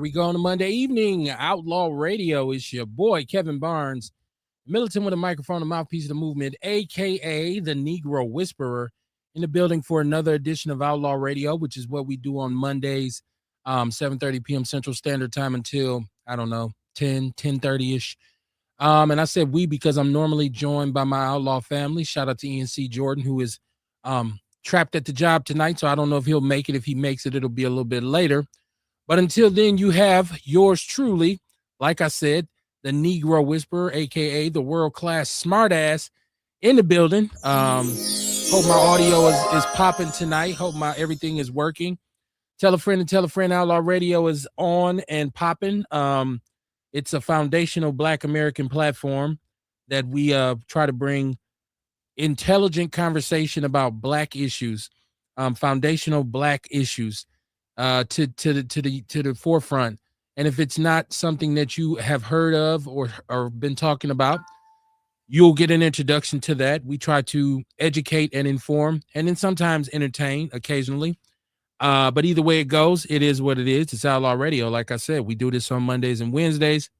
we go on a Monday evening. Outlaw Radio is your boy, Kevin Barnes, militant with a microphone, a mouthpiece of the movement, a.k.a. the Negro Whisperer, in the building for another edition of Outlaw Radio, which is what we do on Mondays, 7:30 p.m. Central Standard Time until, I don't know, 10:30-ish. And I said we because I'm normally joined by my Outlaw family. Shout out to ENC Jordan, who is trapped at the job tonight, so I don't know if he'll make it. If he makes it, it'll be a little bit later. But until then, you have yours truly, like I said, the Negro Whisperer, a.k.a. the world-class smartass in the building. Hope my audio is popping tonight. Hope my everything is working. Tell a friend and tell a friend. Outlaw Radio is on and popping. It's a foundational Black American platform that we try to bring intelligent conversation about Black issues, foundational Black issues, to the forefront. And if it's not something that you have heard of or been talking about, you'll get an introduction to that. We try to educate and inform, and then sometimes entertain occasionally. But either way it goes, it is what it is. It's Outlaw Radio. Like I said, we do this on Mondays and Wednesdays.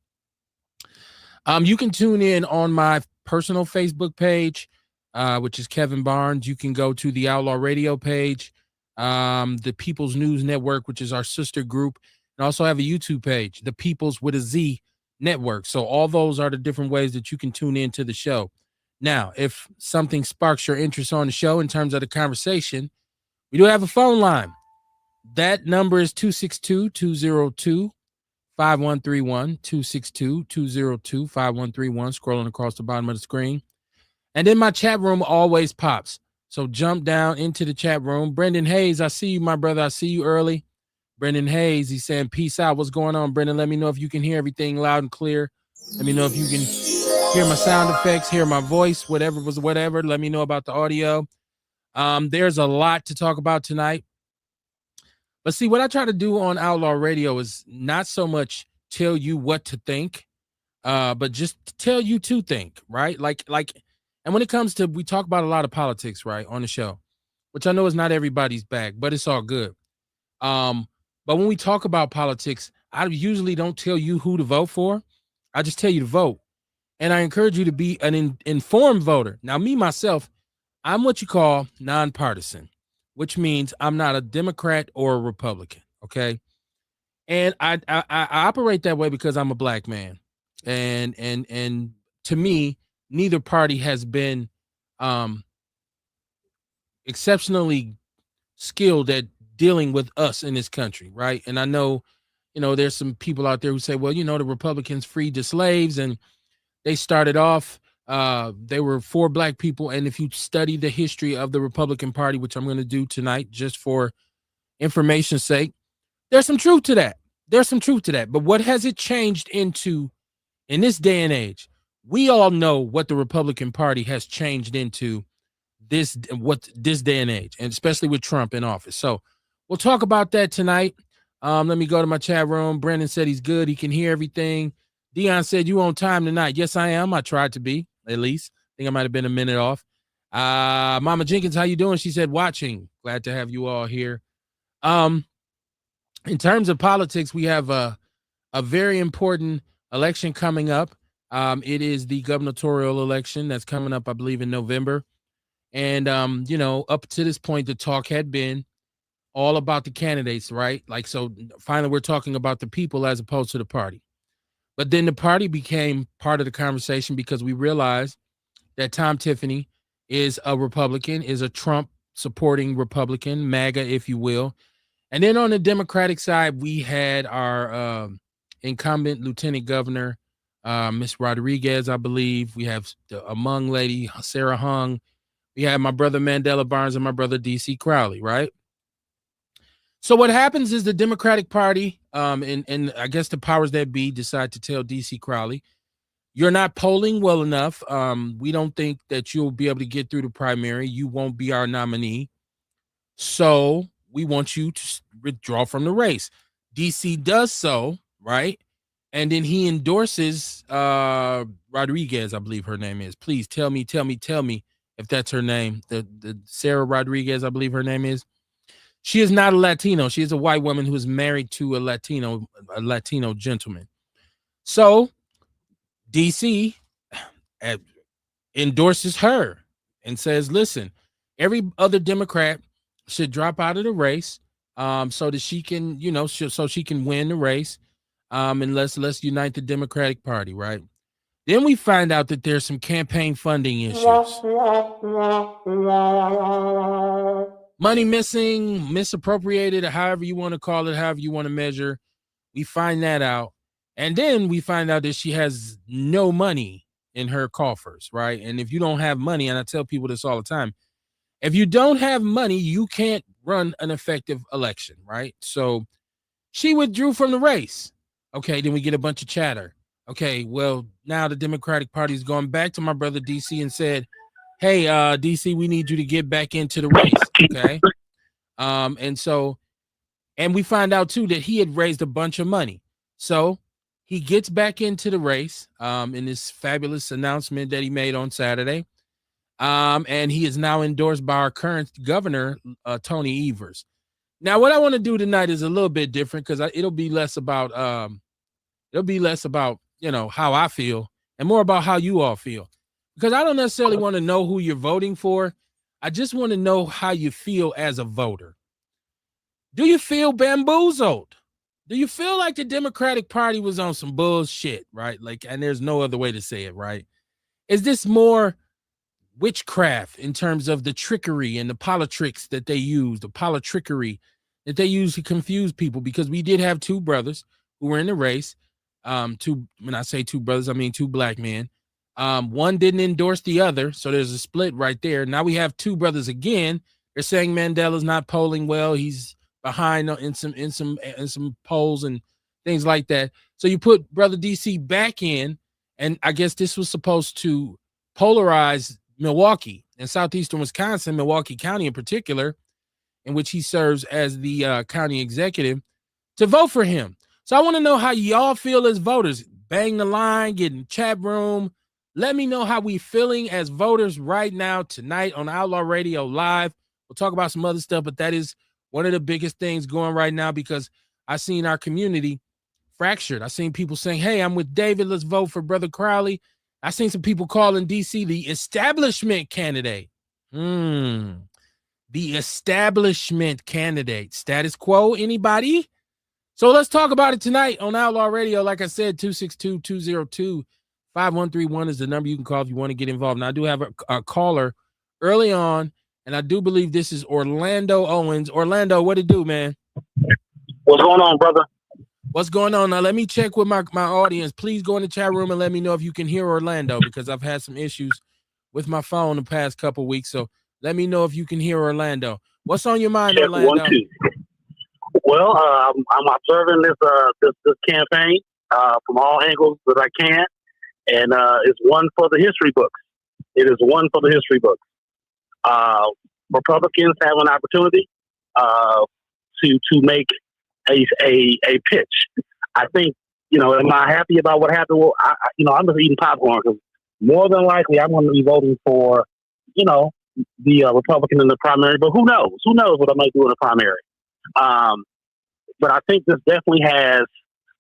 You can tune in on my personal Facebook page, which is Kevin Barnes. You can go to the Outlaw Radio page, the People's News Network, which is our sister group, and also have a YouTube page, the People's with a Z Network. So all those are the different ways that you can tune in to the show. Now, if something sparks your interest on the show in terms of the conversation, we do have a phone line. That number is 262-202-5131, 262-202-5131, scrolling across the bottom of the screen. And then my chat room always pops. So jump down into the chat room. Brendan Hayes, I see you, my brother. I see you early. Brendan Hayes, he's saying, peace out. What's going on, Brendan? Let me know if you can hear everything loud and clear. Let me know if you can hear my sound effects, hear my voice, whatever. Let me know about the audio. There's a lot to talk about tonight. But see, what I try to do on Outlaw Radio is not so much tell you what to think, but just tell you to think, right? And when it comes to, we talk about a lot of politics, right, on the show, which I know is not everybody's bag, but it's all good. But when we talk about politics, I usually don't tell you who to vote for. I just tell you to vote. And I encourage you to be an informed voter. Now, me, myself, I'm what you call nonpartisan, which means I'm not a Democrat or a Republican, okay? And I operate that way because I'm a Black man. And to me, neither party has been exceptionally skilled at dealing with us in this country, right? And I know, there's some people out there who say, well, the Republicans freed the slaves and they started off, they were for Black people. And if you study the history of the Republican Party, which I'm going to do tonight just for information's sake, there's some truth to that. But what has it changed into in this day and age? We all know what the Republican Party has changed into this day and age, and especially with Trump in office. So we'll talk about that tonight. Let me go to my chat room. Brendan said he's good. He can hear everything. Dion said you on time tonight. Yes, I am. I tried to be, at least. I think I might have been a minute off. Mama Jenkins, how you doing? She said watching. Glad to have you all here. In terms of politics, we have a very important election coming up. It is the gubernatorial election that's coming up, I believe, in November. And, up to this point, the talk had been all about the candidates, right? So finally, we're talking about the people as opposed to the party. But then the party became part of the conversation because we realized that Tom Tiffany is a Republican, is a Trump-supporting Republican, MAGA, if you will. And then on the Democratic side, we had our incumbent Lieutenant Governor, Miss Rodriguez, I believe. We have the Hmong lady, Sarah Hung. We have my brother Mandela Barnes and my brother D.C. Crowley, right? So what happens is the Democratic Party, and I guess the powers that be decide to tell D.C. Crowley, you're not polling well enough. We don't think that you'll be able to get through the primary. You won't be our nominee. So we want you to withdraw from the race. D.C. does so, right? And then he endorses Rodriguez, I believe her name is. Please tell me if that's her name. The Sarah Rodriguez, I believe her name is. She is not a Latino. She is a white woman who is married to a Latino gentleman. So DC endorses her and says, listen, every other Democrat should drop out of the race so that she can, so she can win the race. And let's unite the Democratic Party, right? Then we find out that there's some campaign funding issues. Money missing, misappropriated, however you want to call it, however you want to measure. We find that out. And then we find out that she has no money in her coffers, right? And if you don't have money, and I tell people this all the time, if you don't have money, you can't run an effective election, right? So she withdrew from the race. Okay, then we get a bunch of chatter. Okay, well, now the Democratic Party is going back to my brother DC and said, hey, DC, we need you to get back into the race. Okay. And we find out too that he had raised a bunch of money. So he gets back into the race in this fabulous announcement that he made on Saturday. And he is now endorsed by our current governor, Tony Evers. Now, what I want to do tonight is a little bit different because it'll be less about how I feel and more about how you all feel. Because I don't necessarily want to know who you're voting for. I just want to know how you feel as a voter. Do you feel bamboozled? Do you feel like the Democratic Party was on some bullshit, right? Like, and there's no other way to say it, right? Is this more witchcraft in terms of the trickery and the politricks that they use, the politrickery that they use to confuse people? Because we did have two brothers who were in the race. When I say two brothers, I mean two black men. One didn't endorse the other, so there's a split right there. Now we have two brothers again. They're saying Mandela's not polling well. He's behind in some polls and things like that. So you put Brother DC back in, and I guess this was supposed to polarize Milwaukee and southeastern Wisconsin, Milwaukee County in particular, in which he serves as the county executive, to vote for him. So I want to know how y'all feel as voters. Bang the line, get in the chat room. Let me know how we feeling as voters right now tonight on Outlaw Radio Live. We'll talk about some other stuff, but that is one of the biggest things going right now because I seen our community fractured. I seen people saying, hey, I'm with David. Let's vote for Brother Crowley. I seen some people calling DC the establishment candidate. The establishment candidate. Status quo, anybody? So let's talk about it tonight on Outlaw Radio. Like I said, 262-202-5131 is the number you can call if you want to get involved. Now, I do have a caller early on, and I do believe this is Orlando Owens. Orlando, what it do, man? What's going on, brother? What's going on? Now, let me check with my audience. Please go in the chat room and let me know if you can hear Orlando because I've had some issues with my phone the past couple weeks. So let me know if you can hear Orlando. What's on your mind, Check Orlando? 1, 2. Well, I'm observing this campaign from all angles that I can, and it's one for the history books. It is one for the history books. Republicans have an opportunity to make a pitch. I think, am I happy about what happened? Well, I'm just eating popcorn because more than likely I'm going to be voting for, the Republican in the primary. But who knows? Who knows what I might do in the primary? But I think this definitely has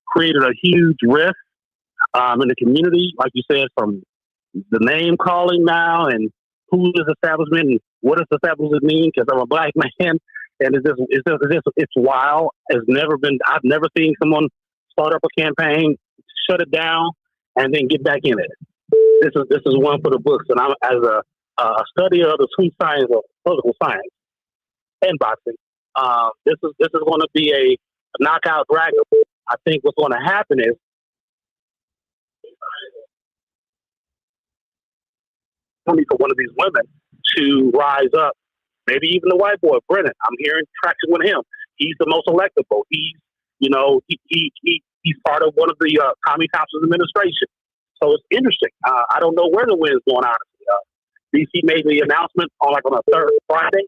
created a huge rift in the community, like you said, from the name calling now and who is establishment and what does establishment mean? Because I'm a black man, and it's wild. I've never seen someone start up a campaign, shut it down, and then get back in it. This is one for the books, and I'm as a studier of the two science of political science and boxing. This is going to be a knockout drag. I think what's going to happen is for one of these women to rise up. Maybe even the white boy, Brennan. I'm hearing traction with him. He's the most electable. He's part of one of the Tommy Thompson's administration. So it's interesting. I don't know where the wind's going, honestly. DC made the announcement on a third Friday.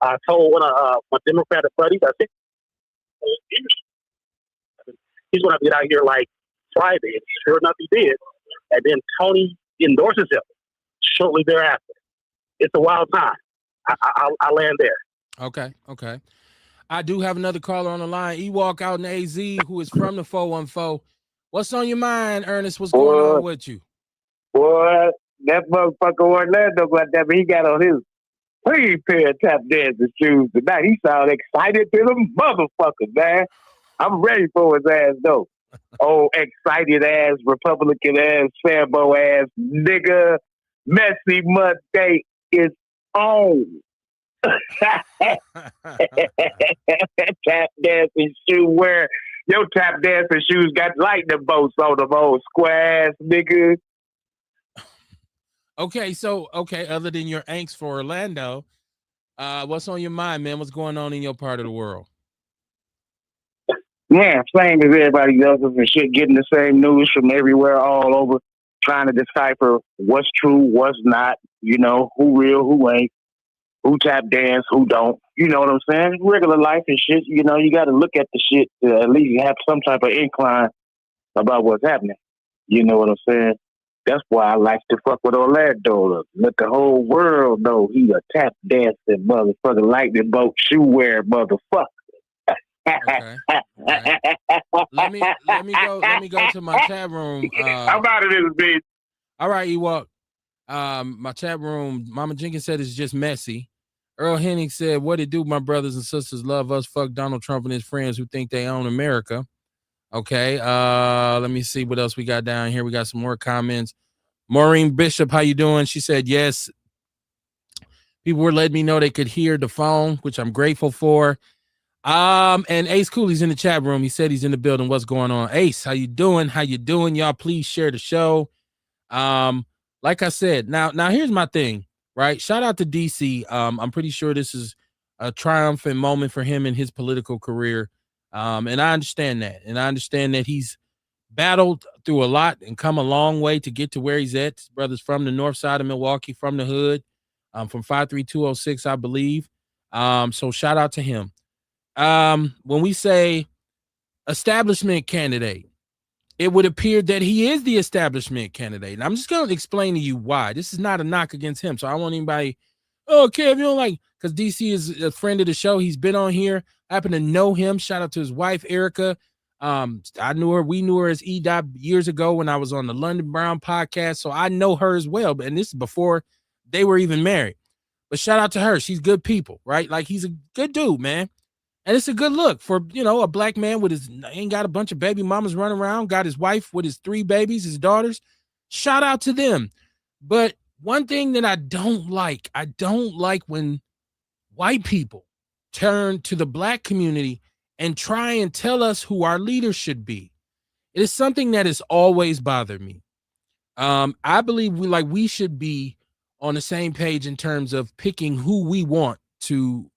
I told one of my Democratic buddies, I think, he's going to get out here like Friday. And sure enough, he did. And then Tony endorses him shortly thereafter. It's a wild time. I land there. Okay. I do have another caller on the line. Ewalk out in AZ, who is from the 414. What's on your mind, Ernest? What's going Boy, on with you? boy, that motherfucker Orlando got that, but he got on his pretty pair of tap dancing shoes tonight. He sounded excited to the motherfucker, man. I'm ready for his ass, though. Oh, excited ass, Republican ass, Sambo ass, nigga. Messy Mud Day is on. Tap dancing shoe wear. Your tap dancing shoes got lightning bolts on them, old square ass nigga. Okay, other than your angst for Orlando, what's on your mind, man? What's going on in your part of the world? Yeah, same as everybody else's and shit, getting the same news from everywhere, all over, trying to decipher what's true, what's not, who real, who ain't, who tap dance, who don't. You know what I'm saying? Regular life and shit, you got to look at the shit to at least have some type of incline about what's happening. You know what I'm saying? That's why I like to fuck with Orlando. Let the whole world know he a tap dancing motherfucker, lightning bolt shoe wear motherfucker. Okay. Okay. Let me go to my chat room. I'm out of this bitch. All right, Ewok. My chat room, Mama Jenkins said it's just messy. Earl Hennig said, "What it do, my brothers and sisters? Love us. Fuck Donald Trump and his friends who think they own America." Okay. Let me see what else we got down here. We got some more comments. Maureen Bishop, how you doing? She said, yes. People were letting me know they could hear the phone, which I'm grateful for. And Ace Cooley's in the chat room. He said he's in the building. What's going on? Ace, how you doing? How you doing? Y'all, please share the show. Like I said, now here's my thing, right? Shout out to DC. I'm pretty sure this is a triumphant moment for him in his political career. And I understand that. And I understand that he's battled through a lot and come a long way to get to where he's at. His brother's from the north side of Milwaukee, from the hood, from 53206, I believe. So shout out to him. When we say establishment candidate, it would appear that he is the establishment candidate. And I'm just going to explain to you why. This is not a knock against him. So I want anybody, okay, if you don't like, because DC is a friend of the show. He's been on here. I happen to know him. Shout out to his wife, Erica. We knew her as E-Dot years ago when I was on the London Brown podcast. So I know her as well. And this is before they were even married. But shout out to her. She's good people, right? Like, he's a good dude, man. And it's a good look for, a black man with ain't got a bunch of baby mamas running around, got his wife with his 3 babies, his daughters. Shout out to them. But one thing that I don't like when white people turn to the black community and try and tell us who our leaders should be. It is something that has always bothered me. I believe we should be on the same page in terms of picking who we want to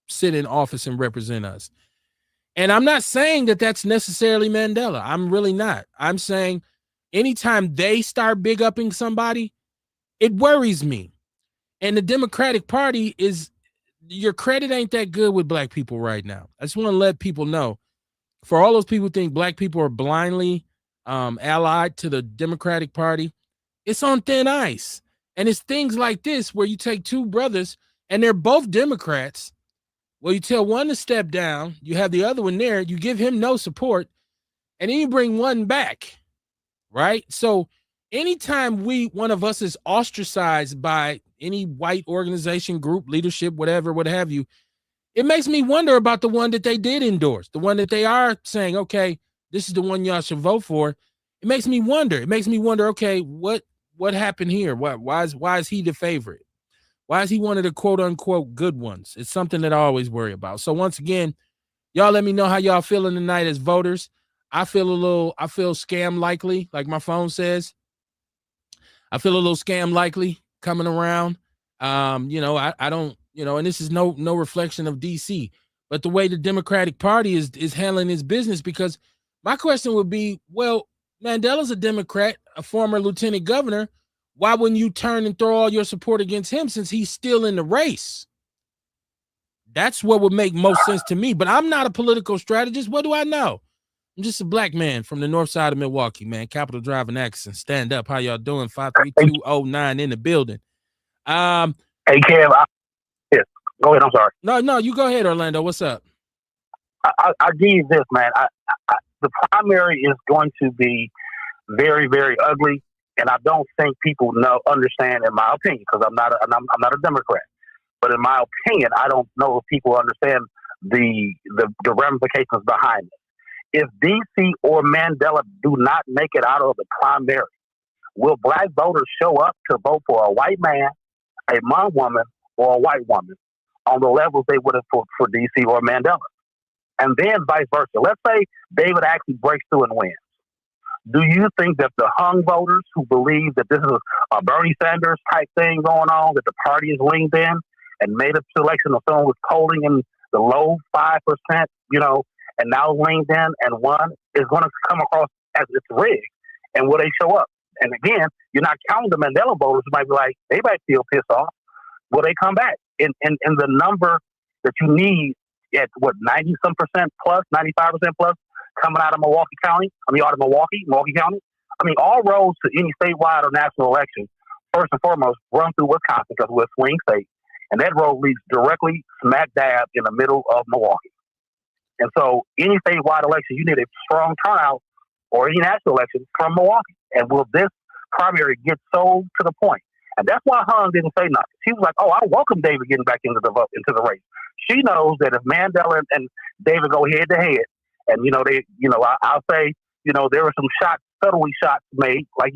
sit in office and represent us. And I'm not saying that that's necessarily Mandela. I'm really not. I'm saying anytime they start big upping somebody, it worries me. And the Democratic Party your credit ain't that good with black people right now. I just want to let people know, for all those people who think black people are blindly allied to the Democratic Party, it's on thin ice. And it's things like this where you take 2 brothers and they're both Democrats. Well, you tell one to step down, you have the other one there, you give him no support, and then you bring one back, right? So anytime one of us is ostracized by any white organization, group, leadership, whatever, what have you, it makes me wonder about the one that they did endorse, the one that they are saying, okay, this is the one y'all should vote for. It makes me wonder. Okay, what happened here? Why is he the favorite? Why is he one of the quote unquote good ones? It's something that I always worry about. So once again, y'all let me know how y'all feeling tonight as voters. I feel scam likely, like my phone says. I feel a little scam likely coming around. I don't, and this is no reflection of DC, but the way the Democratic Party is handling its business, because my question would be, well, Mandela's a Democrat, a former lieutenant governor. Why wouldn't you turn and throw all your support against him since he's still in the race? That's what would make most sense to me. But I'm not a political strategist. What do I know? I'm just a black man from the north side of Milwaukee, man. Capitol Drive and Accent. Stand up. How y'all doing? 53209 in the building. Hey, Kev. Yes. Go ahead. I'm sorry. No, you go ahead, Orlando. What's up? I give you this, man. The primary is going to be very, very ugly, and I don't think people understand, in my opinion, because I'm not a Democrat. But in my opinion, I don't know if people understand the ramifications behind it. If DC or Mandela do not make it out of the primary, will black voters show up to vote for a white man, a Hmong woman, or a white woman on the levels they would have for DC or Mandela? And then vice versa. Let's say David actually breaks through and wins. Do you think that the hung voters who believe that this is a Bernie Sanders type thing going on, that the party is leaned in and made a selection of someone with polling in the low 5%, and now leaned in and won, is going to come across as it's rigged? And will they show up? And again, you're not counting the Mandela voters who might be like, they might feel pissed off. Will they come back? And the number that you need at 90-some percent plus, 95% plus, coming out of Milwaukee County, out of Milwaukee County. All roads to any statewide or national election, first and foremost, run through Wisconsin because we're a swing state. And that road leads directly smack dab in the middle of Milwaukee. And so any statewide election, you need a strong turnout, or any national election from Milwaukee. And will this primary get so to the point? And that's why Hung didn't say nothing. She was like, "Oh, I welcome David getting back into the race." She knows that if Mandela and David go head to head, and I'll say, there were some subtly shots made. Like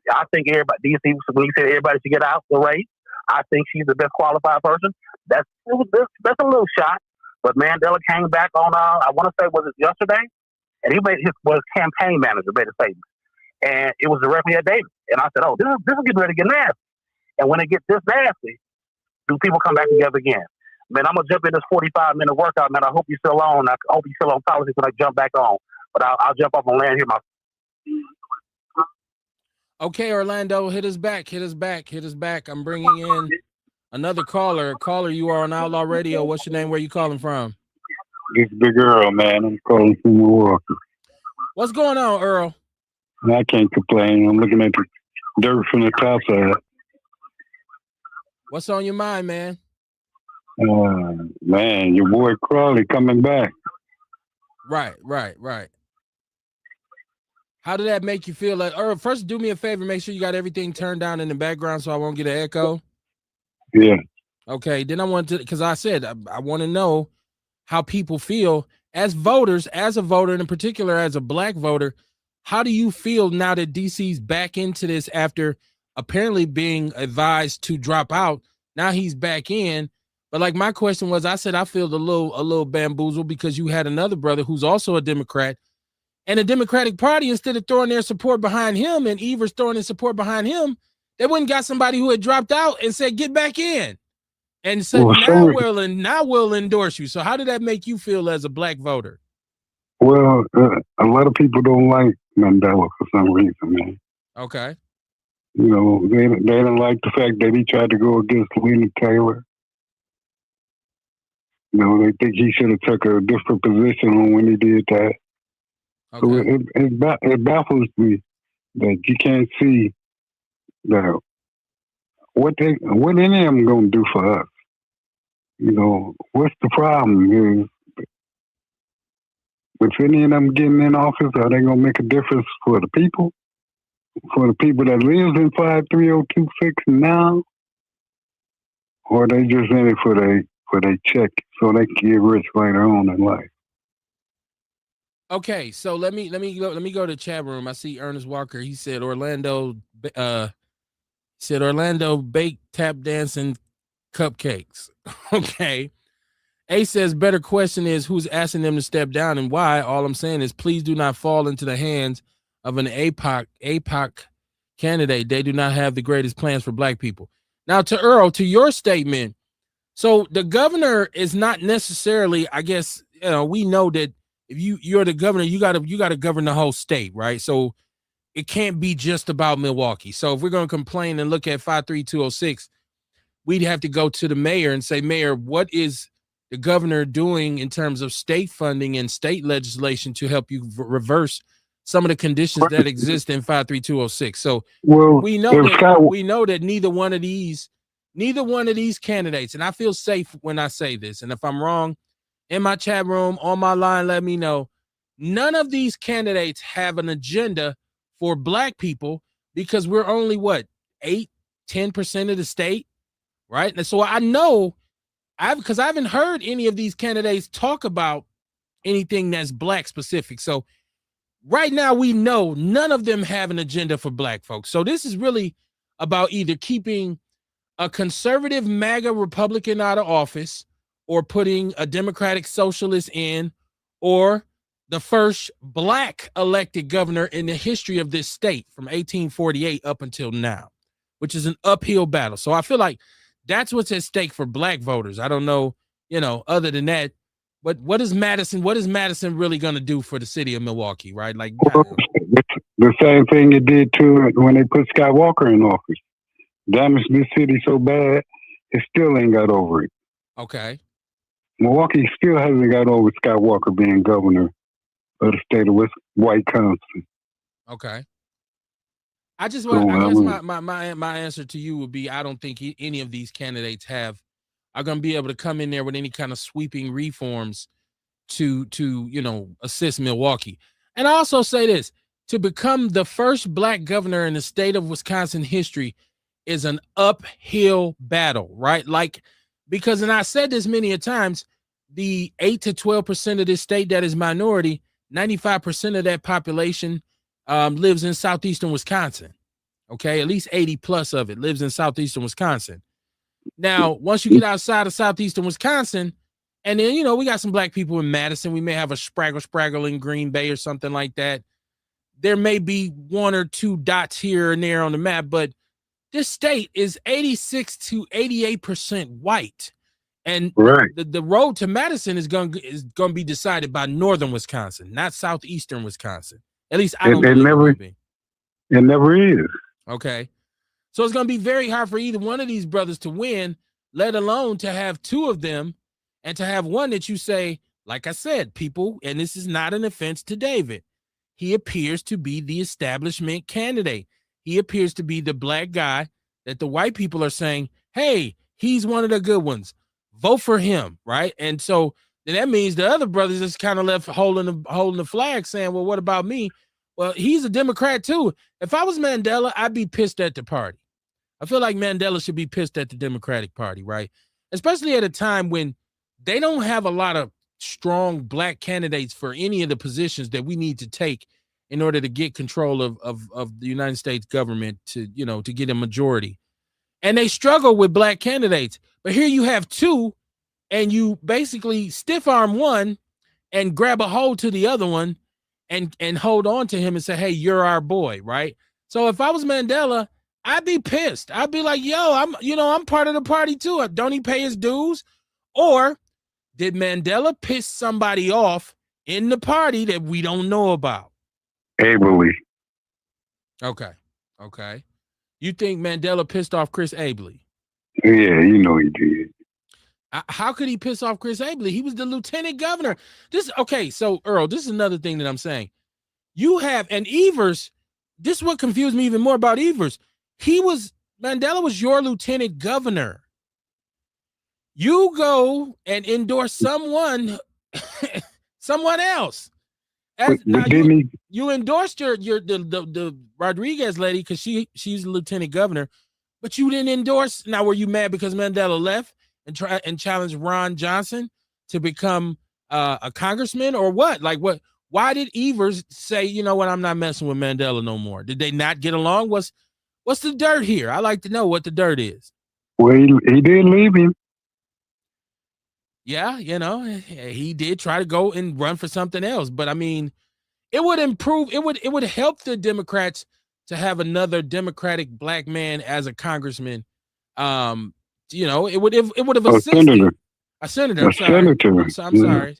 I think everybody, DC, when you said everybody should get out the race, I think she's the best qualified person. That's a little shot. But Mandela came back on, I want to say, was it yesterday? And he was campaign manager made a statement, and it was directly at David. And I said, "Oh, this is getting ready to get nasty." And when it gets this nasty, do people come back together again? Man, I'm gonna jump in this 45-minute workout, man. I hope you're still on. I hope you're still on politics when I jump back on. But I'll jump off and land here. Okay, Orlando, hit us back. I'm bringing in another caller. Caller, you are on Outlaw Radio. What's your name? Where you calling from? This Big Earl, man. I'm calling from Milwaukee. What's going on, Earl? I can't complain. I'm looking at the dirt from the top side. What's on your mind, man? Man, your boy Crawley coming back. Right. How did that make you feel? Earl, first, do me a favor. Make sure you got everything turned down in the background so I won't get an echo. Yeah. Okay. Then I want to, because I said I want to know how people feel as voters, as a voter, and in particular as a black voter. How do you feel now that DC's back into this after apparently being advised to drop out? Now he's back in. But like my question was, I said I feel a little bamboozled because you had another brother who's also a Democrat, and the Democratic Party, instead of throwing their support behind him and Evers throwing his support behind him, they went and got somebody who had dropped out and said, "Get back in," and said, now we'll endorse you. So how did that make you feel as a black voter? Well, a lot of people don't like Mandela for some reason, man. Okay. They don't like the fact that he tried to go against Lena Taylor. They think he should have took a different position on when he did that. Okay. So it baffles me that you can't see that what any of them going to do for us. What's the problem is, with any of them getting in office, are they going to make a difference for the people? For the people that lives in 53026 now? Or are they just in it for they check so they can get rich later on in life? Okay, so let me go to chat room. I see Ernest Walker. He said Orlando baked tap dancing cupcakes. Okay. A says better question is who's asking them to step down and why. All I'm saying is please do not fall into the hands of an APOC candidate. They do not have the greatest plans for black people. Now to Earl, to your statement. So the governor is not necessarily, I guess, we know that if you're the governor, you gotta govern the whole state, right? So it can't be just about Milwaukee. So if we're going to complain and look at 53206, we'd have to go to the mayor and say, Mayor, what is the governor doing in terms of state funding and state legislation to help you reverse some of the conditions that exist in 53206? So we know that neither one of these candidates, and I feel safe when I say this, and if I'm wrong, in my chat room, on my line, let me know. None of these candidates have an agenda for black people because we're only what, 8-10% of the state, right? And so I know because I haven't heard any of these candidates talk about anything that's black specific. So right now we know none of them have an agenda for black folks. So this is really about either keeping a conservative MAGA Republican out of office or putting a Democratic socialist in, or the first black elected governor in the history of this state from 1848 up until now, which is an uphill battle. So I feel like that's what's at stake for black voters. I don't know, other than that, what is Madison really going to do for the city of Milwaukee, right? Like, the same thing it did to it when they put Scott Walker in office. Damaged this city so bad, it still ain't got over it. Okay. Milwaukee still hasn't got over Scott Walker being governor of the state of Wisconsin. Okay. I guess my answer to you would be, I don't think any of these candidates are going to be able to come in there with any kind of sweeping reforms to assist Milwaukee. And I also say this, to become the first black governor in the state of Wisconsin history is an uphill battle, right? Like, because, and I said this many a times, the 8 to 12% of this state that is minority, 95% of that population lives in southeastern Wisconsin. Okay, at least 80 plus of it lives in southeastern Wisconsin. Now, once you get outside of southeastern Wisconsin, and then, we got some black people in Madison. We may have a spraggle in Green Bay or something like that. There may be one or two dots here and there on the map, but this state is 86 to 88% white. And right. the road to Madison is going to be decided by northern Wisconsin, not southeastern Wisconsin. At least I don't believe it will be. It never is. Okay. So it's going to be very hard for either one of these brothers to win, let alone to have two of them and to have one that you say, like I said, people, and this is not an offense to David, he appears to be the establishment candidate. He appears to be the black guy that the white people are saying, hey, he's one of the good ones. Vote for him, right? And so then that means the other brothers just kind of left holding the flag saying, well, what about me? Well, he's a Democrat too. If I was Mandela, I'd be pissed at the party. I feel like Mandela should be pissed at the Democratic Party, right? Especially at a time when they don't have a lot of strong black candidates for any of the positions that we need to take in order to get control of the United States government to get a majority. And they struggle with black candidates. But here you have two, and you basically stiff arm one and grab a hold to the other one and hold on to him and say, hey, you're our boy, right? So if I was Mandela, I'd be pissed. I'd be like, yo, I'm part of the party too. Don't he pay his dues? Or did Mandela piss somebody off in the party that we don't know about? Ably. Okay. You think Mandela pissed off Chris Ably? Yeah, he did. How could he piss off Chris Ably? He was the lieutenant governor. So Earl, this is another thing that I'm saying. You have, and Evers, this is what confused me even more about Evers. Mandela was your lieutenant governor. You go and endorse someone else. You endorsed the Rodriguez lady because she's the lieutenant governor, but you didn't endorse. Now, were you mad because Mandela left and challenged Ron Johnson to become a congressman, or what? Like, what? Why did Evers say, you know what, I'm not messing with Mandela no more? Did they not get along? What's the dirt here? I like to know what the dirt is. Well, he did leave him. Yeah, he did try to go and run for something else, but I mean, it would improve. It would help the Democrats to have another Democratic black man as a congressman. It would have assisted a senator. I'm sorry.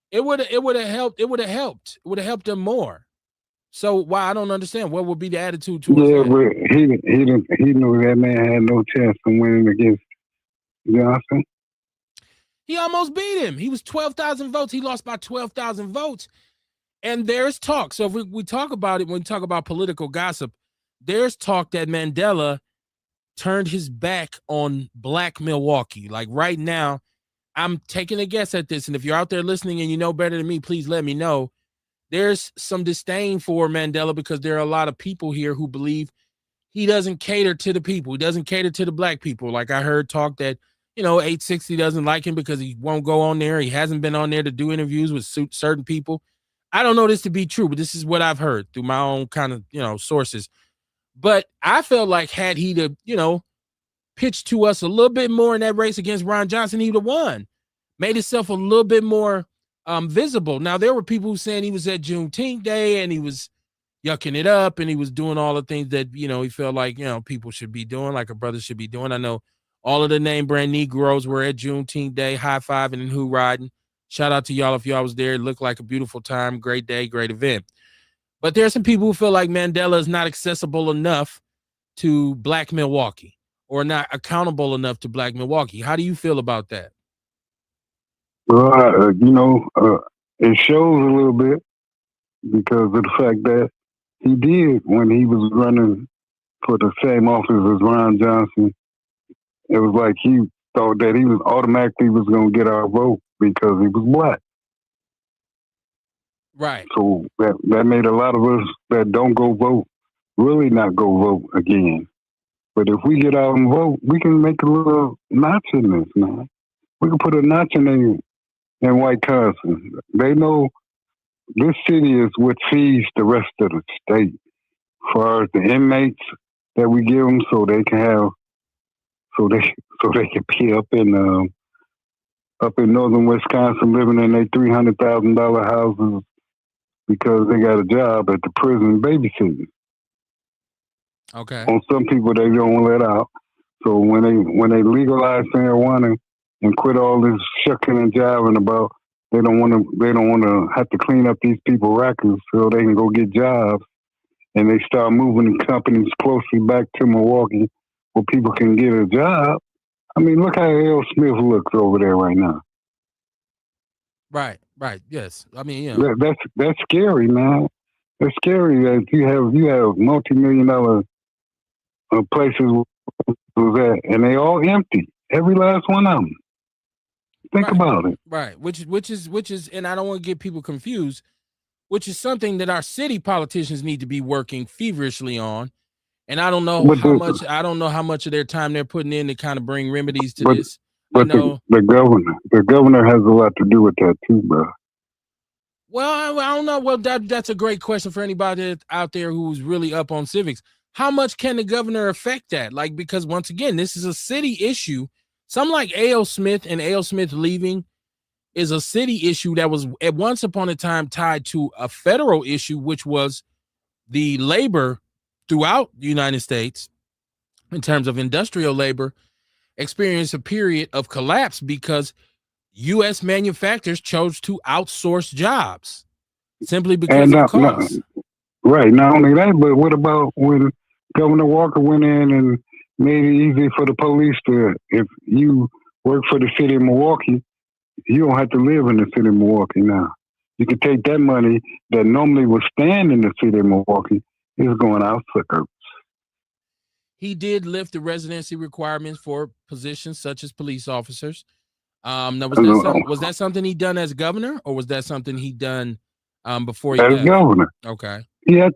It would have helped. It would have helped them more. So why I don't understand what would be the attitude towards that? But he knew that man had no chance of winning against Johnson. He almost beat him. He was 12,000 votes. He lost by 12,000 votes. And there's talk. So if we talk about it, when we talk about political gossip, there's talk that Mandela turned his back on black Milwaukee. Like right now, I'm taking a guess at this, and if you're out there listening and you know better than me, please let me know. There's some disdain for Mandela because there are a lot of people here who believe he doesn't cater to the people. He doesn't cater to the black people. Like I heard talk that, 860 doesn't like him because he won't go on there. He hasn't been on there to do interviews with certain people. I don't know this to be true, but this is what I've heard through my own kind of, sources. But I felt like had he to, pitched to us a little bit more in that race against Ron Johnson, he would have won. Made himself a little bit more visible. Now, there were people who saying he was at Juneteenth Day and he was yucking it up and he was doing all the things that, he felt like, people should be doing, like a brother should be doing. I know all of the name brand Negroes were at Juneteenth Day, high-fiving and hoot-riding. Shout out to y'all if y'all was there. It looked like a beautiful time, great day, great event. But there are some people who feel like Mandela is not accessible enough to Black Milwaukee or not accountable enough to Black Milwaukee. How do you feel about that? Well, it shows a little bit because of the fact that he did when he was running for the same office as Ron Johnson. It was like he thought that he was automatically was going to get our vote because he was black. Right. So that made a lot of us that don't go vote really not go vote again. But if we get out and vote, we can make a little notch in this, man. We can put a notch in White Wisconsin. They know this city is what feeds the rest of the state. As far as the inmates that we give them, so they can have, so they can be up in northern Wisconsin, living in their $300,000 houses because they got a job at the prison babysitting. Okay. On some people, they don't let out. So when they legalize marijuana and quit all this shucking and jiving about, they don't want to have to clean up these people's records so they can go get jobs, and they start moving the companies closely back to Milwaukee where people can get a job. I mean, look how L. Smith looks over there right now. Right. Yes. I mean, that's scary, man. That's scary that you have multi-million-dollar places that, and they all empty. Every last one of them. Think about it. Right. Which is, and I don't want to get people confused, which is something that our city politicians need to be working feverishly on. And I don't know how much of their time they're putting in to kind of bring remedies to this. But the governor has a lot to do with that too, bro. Well, I don't know. Well, that's a great question for anybody out there who's really up on civics. How much can the governor affect that? Like, because once again, this is a city issue. Something like A.L. Smith and A.L. Smith leaving is a city issue that was at once upon a time tied to a federal issue, which was the labor throughout the United States in terms of industrial labor experienced a period of collapse because U.S. manufacturers chose to outsource jobs simply because of costs. Right. Not only that, but what about when Governor Walker went in and made it easy for the police to, if you work for the city of Milwaukee, you don't have to live in the city of Milwaukee now. You can take that money that normally would stand in the city of Milwaukee, is going out suburbs. He did lift the residency requirements for positions such as police officers. Now, was that something he done as governor, or was that something he done before he left? As governor. Okay. He had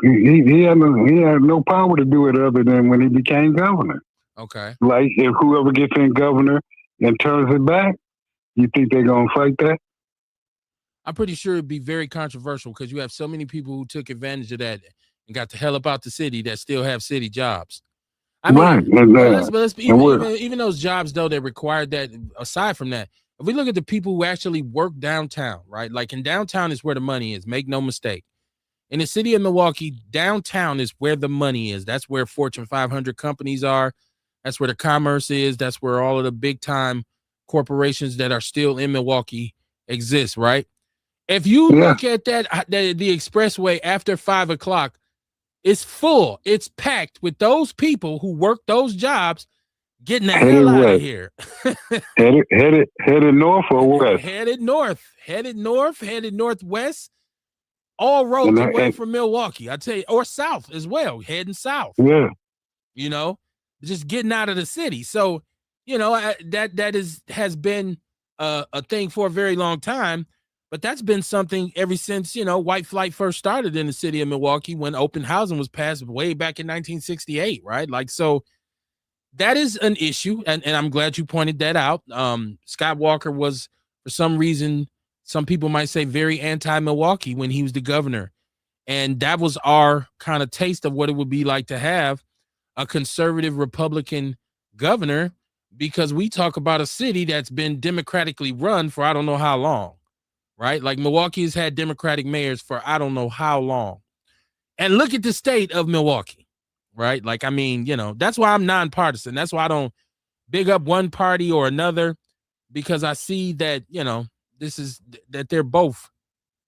no power to do it other than when he became governor. Okay. Like if whoever gets in governor and turns it back, you think they're gonna fight that? I'm pretty sure it'd be very controversial because you have so many people who took advantage of that and got the hell up out the city that still have city jobs. I mean, right. Even those jobs though that required that. Aside from that, if we look at the people who actually work downtown, right? Like in downtown is where the money is. Make no mistake. In the city of Milwaukee, downtown is where the money is. That's where Fortune 500 companies are. That's where the commerce is. That's where all of the big time corporations that are still in Milwaukee exist, right? If you look at the expressway after 5 o'clock, it's full. It's packed with those people who work those jobs getting the hell out of here. headed north or west? Headed northwest. All roads away from Milwaukee, I tell you, or south as well, heading south. Yeah. Just getting out of the city. So, that has been a thing for a very long time, but that's been something ever since, white flight first started in the city of Milwaukee when open housing was passed way back in 1968, right? Like, so that is an issue, and I'm glad you pointed that out. Scott Walker was, for some reason, some people might say, very anti-Milwaukee when he was the governor, and that was our kind of taste of what it would be like to have a conservative Republican governor, because we talk about a city that's been democratically run for I don't know how long, right? Like Milwaukee has had Democratic mayors for I don't know how long. And look at the state of Milwaukee, right? Like, I mean, that's why I'm nonpartisan. That's why I don't big up one party or another, because I see that, this is that they're both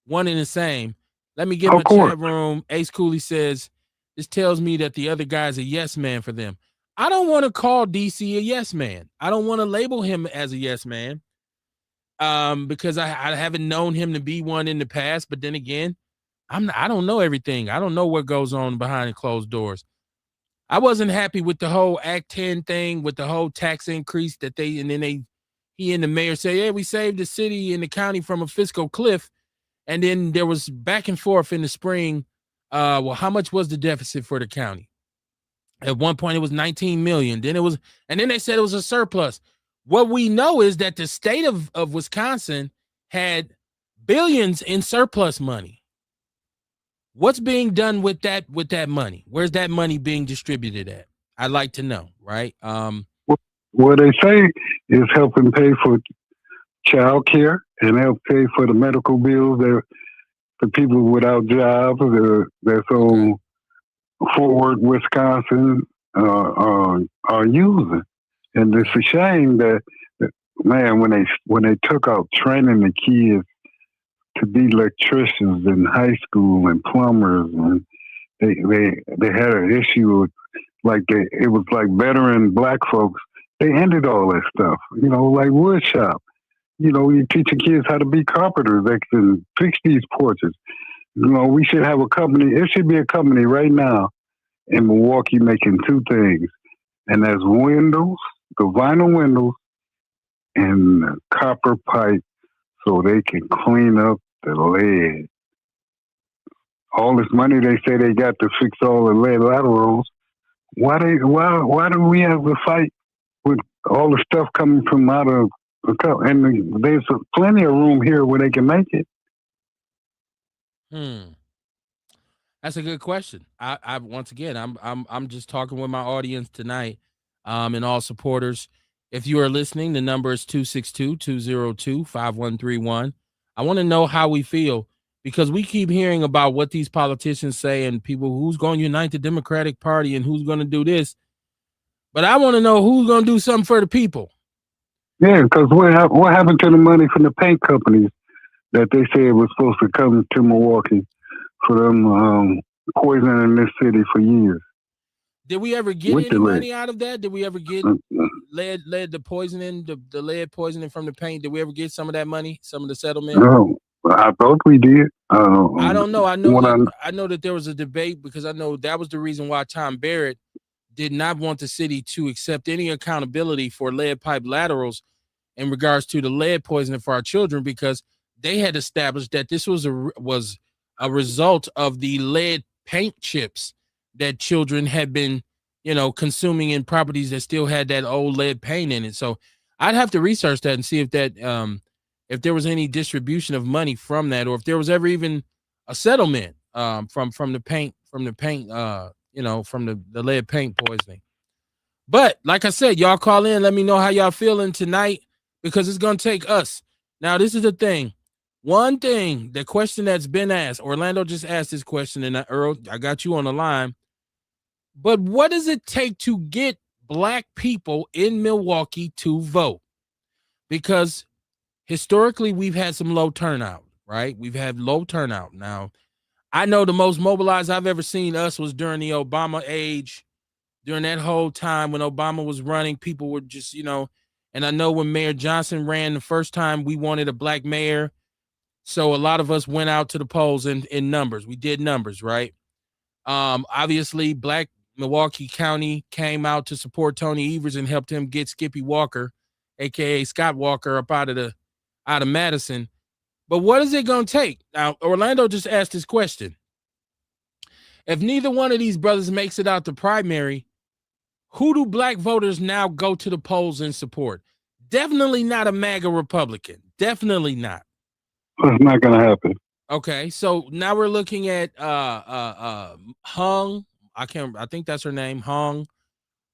one and the same. Let me give Of a course. chat room. Ace Cooley says, this tells me that the other guy's a yes man for them. I don't want to call DC a yes man. I don't want to label him as a yes man, because I haven't known him to be one in the past. But then again, I don't know everything. I don't know what goes on behind closed doors. I wasn't happy with the whole Act 10 thing, with the whole tax increase that he and the mayor say, yeah, we saved the city and the county from a fiscal cliff. And then there was back and forth in the spring. Well, how much was the deficit for the county? At one point, it was 19 million. Then they said it was a surplus. What we know is that the state of Wisconsin had billions in surplus money. What's being done with that money? Where's that money being distributed at? I'd like to know, right? What they say is helping pay for child care and help pay for the medical bills that the people without jobs that's on Forward, Wisconsin are using. And it's a shame that man, when they took out training the kids to be electricians in high school and plumbers, and they had an issue with, like, it was like veteran black folks. They ended all that stuff, like wood shop. You teaching kids how to be carpenters that can fix these porches. We should have a company. It should be a company right now in Milwaukee making two things, and that's windows, the vinyl windows, and the copper pipe, so they can clean up the lead. All this money they say they got to fix all the lead laterals. Why do we have to fight with all the stuff coming from out of the cup? And there's plenty of room here where they can make it. That's a good question. I once again, I'm just talking with my audience tonight, and all supporters. If you are listening, the number is 262-202-5131. I want to know how we feel, because we keep hearing about what these politicians say and people who's going to unite the Democratic Party and who's going to do this. But I want to know who's going to do something for the people. Yeah, because what happened to the money from the paint companies that they said was supposed to come to Milwaukee for them poisoning this city for years? Did we ever get any money out of that? Did we ever get lead the poisoning, the lead poisoning from the paint? Did we ever get some of that money, some of the settlement? No, I thought we did. I don't know. I know that there was a debate, because I know that was the reason why Tom Barrett did not want the city to accept any accountability for lead pipe laterals in regards to the lead poisoning for our children, because they had established that this was a result of the lead paint chips that children had been, consuming in properties that still had that old lead paint in it. So I'd have to research that and see if that, if there was any distribution of money from that, or if there was ever even a settlement from the paint, from the lead paint poisoning. But like I said, y'all call in, let me know how y'all feeling tonight, because it's going to take us. Now, this is the thing. One thing, the question that's been asked, Orlando just asked this question, and Earl, I got you on the line. But what does it take to get black people in Milwaukee to vote? Because historically, we've had some low turnout, right? We've had low turnout. Now, I know the most mobilized I've ever seen us was during the Obama age. During that whole time when Obama was running, people were just, and I know when Mayor Johnson ran the first time, we wanted a black mayor. So a lot of us went out to the polls in numbers. We did numbers, right? Obviously, black Milwaukee County came out to support Tony Evers and helped him get Skippy Walker, aka Scott Walker, up out of the out of Madison. But what is it going to take? Now, Orlando just asked this question. If neither one of these brothers makes it out the primary, who do black voters now go to the polls and support? Definitely not a MAGA Republican. Definitely not. It's not going to happen. Okay, so now we're looking at Hung. I think that's her name, Hung,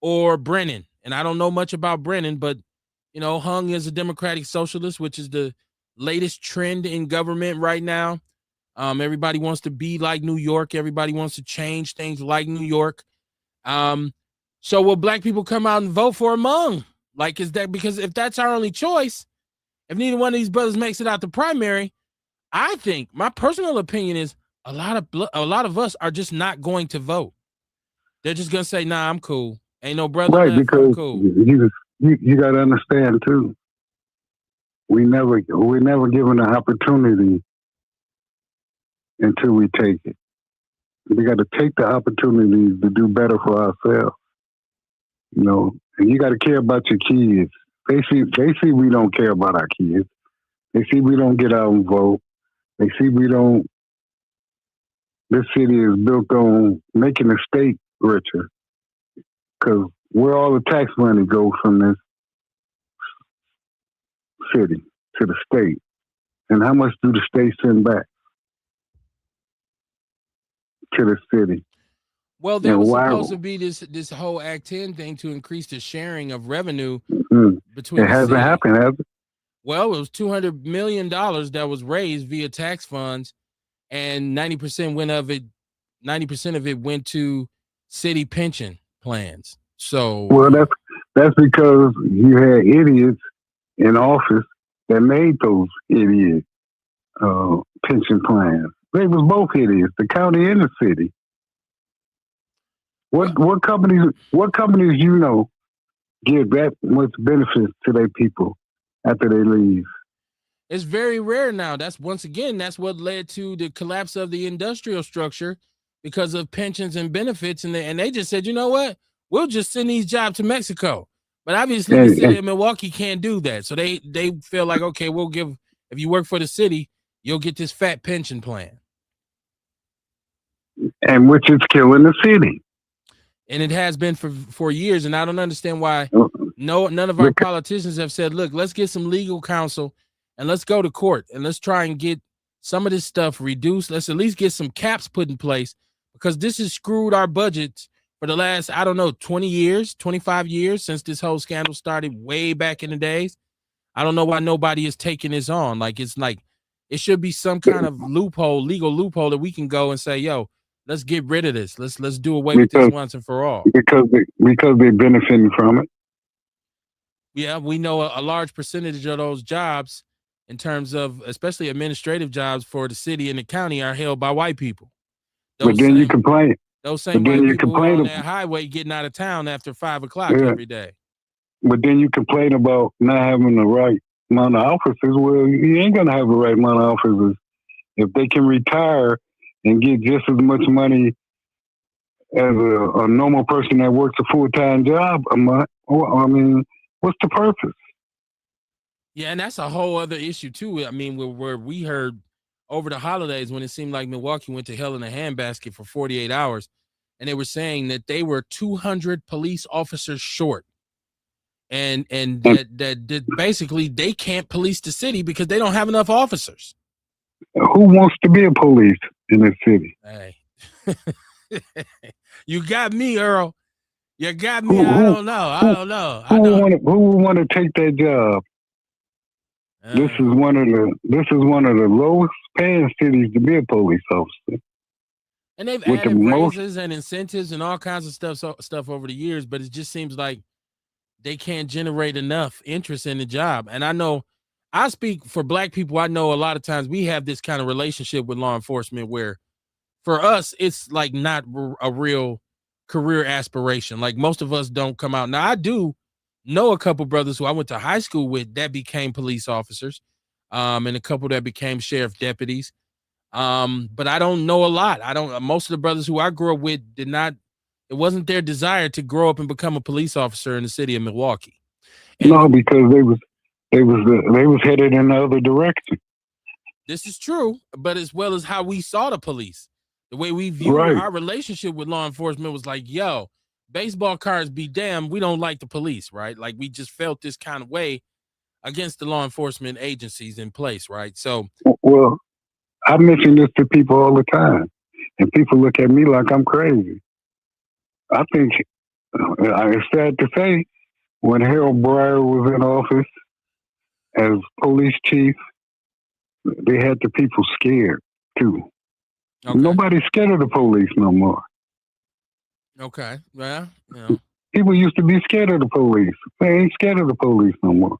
or Brennan. And I don't know much about Brennan, but Hung is a Democratic Socialist, which is the latest trend in government right now. Everybody wants to be like New York. Everybody wants to change things like New York. So will black people come out and vote for Hung? Like, is that because if that's our only choice, if neither one of these brothers makes it out the primary, I think my personal opinion is a lot of us are just not going to vote. They're just gonna say, "Nah, I'm cool. Ain't no brother right, left. because I'm cool." You got to understand too. We're never given an opportunity until we take it. We got to take the opportunities to do better for ourselves. And you got to care about your kids. They see we don't care about our kids. They see we don't get out and vote. They see we don't. This city is built on making the state richer, because where all the tax money goes from this city to the state, and how much do the state send back to the city? Well, there was supposed to be this whole Act 10 thing to increase the sharing of revenue between. It hasn't happened, has it? Well, it was $200 million that was raised via tax funds, and 90% of it went to city pension plans. So, well, that's because you had idiots in office that made those idiot pension plans. They was both idiots, the county and the city. What companies give that much benefits to their people after they leave? It's very rare now. That's what led to the collapse of the industrial structure, because of pensions and benefits. And they just said, you know what? We'll just send these jobs to Mexico. But obviously the city of Milwaukee can't do that. So they feel like, okay, if you work for the city, you'll get this fat pension plan. And which is killing the city. And it has been for years. And I don't understand why none of our politicians have said, look, let's get some legal counsel and let's go to court and let's try and get some of this stuff reduced. Let's at least get some caps put in place, because this has screwed our budgets for the last, 20 years, 25 years since this whole scandal started way back in the days. I don't know why nobody is taking this on. It's like it should be some kind of legal loophole that we can go and say, yo, let's get rid of this. Let's do away with this once and for all. Because they're benefiting from it. Yeah, we know a large percentage of those jobs, in terms of especially administrative jobs for the city and the county, are held by white people. But then you complain. Those same white people who are on that highway getting out of town after 5 o'clock every day. But then you complain about not having the right amount of officers. Well, you ain't going to have the right amount of officers if they can retire and get just as much money as a normal person that works a full-time job a month. I mean, what's the purpose? Yeah, and that's a whole other issue too. I mean, where we heard over the holidays, when it seemed like Milwaukee went to hell in a handbasket for 48 hours, and they were saying that they were 200 police officers short. And that basically they can't police the city because they don't have enough officers. Who wants to be a police in this city? Hey, you got me, Earl. You got me. I don't know. Who would want to take that job? This is one of the lowest paying cities to be a police officer. And they've added raises and incentives and all kinds of stuff over the years, but it just seems like they can't generate enough interest in the job. And I know, I speak for black people. I know a lot of times we have this kind of relationship with law enforcement where for us, it's like not a real career aspiration. Like most of us don't come out. Now I do know a couple brothers who I went to high school with that became police officers, and a couple that became sheriff deputies. But I don't know a lot. Most of the brothers who I grew up with it wasn't their desire to grow up and become a police officer in the city of Milwaukee. No, because they was headed in the other direction. This is true, but as well as how we saw the police, the way we view Right. our relationship with law enforcement was like, yo, baseball cards be damned, we don't like the police, right? Like we just felt this kind of way against the law enforcement agencies in place, right? So, Well, I mention this to people all the time, and people look at me like I'm crazy. I think it's sad to say, when Harold Breyer was in office as police chief, they had the people scared too. okay. Nobody's scared of the police no more. Okay. Well, you know. People used to be scared of the police. They ain't scared of the police no more.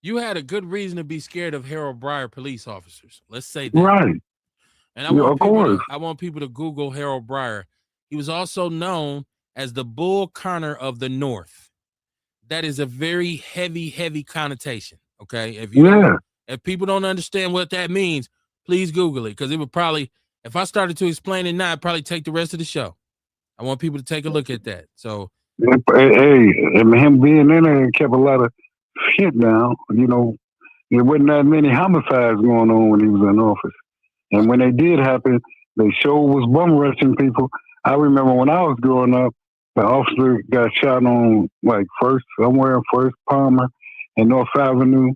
You had a good reason to be scared of Harold Breyer police officers. Let's say that. Right. And I want people to Google Harold Breyer. He was also known as the Bull Connor of the North. That is a very heavy connotation. Okay. If people don't understand what that means, please Google it, because it would probably, if I started to explain it now, I'd probably take the rest of the show. I want people to take a look at that. So, hey, and him being in there kept a lot of shit down. You know, there wasn't that many homicides going on when he was in office. And when they did happen, they sure was bum rushing people. I remember when I was growing up, the officer got shot on like somewhere in First Palmer and North Avenue,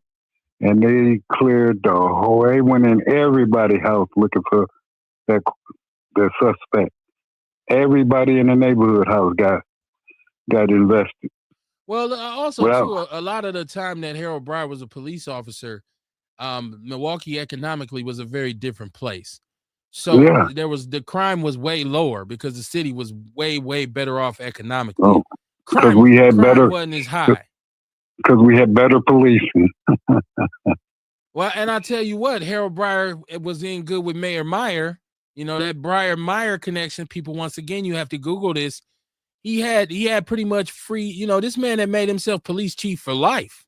and they cleared the whole. They went in everybody's house looking for that suspect. Everybody in the neighborhood house got invested. Well, also too, a lot of the time that Harold Breyer was a police officer, Milwaukee economically was a very different place. So the crime was way lower because the city was way better off economically. Because we had better, wasn't as high. Because we had better policing. Well, and I tell you what, Harold Breyer was in good with Mayor Meyer. You know, that Breyer-Meyer connection, people, once again, you have to Google this. He had pretty much free, you know, this man that made himself police chief for life.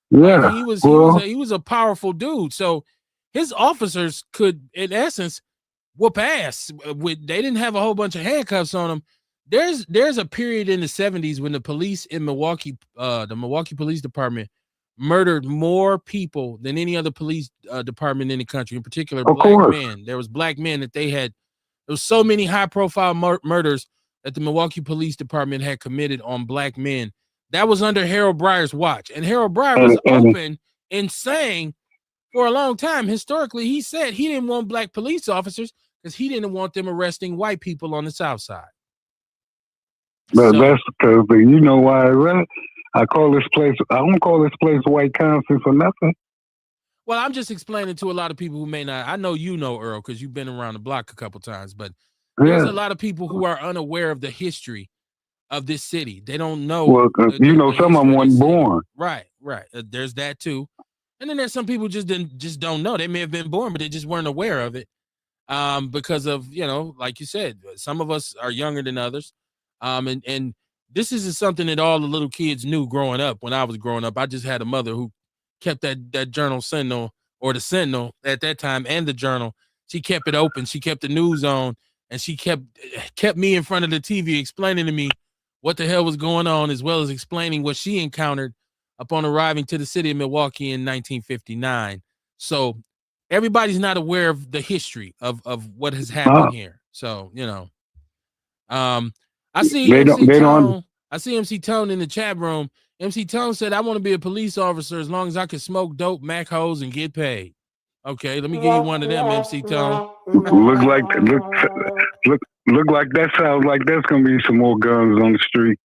Yeah. Like he was a powerful dude. So his officers could, in essence, whoop ass. They didn't have a whole bunch of handcuffs on them. There's a period in the 70s when the police in Milwaukee, the Milwaukee Police Department, murdered more people than any other police department in the country, in particular black men. There was black men that there was so many high-profile murders that the Milwaukee Police Department had committed on black men. That was under Harold Breyer's watch. And Harold Breyer was open in saying for a long time, historically, he said he didn't want black police officers because he didn't want them arresting white people on the South Side. But that's because you know why, right? I don't call this place White Council for nothing. Well, I'm just explaining to a lot of people who may not. I know you know, Earl, because you've been around the block a couple times, but there's a lot of people who are unaware of the history of this city. They don't know. Well, some of them weren't born. Right. There's that too. And then there's some people just don't know. They may have been born, but they just weren't aware of it. Because of, you know, like you said, some of us are younger than others. And this isn't something that all the little kids knew growing up. When I was growing up, I just had a mother who kept that Journal Sentinel, or the Sentinel at that time, and the Journal. She kept it open. She kept the news on, and she kept me in front of the TV explaining to me what the hell was going on, as well as explaining what she encountered upon arriving to the city of Milwaukee in 1959. So everybody's not aware of the history of what has happened here. So, you know, I see MC Tone in the chat room. MC Tone said, I want to be a police officer as long as I can smoke dope, mac hoes, and get paid. Okay, let me give you one of them, MC Tone. Look like that sounds like there's gonna be some more guns on the street.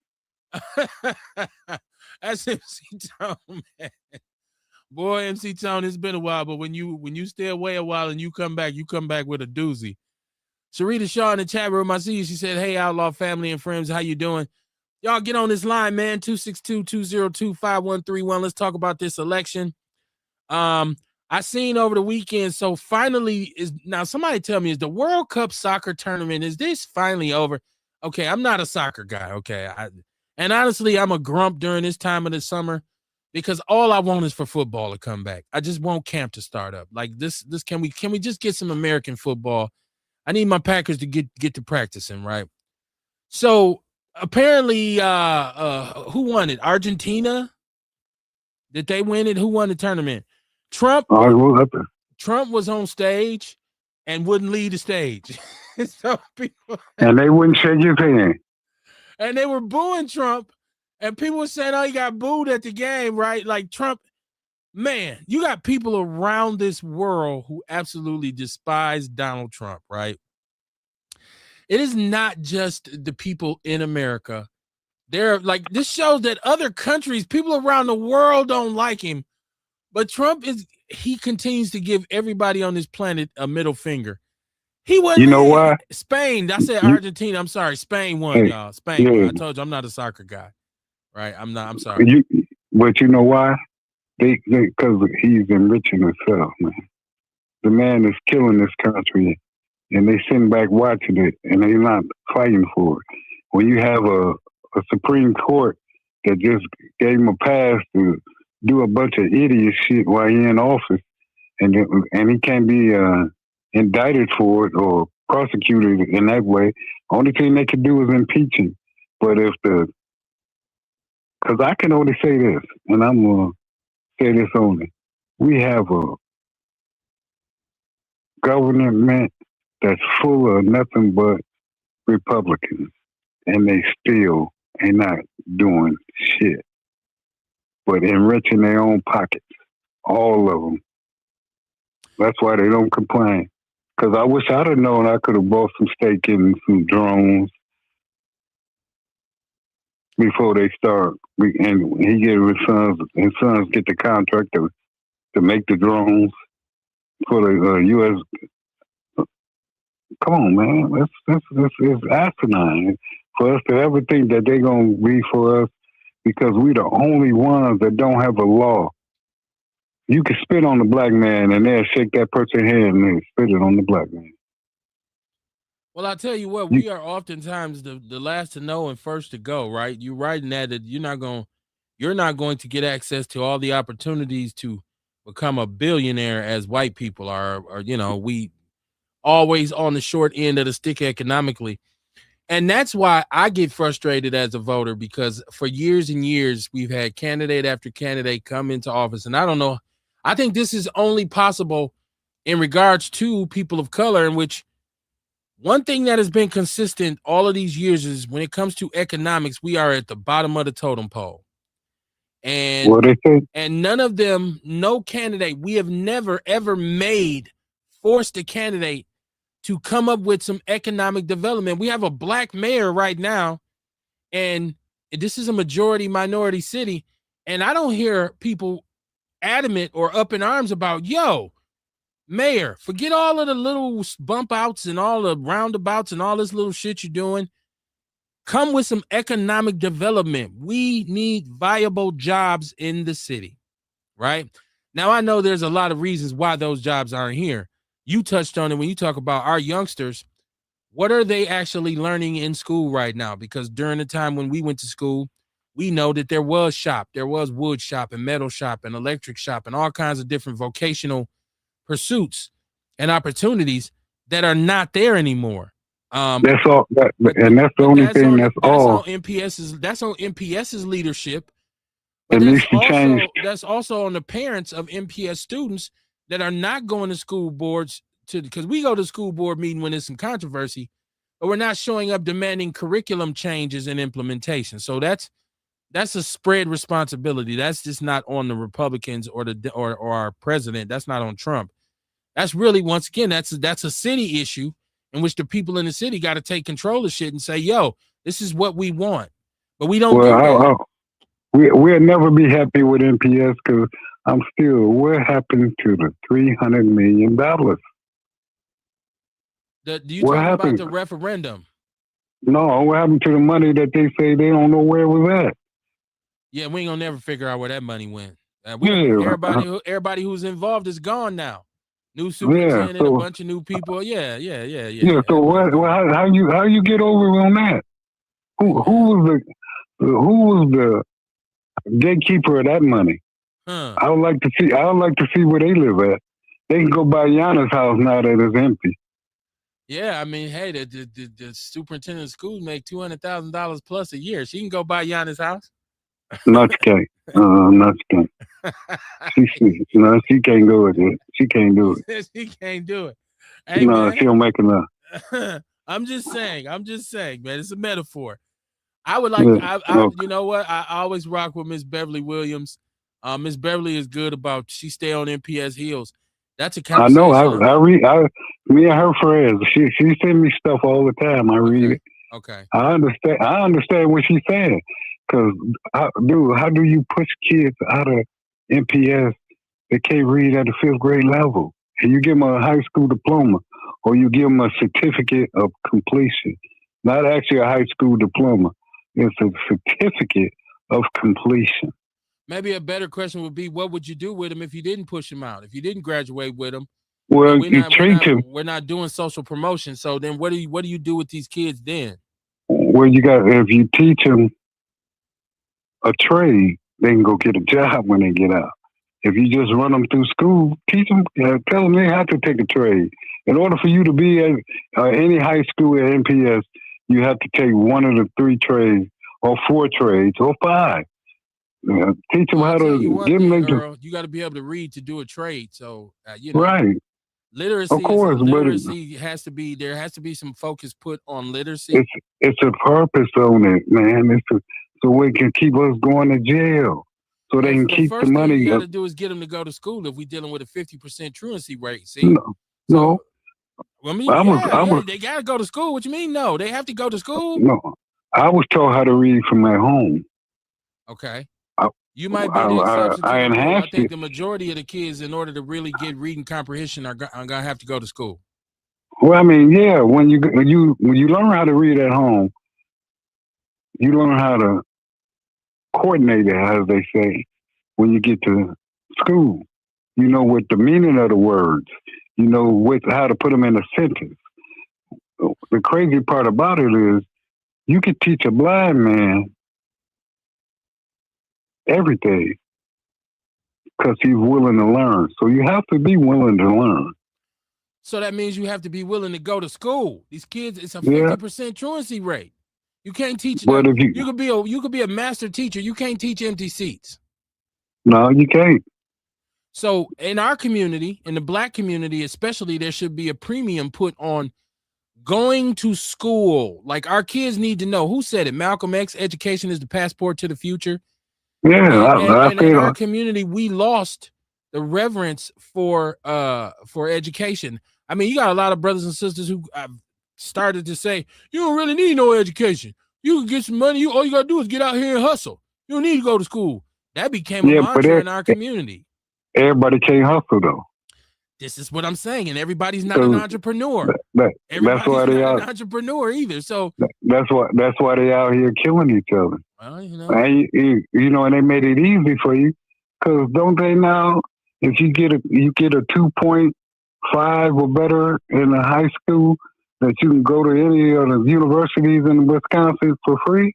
That's MC Tone, man. Boy, MC Tone, it's been a while, but when you stay away a while and you come back with a doozy. Sharita Shaw in the chat room, I see you. She said, hey, Outlaw family and friends, how you doing? Y'all get on this line, man, 262-202-5131. Let's talk about this election. I seen over the weekend, so finally now somebody tell me, is the World Cup soccer tournament, is this finally over? Okay, I'm not a soccer guy, okay? And honestly, I'm a grump during this time of the summer because all I want is for football to come back. I just want camp to start up. Like this can we just get some American football? I need my Packers to get to practicing, right? So apparently, who won it? Argentina Did they win it? Who won the tournament? Trump. Trump was on stage and wouldn't leave the stage. So people, and they wouldn't shake his hand. And they were booing Trump, and people were saying, "Oh, he got booed at the game, right?" Like Trump. Man, you got people around this world who absolutely despise Donald Trump, right? It is not just the people in America. They're like, this shows that other countries, people around the world don't like him. But Trump he continues to give everybody on this planet a middle finger. He wasn't. You know why? Spain. I said Argentina. I'm sorry. Spain won, y'all. Spain won. I told you I'm not a soccer guy. Right? I'm not. I'm sorry. But you know why? Because he's enriching himself, man. The man is killing this country, and they sitting back watching it, and they're not fighting for it. When you have a Supreme Court that just gave him a pass to do a bunch of idiot shit while he's in office, and he can't be indicted for it or prosecuted in that way, only thing they can do is impeach him. But because I can only say this, and I'm going to say this only. We have a government that's full of nothing but Republicans, and they still ain't not doing shit, but enriching their own pockets, all of them. That's why they don't complain. Because I wish I'd have known I could have bought some steak and some drones before they start. And he gave his sons get the contract to make the drones for the U.S. Come on, man. It's asinine for us to ever think that they're going to be for us because we're the only ones that don't have a law. You can spit on the black man and they'll shake that person's hand and they spit it on the black man. Well, I tell you what, we are oftentimes the last to know and first to go, right? You're right in that you're not going to get access to all the opportunities to become a billionaire as white people are, or we always on the short end of the stick economically. And that's why I get frustrated as a voter, because for years and years, we've had candidate after candidate come into office. And I don't know, I think this is only possible in regards to people of color, in which one thing that has been consistent all of these years is when it comes to economics, we are at the bottom of the totem pole. And none of them, no candidate, we have never, ever forced a candidate to come up with some economic development. We have a black mayor right now, and this is a majority minority city, and I don't hear people adamant or up in arms about, mayor, forget all of the little bump outs and all the roundabouts and all this little shit you're doing. Come with some economic development. We need viable jobs in the city, right? Now, I know there's a lot of reasons why those jobs aren't here. You touched on it when you talk about our youngsters. What are they actually learning in school right now? Because during the time when we went to school, we know that there was wood shop and metal shop and electric shop and all kinds of different vocational pursuits and opportunities that are not there anymore. That's all, and that's the only thing. That's all. That's on MPS's leadership. But that's also on the parents of MPS students that are not going to school boards because we go to school board meeting when there's some controversy, but we're not showing up demanding curriculum changes and implementation. So that's a spread responsibility. That's just not on the Republicans or our president. That's not on Trump. That's really, once again, that's a city issue in which the people in the city got to take control of shit and say, this is what we want. But we don't do that. We'll never be happy with MPS because what happened to the $300 million? Do you talk about the referendum? No, what happened to the money that they say they don't know where it was at? Yeah, we ain't gonna never figure out where that money went. Everybody who's involved is gone now. New superintendent, a bunch of new people. Yeah. So how you get over on that? Who was the gatekeeper of that money? I would like to see where they live at. They can go buy Gianna's house now that it's empty. Yeah, I mean, hey, the superintendent of schools make $200,000 plus a year. She can go buy Gianna's house. Not okay. She can't do it. She can't do He it. says he can't do it. Hey She man, don't make enough. I'm just saying, man. It's a metaphor. I would like, Yeah. you know what? I always rock with Miss Beverly Williams. Miss Beverly is good about she stay on MPS heels. That's a I know. conversation. I read. Me and her friends. She send me stuff all the time. I read Okay. it. Okay. I understand. I understand what she's saying. Because, dude, how do you push kids out of MPS that can't read at the fifth grade level? And you give them a high school diploma, or you give them a certificate of completion, not actually a high school diploma. It's a certificate of completion. Maybe a better question would be, what would you do with them if you didn't push them out? If you didn't graduate with them? I mean, Well, you treat them. we're not doing social promotion. So then, what do you do with these kids then? Well, you got if you teach them a trade, they can go get a job when they get out. If you just run them through school, teach them, tell them they have to take a trade. In order for you to be at any high school at NPS, you have to take one of the three trades, or four trades, or five. Teach them Well, I how tell you to one give thing, them. Earl, you got to be able to read to do a trade. So, Right, of course, but literacy has to be, there has to be some focus put on literacy. it's it's a purpose on it, man. So it can keep us going to jail, so they Well, can the keep the first thing you money. got to do is get them to go to school if we're dealing with a 50% truancy rate. See? No, So, no, I mean, I was yeah, I yeah, was they got to go to school. What you mean? No, they have to go to school. no, I was taught how to read from at home. Okay. I You might be the exception to I the rule. I enhanced think it. the majority of the kids, in order to really get reading comprehension, are going to have to go to school. Well, I mean, yeah, when you learn how to read at home, you learn how to coordinate it, as they say. When you get to school, you know what the meaning of the words. You know how to put them in a sentence. The crazy part about it is you could teach a blind man everything because he's willing to learn. So you have to be willing to learn. So that means you have to be willing to go to school. These kids, it's a Yeah, 50% truancy rate. You can't teach but that. if you You could be a master teacher. You can't teach empty seats. no, you can't. So in our community, in the black community especially, there should be a premium put on going to school. Like, our kids need to know. Who said it? Malcolm X, education is the passport to the future. Yeah, I And in our feel community, we lost the reverence for education. I mean, you got a lot of brothers and sisters who started to say, you don't really need no education. You can get some money. All you gotta do is get out here and hustle. You don't need to go to school. That became a yeah, but mantra in our community. everybody can't hustle though. This is what I'm saying, and everybody's not an Because entrepreneur. that's why Everybody's they not an out. entrepreneur either. So, That's why they out here killing each other. well, And and they made it easy for you. Because don't they now? If you get a 2.5 or better in a high school, that you can go to any of the universities in Wisconsin for free.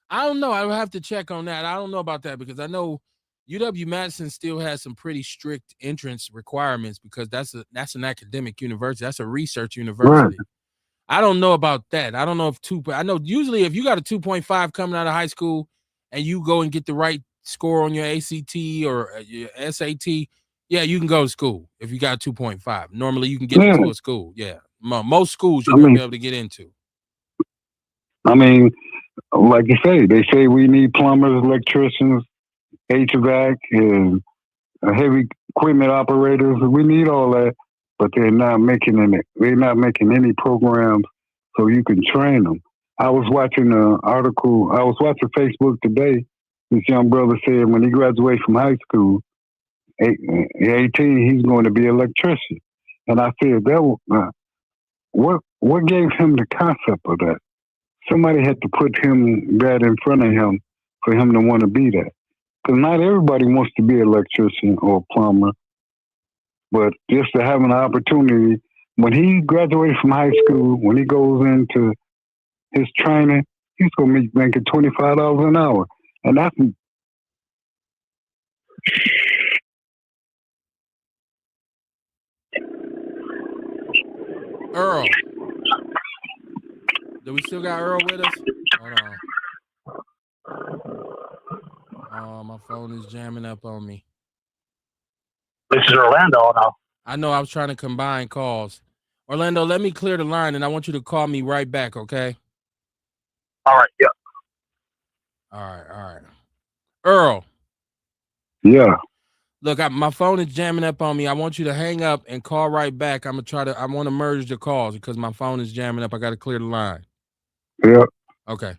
I don't know. I would have to check on that. I don't know about that because I know UW-Madison still has some pretty strict entrance requirements because that's an academic university. That's a research Right. university. I don't know about that. I don't know if I know usually if you got a 2.5 coming out of high school and you go and get the right score on your ACT or your SAT, yeah, you can go to school if you got 2.5. Normally you can get Yeah. into a school. Yeah. Most schools you're I going to mean, be able to get into. I mean, like you say, they say we need plumbers, electricians, HVAC, and heavy equipment operators. We need all that, but they're not making any. They're not making any programs so you can train them. I was watching an article. I was watching Facebook today. This young brother said when he graduates from high school, 18, he's going to be an electrician. And I said, what gave him the concept of that? Somebody had to put him that in front of him for him to want to be that. Because not everybody wants to be an electrician or a plumber, but just to have an opportunity. When he graduates from high school, when he goes into his training, he's going to be making $25 an hour. And that's Earl. Do we still got Earl with us? Hold on. Oh, my phone is jamming up on me. This is Orlando now. I know I was trying to combine calls. Orlando, let me clear the line, and I want you to call me right back, okay? All right, yeah. All right. Earl. Yeah. Look, my phone is jamming up on me. I want you to hang up and call right back. I want to merge the calls because my phone is jamming up. I got to clear the line. Yeah. Okay.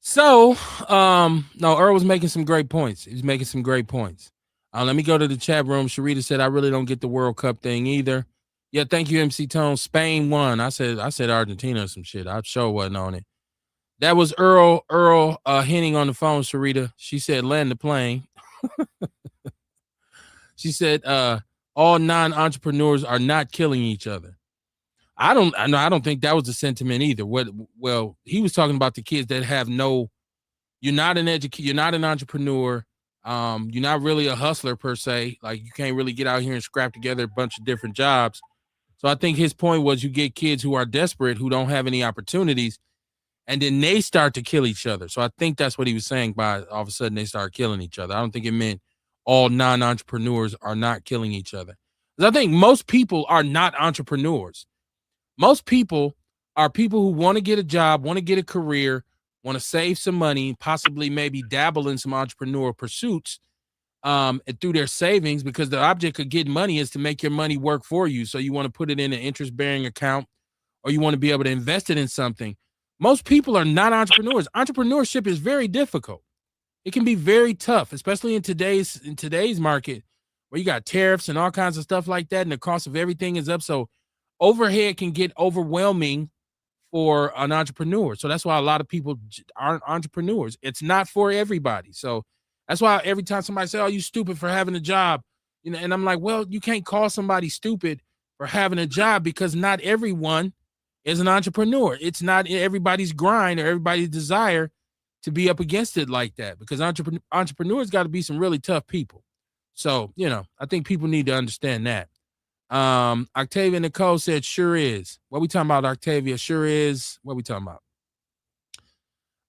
So, no, Earl was making some great points. He's making some great points. Let me go to the chat room. Sharita said, I really don't get the World Cup thing either. Yeah, thank you, MC Tone. Spain won. I said Argentina or some shit. I sure wasn't on it. That was Earl Henning on the phone, Sharita. She said, land the plane. She said, all non-entrepreneurs are not killing each other. I don't think that was the sentiment either. Well, he was talking about the kids that have no. You're not an you're not an entrepreneur. You're not really a hustler per se. Like you can't really get out here and scrap together a bunch of different jobs. So I think his point was you get kids who are desperate, who don't have any opportunities, and then they start to kill each other. So I think that's what he was saying by all of a sudden they start killing each other. I don't think it meant all non-entrepreneurs are not killing each other. Because I think most people are not entrepreneurs. Most people are people who want to get a job, want to get a career, want to save some money, possibly maybe dabble in some entrepreneurial pursuits through their savings, because the object of getting money is to make your money work for you. So you want to put it in an interest-bearing account, or you want to be able to invest it in something. Most people are not entrepreneurs. Entrepreneurship is very difficult. It can be very tough, especially in today's market where you got tariffs and all kinds of stuff like that, and the cost of everything is up. So overhead can get overwhelming for an entrepreneur. So that's why a lot of people aren't entrepreneurs. It's not for everybody. So that's why every time somebody says, "Oh, you stupid for having a job," and I'm like, well, you can't call somebody stupid for having a job because not everyone is an entrepreneur. It's not everybody's grind or everybody's desire to be up against it like that, because entrepreneurs got to be some really tough people. So, I think people need to understand that. Octavia Nicole said, sure is. What we talking about, Octavia? Sure is. What we talking about?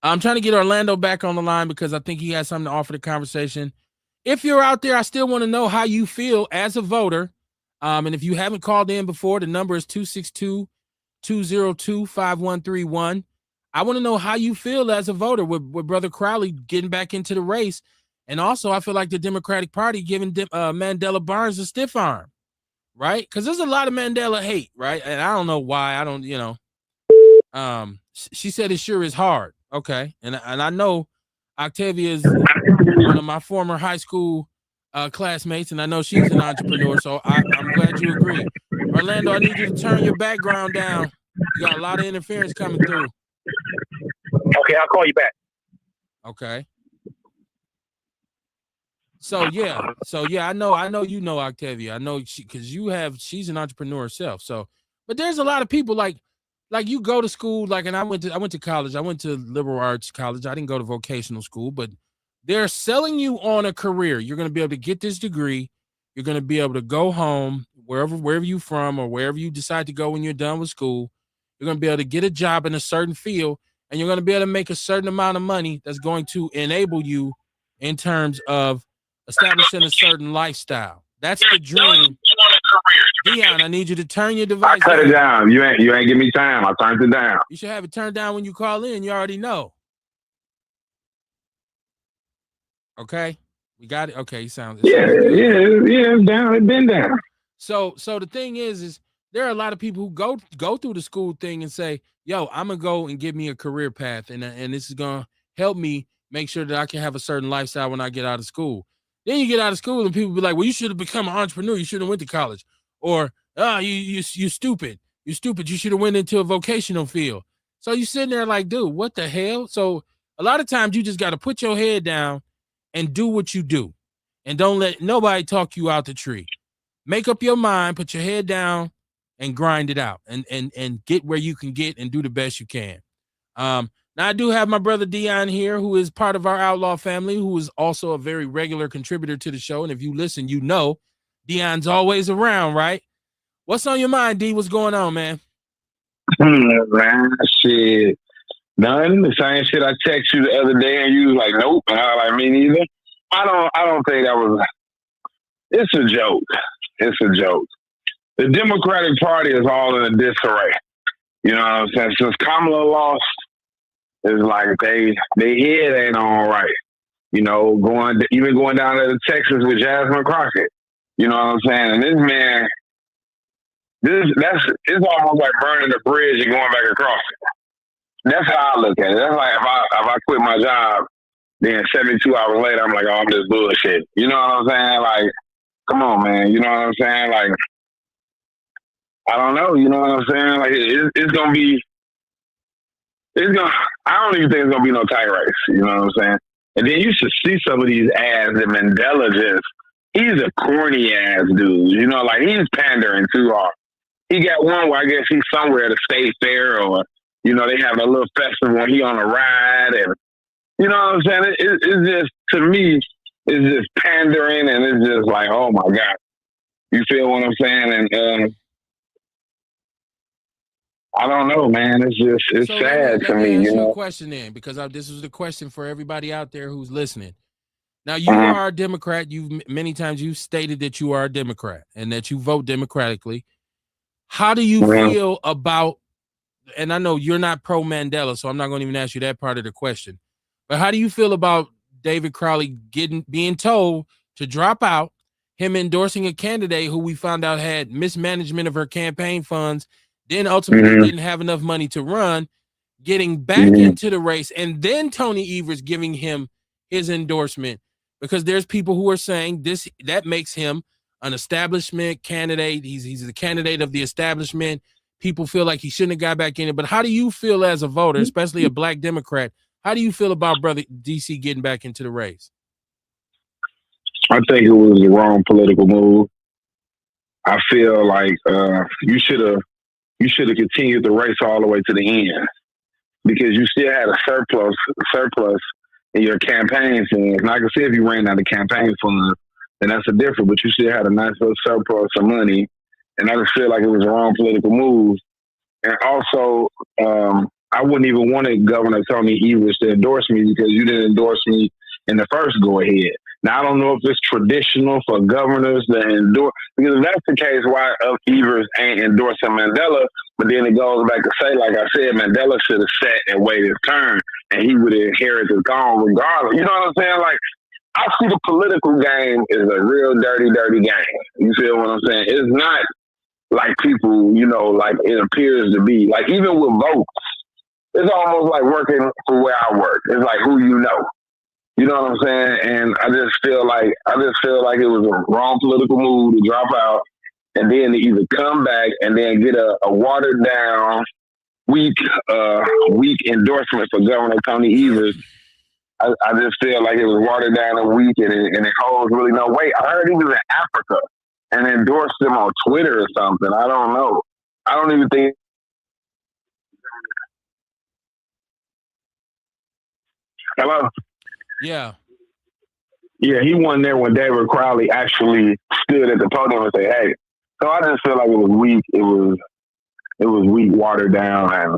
I'm trying to get Orlando back on the line because I think he has something to offer the conversation. If you're out there, I still want to know how you feel as a voter. And if you haven't called in before, the number is 262-202-5131. I want to know how you feel as a voter with Brother Crowley getting back into the race. And also, I feel like the Democratic Party giving Mandela Barnes a stiff arm. Right? Because there's a lot of Mandela hate, right? And I don't know why. I don't, she said it sure is hard. Okay. And I know Octavia is one of my former high school classmates, and I know she's an entrepreneur, so I'm glad you agree. Orlando, I need you to turn your background down. You got a lot of interference coming through. Okay, I'll call you back. Okay. So yeah, I know Octavia. I know because she's an entrepreneur herself. So, but there's a lot of people like you go to school, like, and I went to college. I went to liberal arts college. I didn't go to vocational school, but they're selling you on a career. You're going to be able to get this degree. You're going to be able to go home wherever you're from or wherever you decide to go when you're done with school. You're going to be able to get a job in a certain field, and you're going to be able to make a certain amount of money that's going to enable you in terms of establishing a certain lifestyle. That's the dream. Dion, I need you to turn your device I cut it down. You ain't give me time. I turned it down. You should have it turned down when you call in. You already know. Okay, we got it. Okay, it's down. It's been down. So the thing is there are a lot of people who go through the school thing and say, "Yo, I'm gonna go and get me a career path, and this is gonna help me make sure that I can have a certain lifestyle when I get out of school." Then you get out of school and people be like, well, you should have become an entrepreneur. You should have went to college. Or, you stupid. You stupid. You should have went into a vocational field. So you sitting there like, dude, what the hell? So a lot of times you just got to put your head down and do what you do. And don't let nobody talk you out the tree. Make up your mind, put your head down and grind it out and get where you can get and do the best you can. Now, I do have my brother Dion here, who is part of our Outlaw family, who is also a very regular contributor to the show. And if you listen, you know Dion's always around, right? What's on your mind, D? What's going on, man? Shit. None. The same shit I text you the other day, and you was like, nope. And I was like, me neither. I don't think that was. It's a joke. It's a joke. The Democratic Party is all in a disarray. You know what I'm saying? Since Kamala lost, it's like they head ain't all right. You know, going down to Texas with Jasmine Crockett. You know what I'm saying? And this man, it's almost like burning the bridge and going back across it. That's how I look at it. That's like if I quit my job, then 72 hours later, I'm like, oh, I'm just bullshit. You know what I'm saying? Like, come on, man. You know what I'm saying? Like, I don't know. You know what I'm saying? Like, it's gonna be. I don't even think it's gonna be no tight race. You know what I'm saying? And then you should see some of these ads that Mandela he's a corny ass dude. You know, like he's pandering too hard. He got one where I guess he's somewhere at a state fair or, you know, they have a little festival and he on a ride and, you know what I'm saying? It's just, to me, it's just pandering and it's just like, oh my God. You feel what I'm saying? And I don't know, man. It's So sad to let me me, ask you know. a question then, because this was the question for everybody out there who's listening. Now, you Uh-huh. are a Democrat. Many times you've stated that you are a Democrat and that you vote democratically. How do you feel about, and I know you're not pro Mandela, so I'm not going to even ask you that part of the question, but how do you feel about David Crowley being told to drop out, him endorsing a candidate who we found out had mismanagement of her campaign funds, then ultimately didn't have enough money to run, getting back into the race, and then Tony Evers giving him his endorsement? Because there's people who are saying that makes him an establishment candidate. He's the candidate of the establishment. People feel like he shouldn't have got back in it. But how do you feel as a voter, especially a black Democrat? How do you feel about brother DC getting back into the race? I think it was the wrong political move. I feel like you should have continued the race all the way to the end because you still had a surplus in your campaign funds. And I can see if you ran out of campaign funds, then that's a difference. But you still had a nice little surplus of money, and I just feel like it was the wrong political move. And also, I wouldn't even want Governor Tony Evers to endorse me because you didn't endorse me in the first go ahead. Now, I don't know if it's traditional for governors to endorse, because if that's the case, why Evers ain't endorsing Mandela? But then it goes back to say, like I said, Mandela should have sat and waited his turn, and he would have inherited the throne regardless. You know what I'm saying? Like, I see the political game is a real dirty, dirty game. You feel what I'm saying? It's not like people, you know, like it appears to be. Like, even with votes, it's almost like working for where I work. It's like who you know. You know what I'm saying? And I just feel like it was a wrong political move to drop out and then to either come back and then get a watered down, weak endorsement for Governor Tony Evers. I just feel like it was watered down and weak and it holds really no weight. I heard he was in Africa and endorsed him on Twitter or something. I don't know. I don't even think. Hello? Yeah. Yeah, he wasn't there when David Crowley actually stood at the podium and said, hey. So I just feel like it was weak. It was weak, watered down, and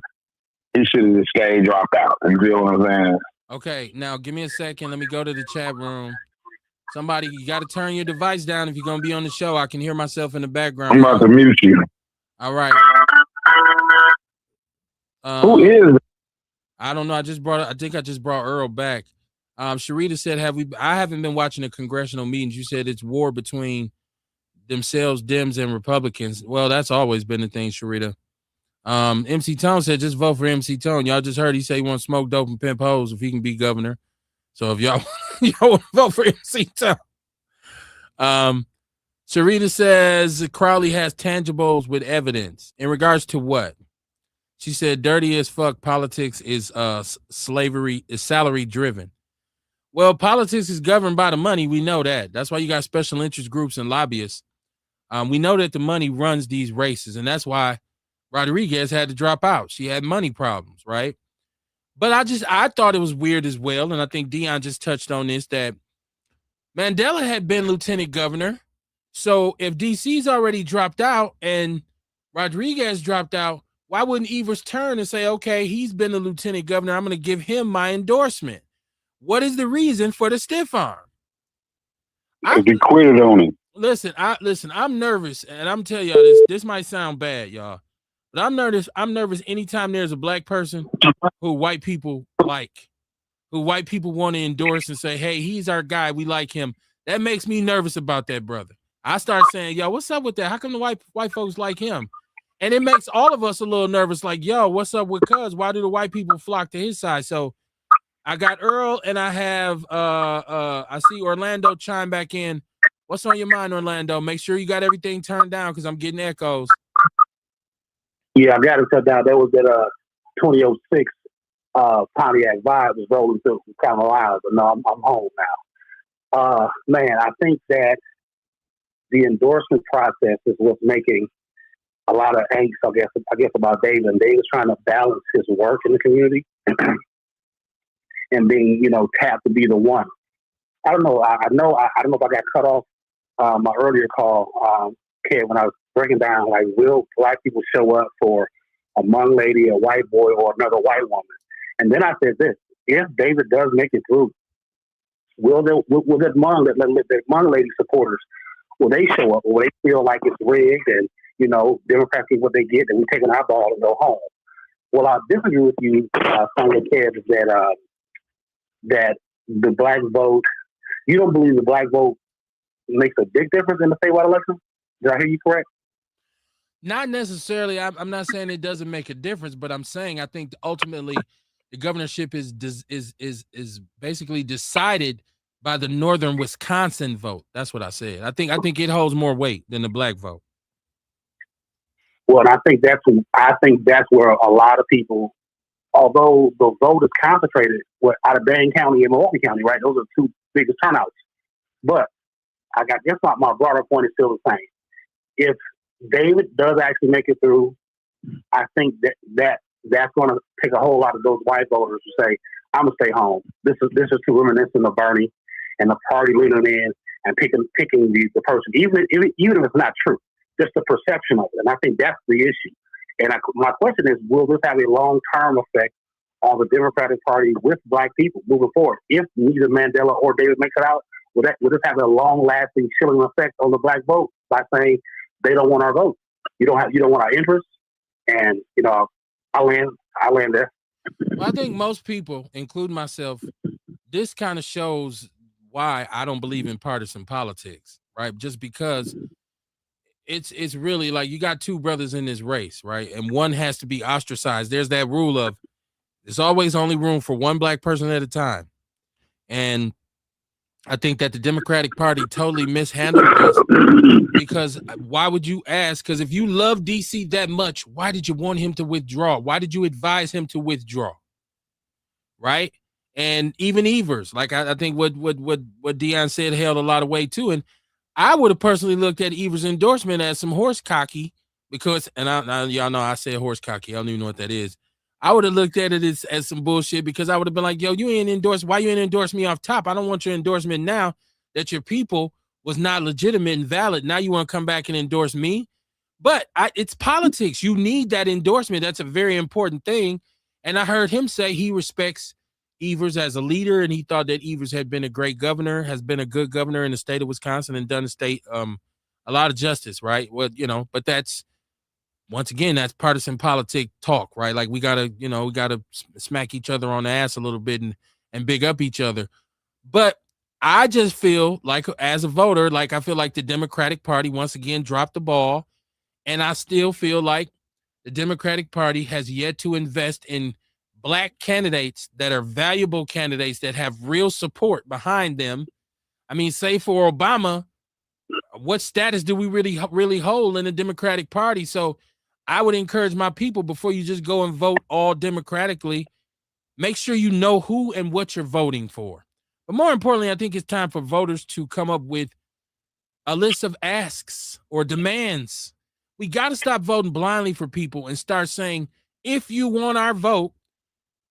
he should have just stayed, dropped out. You feel what I'm saying? Okay, now give me a second. Let me go to the chat room. Somebody, you got to turn your device down if you're going to be on the show. I can hear myself in the background. I'm about to mute you. All right. Who is it? I don't know. I think I just brought Earl back. Sharita said, I haven't been watching the congressional meetings. You said it's war between themselves, Dems and Republicans. Well, that's always been the thing, Sharita. MC Tone said, just vote for MC Tone. Y'all just heard he say he wants to smoke dope and pimp hoes if he can be governor. So if y'all want to vote for MC Tone. Sharita says Crowley has tangibles with evidence. In regards to what? She said, dirty as fuck, politics is slavery, is salary driven. Well, politics is governed by the money. We know that. That's why you got special interest groups and lobbyists. We know that the money runs these races, and that's why Rodriguez had to drop out. She had money problems, right? But I thought it was weird as well, and I think Dion just touched on this, that Mandela had been lieutenant governor. So if DC's already dropped out and Rodriguez dropped out, why wouldn't Evers turn and say, okay, he's been a lieutenant governor, I'm going to give him my endorsement? What is the reason for the stiff arm? because he quitted on him. Listen, I'm nervous, and I'm telling y'all this. This might sound bad, y'all, but I'm nervous. I'm nervous anytime there's a black person who white people like, who white people want to endorse and say, "Hey, he's our guy. We like him." That makes me nervous about that brother. I start saying, "Yo, what's up with that? How come the white folks like him?" And it makes all of us a little nervous. Like, "Yo, what's up with Cuz? Why do the white people flock to his side?" So I got Earl, and I have I see Orlando chime back in. What's on your mind, Orlando? Make sure you got everything turned down because I'm getting echoes. Yeah, I got it cut down. That was that 2006 Pontiac vibe was rolling through kind of loud, but no, I'm home now. Man, I think that the endorsement process is what's making a lot of angst, I guess about David. And David's trying to balance his work in the community and being, tapped to be the one. I don't know. I don't know if I got cut off my earlier call, Kev, when I was breaking down, like, will black people show up for a Hmong lady, a white boy, or another white woman? And then I said this: if David does make it through, will that Hmong lady supporters, will they show up? Will they feel like it's rigged and Democrats get what they get, and we take an eyeball and go home? Well, I disagree with you, Sonia Kev, that the black vote. You don't believe the black vote makes a big difference in the statewide election? Did I hear you correct? Not necessarily. I'm not saying it doesn't make a difference, but I'm saying I think ultimately the governorship is basically decided by the northern Wisconsin vote. That's what I said. I think it holds more weight than the black vote. Well, and I think that's where a lot of people, although the vote is concentrated out of Dane County and Milwaukee County, right? Those are the two biggest turnouts. But I guess my broader point is still the same. If David does actually make it through, I think that's going to take a whole lot of those white voters to say, "I'm gonna stay home." This is too reminiscent of Bernie and the party leaning in and picking the person, even if it's not true, just the perception of it. And I think that's the issue. And my question is, will this have a long-term effect on the Democratic Party with black people moving forward? If neither Mandela or David makes it out, will this have a long-lasting chilling effect on the black vote by saying they don't want our vote? You don't want our interests, and I land there. Well, I think most people, including myself, this kind of shows why I don't believe in partisan politics, right? Just because it's really like you got two brothers in this race, right? And one has to be ostracized. There's that rule of there's always only room for one black person at a time. And I think that the Democratic Party totally mishandled this, because why would you ask? Because if you love DC that much, why did you want him to withdraw? Why did you advise him to withdraw? Right? And even Evers, like I think what Deion said held a lot of weight too. And I would have personally looked at Evers' endorsement as some horse cocky, because, and y'all know I said horse cocky. I don't even know what that is. I would have looked at it as some bullshit, because I would have been like, yo, you ain't endorsed. Why you ain't endorse me off top? I don't want your endorsement now that your people was not legitimate and valid. Now you want to come back and endorse me? But it's politics. You need that endorsement. That's a very important thing. And I heard him say he respects Evers as a leader, and he thought that Evers had been a great governor, has been a good governor in the state of Wisconsin, and done the state a lot of justice, right? Well, but that's, once again, that's partisan politic talk, right? Like we gotta smack each other on the ass a little bit and big up each other. But I just feel like, as a voter, like I feel like the Democratic Party once again dropped the ball, and I still feel like the Democratic Party has yet to invest in black candidates that are valuable candidates that have real support behind them. I mean, say for Obama, what status do we really hold in the Democratic Party? So I would encourage my people, before you just go and vote all democratically, make sure you know who and what you're voting for. But more importantly, I think it's time for voters to come up with a list of asks or demands. We got to stop voting blindly for people and start saying, if you want our vote,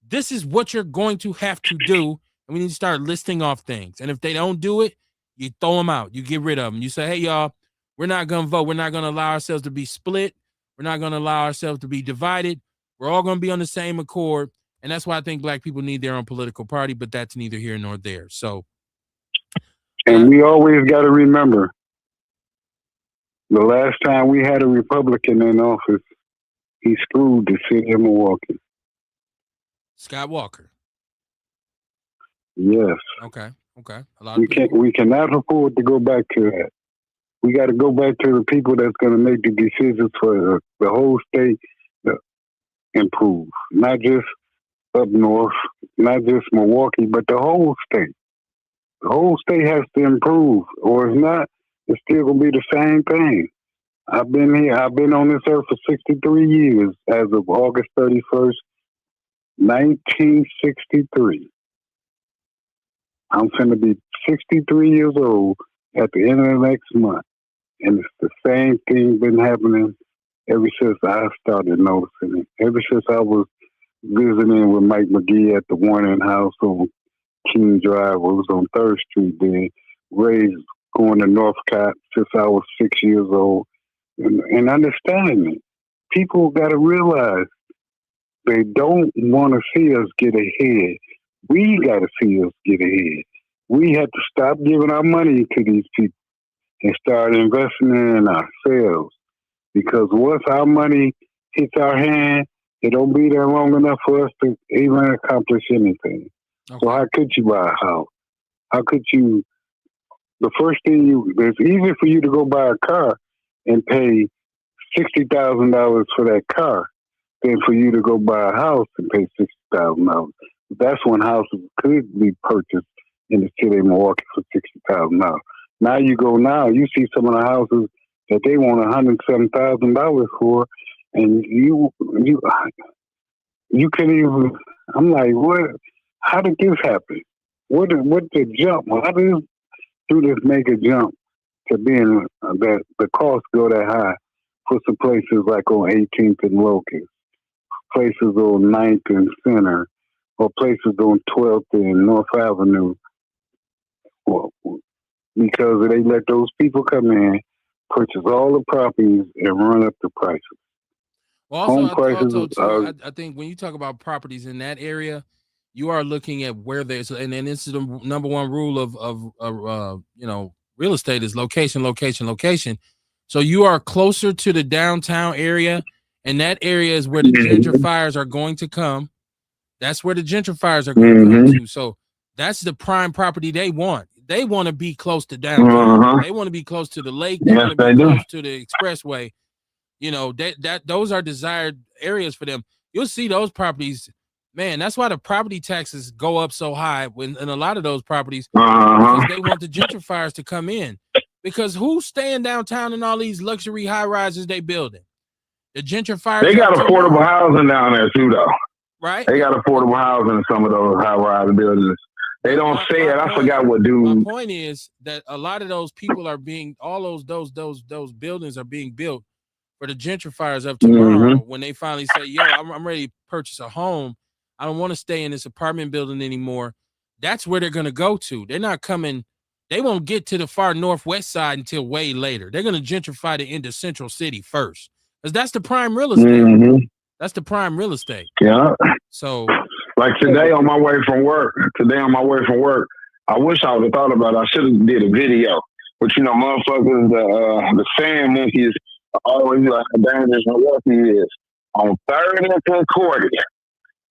this is what you're going to have to do. And we need to start listing off things. And if they don't do it, you throw them out. You get rid of them. You say, hey, y'all, we're not going to vote. We're not going to allow ourselves to be split. We're not going to allow ourselves to be divided. We're all going to be on the same accord. And that's why I think black people need their own political party, but that's neither here nor there. So And we always got to remember, the last time we had a Republican in office, he screwed the city of Milwaukee. Scott Walker. Yes. Okay. We cannot afford to go back to that. We got to go back to the people that's going to make the decisions for the whole state to improve, not just up north, not just Milwaukee, but the whole state. The whole state has to improve, or if not, it's still going to be the same thing. I've been here. I've been on this earth for 63 years as of August 31st, 1963. I'm going to be 63 years old at the end of the next month. And it's the same thing been happening ever since I started noticing it. Ever since I was visiting with Mike McGee at the Warning House on King Drive. It was on 3rd Street then. Raised going to Northcott since I was 6 years old. And understanding it. People got to realize they don't want to see us get ahead. We got to see us get ahead. We have to stop giving our money to these people and start investing in ourselves. Because once our money hits our hand, it don't be there long enough for us to even accomplish anything. Okay. So how could you buy a house? How could you? The first thing it's easier for you to go buy a car and pay $60,000 for that car than for you to go buy a house and pay $60,000. That's when houses could be purchased in the city of Milwaukee for $60,000. Now you see some of the houses that they want $107,000 for, and you couldn't even. I'm like, what? How did this happen? What the jump? How do this make a jump to being that the costs go that high for some places like on 18th and Locust, places on 9th and Center, or places on 12th and North Avenue? Well, because they let those people come in, purchase all the properties, and run up the prices. Well, also, I think when you talk about properties in that area, you are looking at where there's, and this is the number one rule of real estate is location, location, location. So you are closer to the downtown area, and that area is where the gentrifiers are going to come. That's where the gentrifiers are going to come to. So that's the prime property they want. They want to be close to downtown. They want to be close to the lake. They want to be close to the expressway. You know, that those are desired areas for them. You'll see those properties, man. That's why the property taxes go up so high in a lot of those properties, because they want the gentrifiers to come in. Because who's staying downtown in all these luxury high rises they building? The gentrifiers. They got affordable housing down there too, though. Right? They got affordable housing in some of those high rise buildings. They don't say it. I forgot what dude. My point is that a lot of those people are being, all those buildings are being built for the gentrifiers of tomorrow when they finally say, yo, I'm ready to purchase a home. I don't want to stay in this apartment building anymore. That's where they're going to go to. They're not coming. They won't get to the far northwest side until way later. They're going to gentrify it into Central City first, because that's the prime real estate. That's the prime real estate. Yeah. So, like today on my way from work, I wish I would have thought about it. I should have did a video. But, you know, motherfuckers, the sand monkeys are always like how dangerous Milwaukee is. On 3rd and Concordia,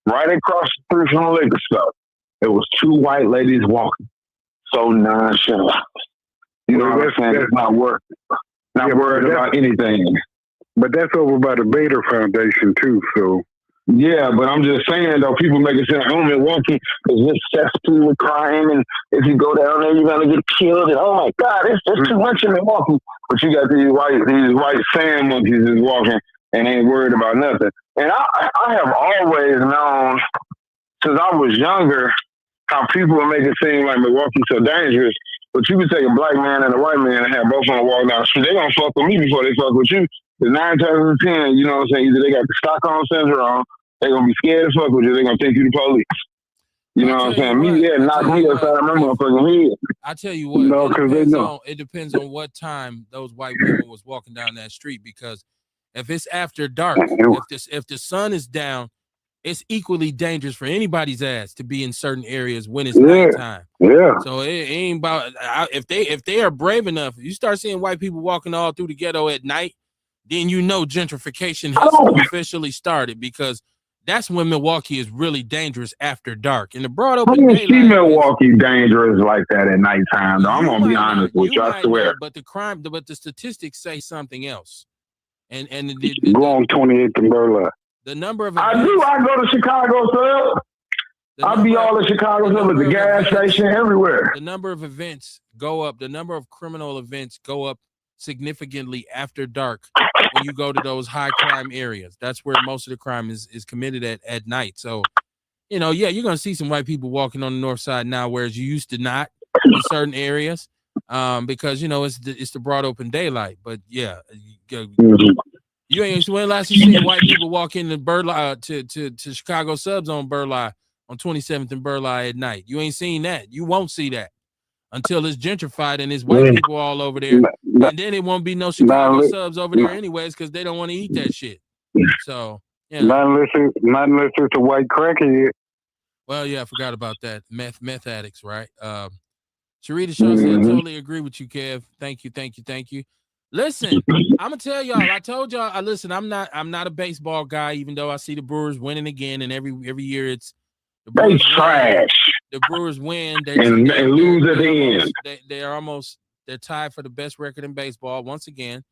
right across the street from the liquor store, there was 2 white ladies walking. So nonchalant. You know what I'm saying? It's not worried about anything. But that's over by the Bader Foundation too, so. Yeah, but I'm just saying though, people make it sound Milwaukee is this cesspool of crime, and if you go down there, you're gonna get killed. And oh my God, it's just too much in Milwaukee. But you got these white sand monkeys is walking and ain't worried about nothing. And I have always known since I was younger how people will make it seem like Milwaukee's so dangerous. But you can take a black man and a white man and have both of them walk down the street. They're gonna fuck with me before they fuck with you. The 9 times out of 10, you know what I'm saying? Either they got the Stockholm syndrome, they're gonna be scared to fuck with you. They're gonna think you the police. You know what I'm saying? Knock me outside of my motherfucking head. I tell you what, it depends on what time those white women was walking down that street. Because if it's after dark, if the sun is down, it's equally dangerous for anybody's ass to be in certain areas when it's Yeah. nighttime. Yeah. So it ain't about if they are brave enough. You start seeing white people walking all through the ghetto at night, then you know gentrification has officially started, because that's when Milwaukee is really dangerous after dark. In the broad I open don't see daylight, Milwaukee dangerous like that at nighttime. Though. I'm you gonna be might not, honest with you. I swear. but the statistics say something else. And Go on 28th and Burleigh. the number of I events, do. I go to Chicago, sir. I'll be all in Chicago, at the gas station, everywhere. The number of events go up. The number of criminal events go up significantly after dark when you go to those high crime areas. That's where most of the crime is committed at night. So, you're going to see some white people walking on the north side now, whereas you used to not in certain areas, because, it's the broad open daylight. But, yeah, you ain't, when last you seen white people walk into Burleigh to Chicago subs on Burleigh on 27th and Burleigh at night? You ain't seen that. You won't see that until it's gentrified and there's white people all over there. And then it won't be no Chicago subs over there anyways, because they don't want to eat that shit. So, not unless it's a white crackhead. Well, yeah, I forgot about that. Meth addicts, right? Sharita Shaw said, totally agree with you, Kev. Thank you. Listen, I'm gonna tell y'all. I told y'all. Listen, I'm not a baseball guy, even though I see the Brewers winning again, and every year it's the Brewers trash. The Brewers win, and lose at the end. They're tied for the best record in baseball once again.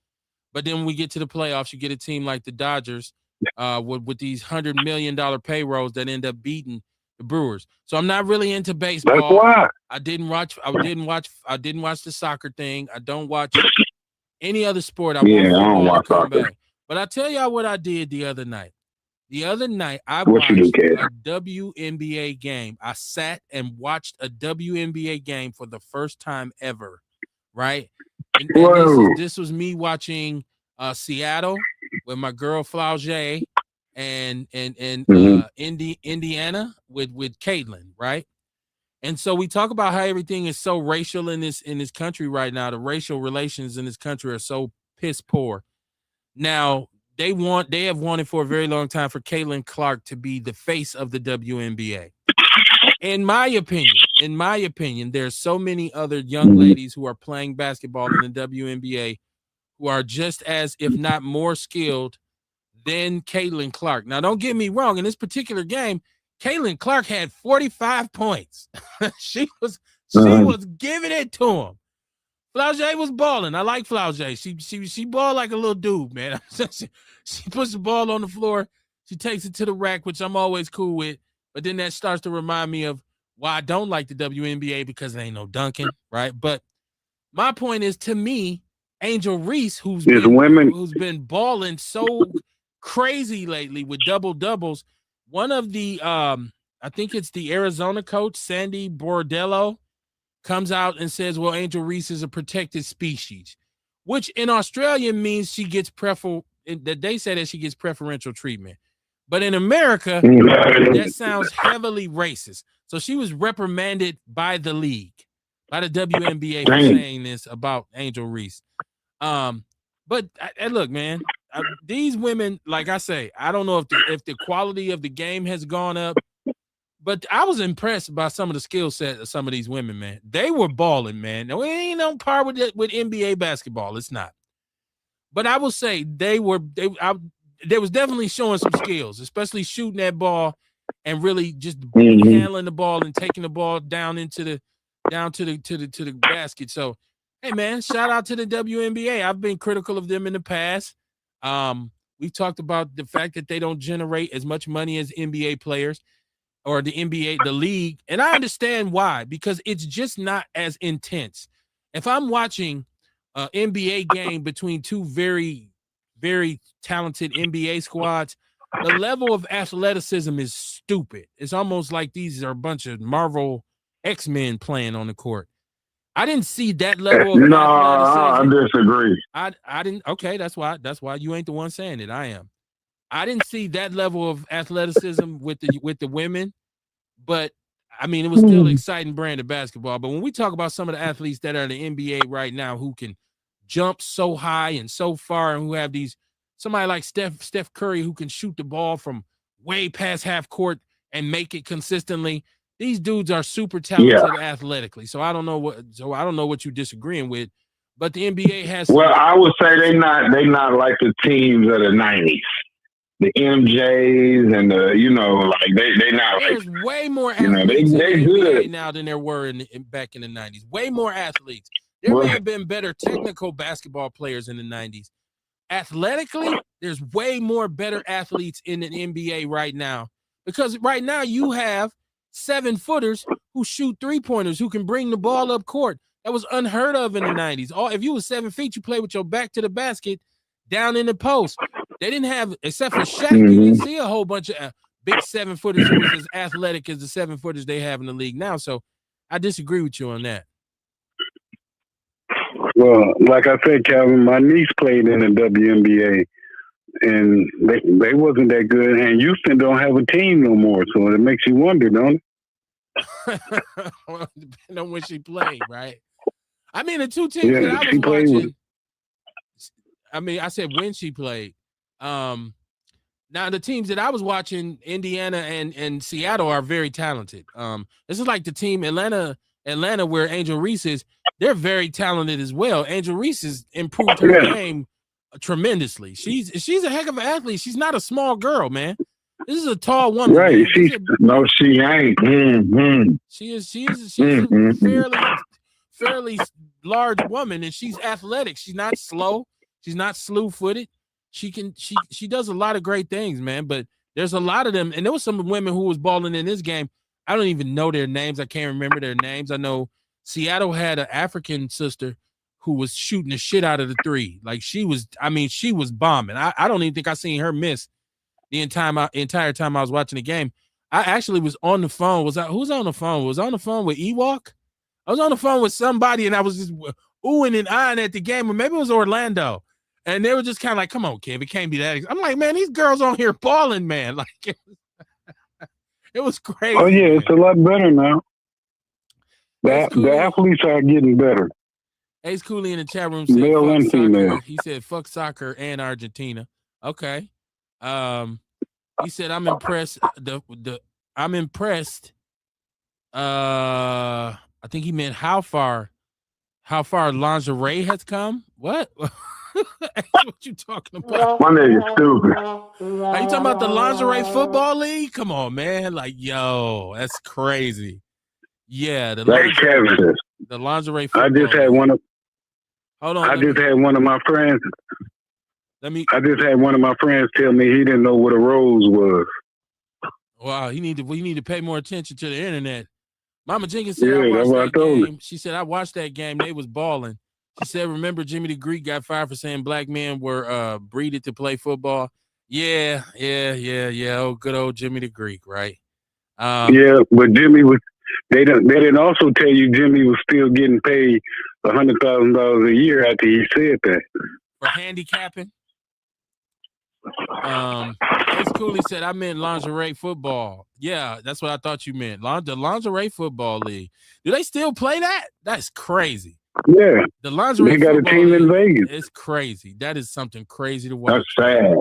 But then when we get to the playoffs, you get a team like the Dodgers, with these $100 million payrolls that end up beating the Brewers. So I'm not really into baseball. That's why I didn't watch the soccer thing. I don't watch any other sport. I want football to come back. But I tell y'all what I did the other night. The other night, I watched a WNBA game. I sat and watched a WNBA game for the first time ever, right? And this was me watching Seattle with my girl Flaugier and Indiana with Caitlin, right? And so we talk about how everything is so racial in this country right now. The racial relations in this country are so piss poor. Now, they have wanted for a very long time for Caitlin Clark to be the face of the WNBA. In my opinion, there's so many other young ladies who are playing basketball in the WNBA who are just as, if not more skilled than Caitlin Clark. Now, don't get me wrong. In this particular game, Caitlin Clark had 45 points. she was giving it to him. Flaugier was balling. I like Flaugier. She balled like a little dude, man. she puts the ball on the floor. She takes it to the rack, which I'm always cool with. But then that starts to remind me of why I don't like the WNBA, because there ain't no dunking, right? But my point is, to me, Angel Reese, who's been balling so crazy lately with double-doubles, one of the I think it's the Arizona coach, Sandy Bordello, comes out and says, well, Angel Reese is a protected species, which in Australia means she gets they say that she gets preferential treatment. But in America, that sounds heavily racist. So she was reprimanded by the league, by the WNBA, for saying this about Angel Reese. But look, man, these women, like I say, I don't know if the quality of the game has gone up, but I was impressed by some of the skill set of some of these women, man. They were balling, man. No, it ain't on par with NBA basketball. It's not. But I will say they was definitely showing some skills, especially shooting that ball and really just handling the ball and taking the ball down to the basket. So, hey, man, shout out to the WNBA. I've been critical of them in the past. We've talked about the fact that they don't generate as much money as NBA players or the NBA, the league. And I understand why, because it's just not as intense. If I'm watching an NBA game between two very, very talented NBA squads, the level of athleticism is stupid. It's almost like these are a bunch of Marvel X-Men playing on the court. I didn't see that level of athleticism. I disagree. I didn't. Okay, that's why you ain't the one saying it. I am. I didn't see that level of athleticism with the women, but I mean, it was still an exciting brand of basketball. But when we talk about some of the athletes that are in the NBA right now who can jump so high and so far, and who have somebody like Steph Curry, who can shoot the ball from way past half court and make it consistently. These dudes are super talented athletically. So I don't know what you're disagreeing with, but the NBA has. Well, I would say they not like the teams of the '90s, the MJs and the like they not. There's like, way more athletes they in the good NBA now than there were back in the '90s. Way more athletes. There may have been better technical basketball players in the '90s. Athletically, there's way more better athletes in the NBA right now, because right now you have 7-footers who shoot 3-pointers, who can bring the ball up court. That was unheard of in the '90s. If you were 7 feet, you play with your back to the basket down in the post. They didn't have, except for Shaq, you didn't see a whole bunch of big 7-footers who was as athletic as the 7-footers they have in the league now. So I disagree with you on that. Well, like I said, Calvin, my niece played in the WNBA, and they wasn't that good. And Houston don't have a team no more, so it makes you wonder, don't it? Well, depending on when she played, right? I mean, the two teams that I was watching. I said when she played. Now the teams that I was watching, Indiana and Seattle, are very talented. This is like the team Atlanta, where Angel Reese is. They're very talented as well. Angel Reese has improved her game tremendously. She's a heck of an athlete. She's not a small girl, man. This is a tall woman. Right. She ain't. Mm-hmm. She is a fairly large woman, and she's athletic. She's not slow. She's not slew-footed. She does a lot of great things, man. But there's a lot of them, and there was some women who was balling in this game. I don't even know their names. I can't remember their names. I know Seattle had an African sister who was shooting the shit out of the three. Like she was bombing. I don't even think I seen her miss the entire time I was watching the game. I actually was on the phone. Who's on the phone? Was I on the phone with Ewok? I was on the phone with somebody, and I was just oohing and eyeing at the game, or maybe it was Orlando. And they were just kind of like, come on, Kev, it can't be that. I'm like, man, these girls on here balling, man. Like, it was crazy. Oh, yeah, man. It's a lot better now. The athletes are getting better. Ace Cooley in the chat room said, male and female. He said, fuck soccer and Argentina. Okay. He said, I'm impressed. I'm impressed. I think he meant how far lingerie has come. What? What you talking about? My nigga stupid. Are you talking about the lingerie football league? Come on, man. Like, yo, that's crazy. Yeah, the lingerie football. I just had one of. Hold on. I just had one of my friends. I just had one of my friends tell me he didn't know what a rose was. Wow, we need to pay more attention to the internet. Mama Jenkins said, She said, I watched that game. They was balling. She said, remember Jimmy the Greek got fired for saying black men were breeded to play football? Yeah. Oh, good old Jimmy the Greek, right? But Jimmy was. They didn't also tell you Jimmy was still getting paid $100,000 a year after he said that. For handicapping? Ace Cooley said, I meant lingerie football. Yeah, that's what I thought you meant. The lingerie football league. Do they still play that? That's crazy. Yeah. The lingerie they got a team in Vegas. It's crazy. That is something crazy to watch. That's sad.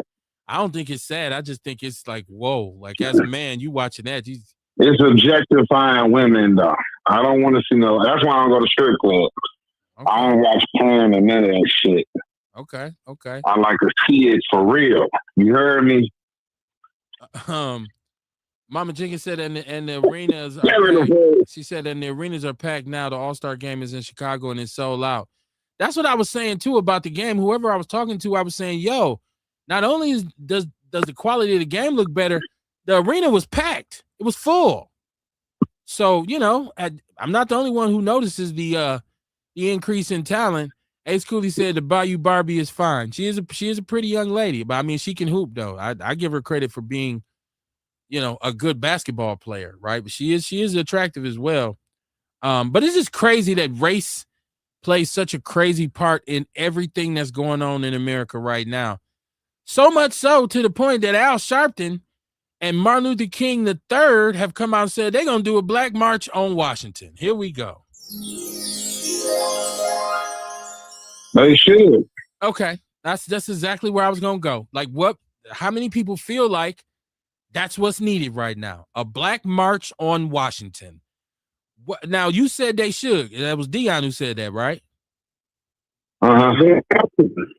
I don't think it's sad. I just think it's like, whoa. Like, as a man, you watching that. It's objectifying women, though. I don't want to see no. That's why I don't go to strip clubs. Okay. I don't watch porn and none of that shit. Okay. I like to see it for real. You heard me? Mama Jenkins said, and the arenas are she said, and the arenas are packed now. The All-Star game is in Chicago and it's sold out. That's what I was saying too about the game. Whoever I was talking to, I was saying, yo, not only does the quality of the game look better, the arena was packed. It was full. So, I'm not the only one who notices the increase in talent. Ace Cooley said the Bayou Barbie is fine. She is a pretty young lady, but I mean, she can hoop though. I give her credit for being, a good basketball player, right? But she is attractive as well. But it's just crazy that race plays such a crazy part in everything that's going on in America right now. So much so to the point that Al Sharpton and Martin Luther King III have come out and said they're going to do a black march on Washington. Here we go. They should. Okay. That's exactly where I was going to go. Like how many people feel like That's what's needed right now. A black march on Washington. Now, you said they should. That was Dion who said that, right?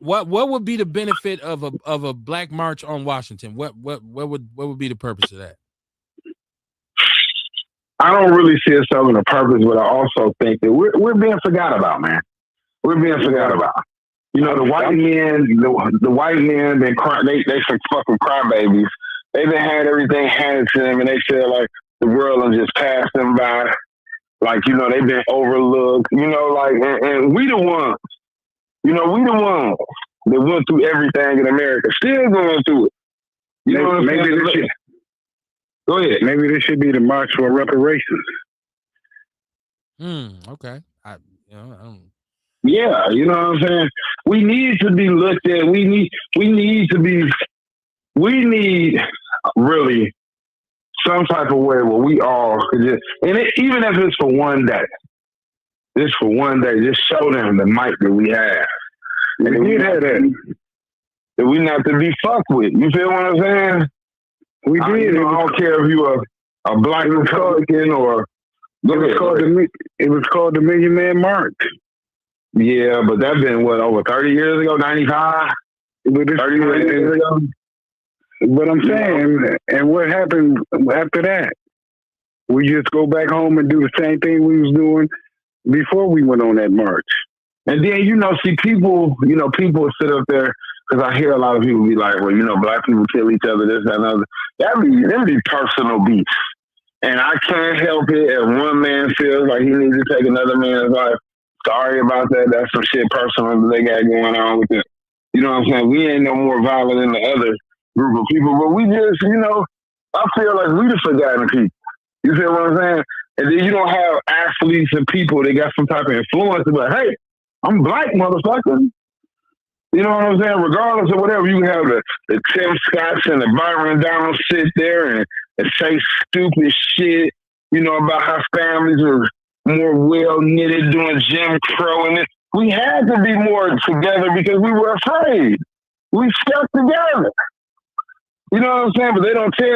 What would be the benefit of a black march on Washington? What would be the purpose of that? I don't really see it serving a purpose, but I also think that we're being forgot about, man. We're being forgot about. You know, the white men, the white men, they some fucking crybabies. They've been had everything handed to them, and they feel like the world will just pass them by. Like, you know, they've been overlooked. You know, like, and we the ones. You know, we the ones that went through everything in America, still going through it. You know what I'm saying? Go ahead. Maybe this should be the march for reparations. Okay. I don't. Yeah, you know what I'm saying? We need to be looked at. We need really some type of way where we all just, even if it's for one day, just for one day, just show them the might that we have. And we have that we not to be fucked with. You feel what I'm saying? We did. I don't care if you are a black Republican or it was called the Million Man March. Yeah, but that's been over 30 years ago, 95? 30 years ago. But I'm saying, and what happened after that? We just go back home and do the same thing we was doing before we went on that march. And then, see, people sit up there, because I hear a lot of people be like, well, black people kill each other, this, that, and other. That'd be personal beef. And I can't help it if one man feels like he needs to take another man's life. Sorry about that. That's some shit personal that they got going on with it. You know what I'm saying? We ain't no more violent than the other group of people, but we just, I feel like we the forgotten people. You feel what I'm saying? And then you don't have athletes and people that got some type of influence, but hey, I'm black, motherfucker. You know what I'm saying? Regardless of whatever, you have the Tim Scotts and the Byron Donalds sit there and say stupid shit, about how families are more well-knitted doing Jim Crow. And we had to be more together because we were afraid. We stuck together. You know what I'm saying? But they don't say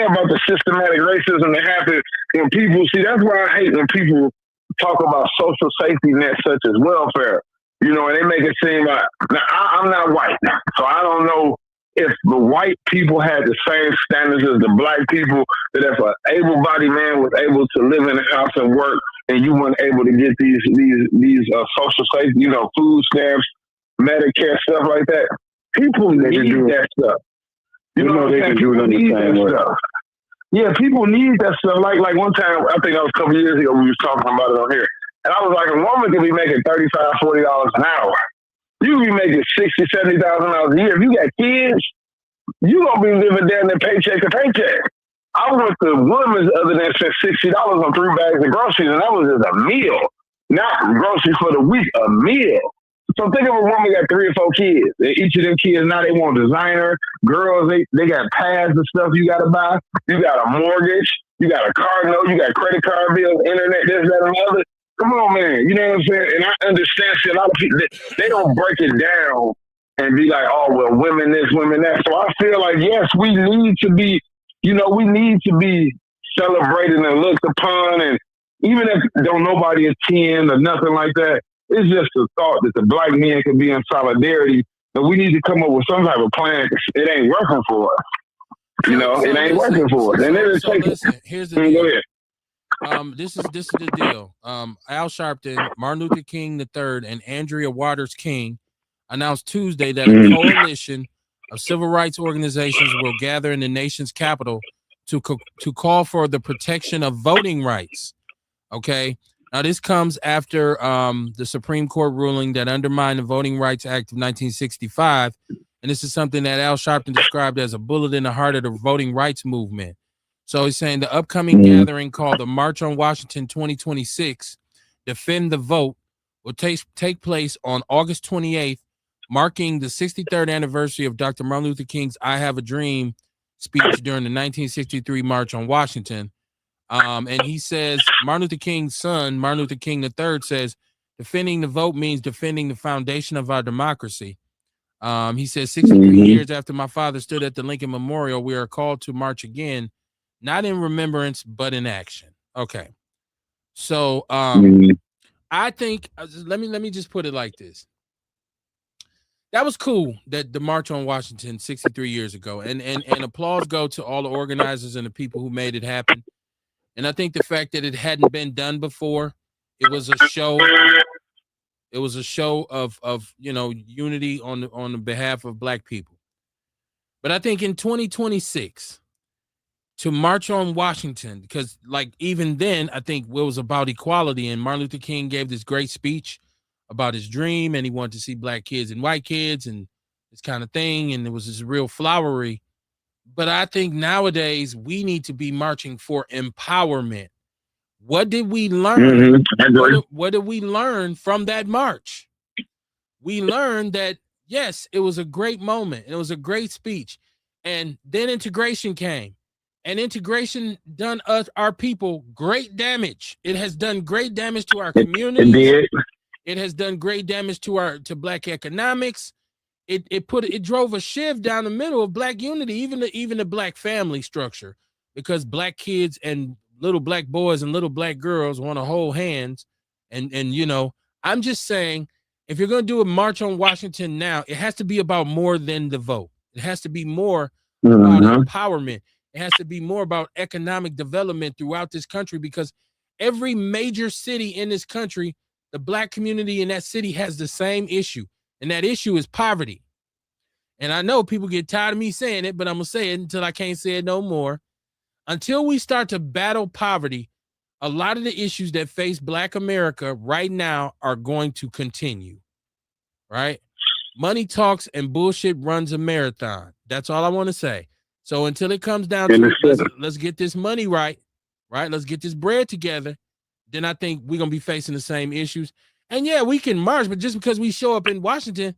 about the systematic racism that happens when people, see, that's why I hate when people talk about social safety nets such as welfare. And they make it seem like, now, I'm not white, so I don't know if the white people had the same standards as the black people, that if an able-bodied man was able to live in a house and work, and you weren't able to get these social safety, food stamps, Medicare, stuff like that, people need that stuff. You know what I'm saying? People need that stuff. Yeah, people need that stuff. Like one time, I think that was a couple years ago, we was talking about it on here. And I was like, a woman could be making $35, $40 an hour. You could be making $60,000, $70,000 a year. If you got kids, you gonna be living down there paycheck to paycheck. I went to Woodman's the other day and spent $60 on 3 bags of groceries, and that was just a meal. Not groceries for the week, a meal. So think of a woman got 3 or 4 kids. And each of them kids now they want designer. Girls, they got pads and stuff you gotta buy. You got a mortgage, you got a car note, you got credit card bills, internet, this, that, and the other. Come on, man. You know what I'm saying? And I understand, see, a lot of people, they don't break it down and be like, oh, well, women this, women that. So I feel like, yes, we need to be, celebrated and looked upon. And even if don't nobody attend or nothing like that, it's just a thought that the black men can be in solidarity. But we need to come up with some type of plan. It ain't working for us. It ain't working for us. And listen, here's the deal. Go ahead. This is the deal. Al Sharpton, Martin Luther King III, and Andrea Waters King announced Tuesday that a coalition of civil rights organizations will gather in the nation's capital to call for the protection of voting rights. Okay. Now this comes after the Supreme Court ruling that undermined the Voting Rights Act of 1965, and this is something that Al Sharpton described as a bullet in the heart of the voting rights movement. So he's saying the upcoming gathering called the March on Washington 2026, Defend the Vote, will take place on August 28th, marking the 63rd anniversary of Dr. Martin Luther King's I Have a Dream speech during the 1963 March on Washington. And he says, Martin Luther King's son, Martin Luther King III, says, defending the vote means defending the foundation of our democracy. He says 63 years after my father stood at the Lincoln Memorial, we are called to march again, not in remembrance, but in action. Okay. So I think let me just put it like this. That was cool, that the March on Washington 63 years ago. And applause go to all the organizers and the people who made it happen. And I think the fact that it hadn't been done before, it was a show. It was a show of unity on the behalf of Black people. But I think in 2026, to march on Washington, because like even then, I think it was about equality, and Martin Luther King gave this great speech about his dream, and he wanted to see Black kids and white kids and this kind of thing, and it was just real flowery. But I think nowadays we need to be marching for empowerment. What did we learn? What did we learn from that march? We learned that, yes, it was a great moment. It was a great speech. And then integration came. And integration done us, our people, great damage. It has done great damage to our communities. It has done great damage to Black economics. It drove a shift down the middle of Black unity, even the Black family structure, because Black kids and little Black boys and little Black girls want to hold hands. And I'm just saying, if you're going to do a march on Washington now, it has to be about more than the vote. It has to be more about empowerment. It has to be more about economic development throughout this country, because every major city in this country, the Black community in that city has the same issue. And that issue is poverty. And I know people get tired of me saying it, but I'm going to say it until I can't say it no more. Until we start to battle poverty, a lot of the issues that face Black America right now are going to continue, right? Money talks and bullshit runs a marathon. That's all I want to say. So until it comes down to it, let's get this money right? Let's get this bread together. Then I think we're going to be facing the same issues. And yeah, we can march, but just because we show up in Washington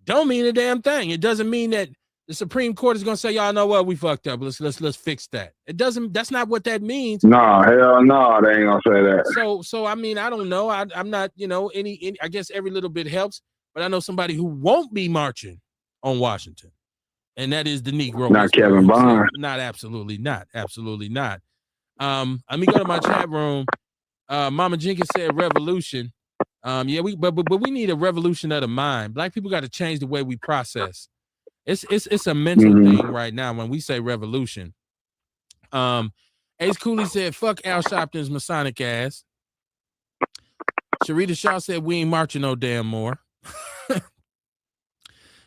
don't mean a damn thing. It doesn't mean that the Supreme Court is going to say, y'all know what, we fucked up. Let's fix that. It doesn't. That's not what that means. No, hell no, they ain't gonna say that. So I mean, I don't know. I'm not, any. I guess every little bit helps. But I know somebody who won't be marching on Washington, and that is the Negro. Not Kevin Bond. Not absolutely not. Absolutely not. Let me go to my chat room. Mama Jenkins said revolution. Yeah, but we need a revolution of the mind. Black people got to change the way we process. It's a mental thing right now when we say revolution. Ace Cooley said, fuck Al Sharpton's Masonic ass. Sharita Shaw said, we ain't marching no damn more.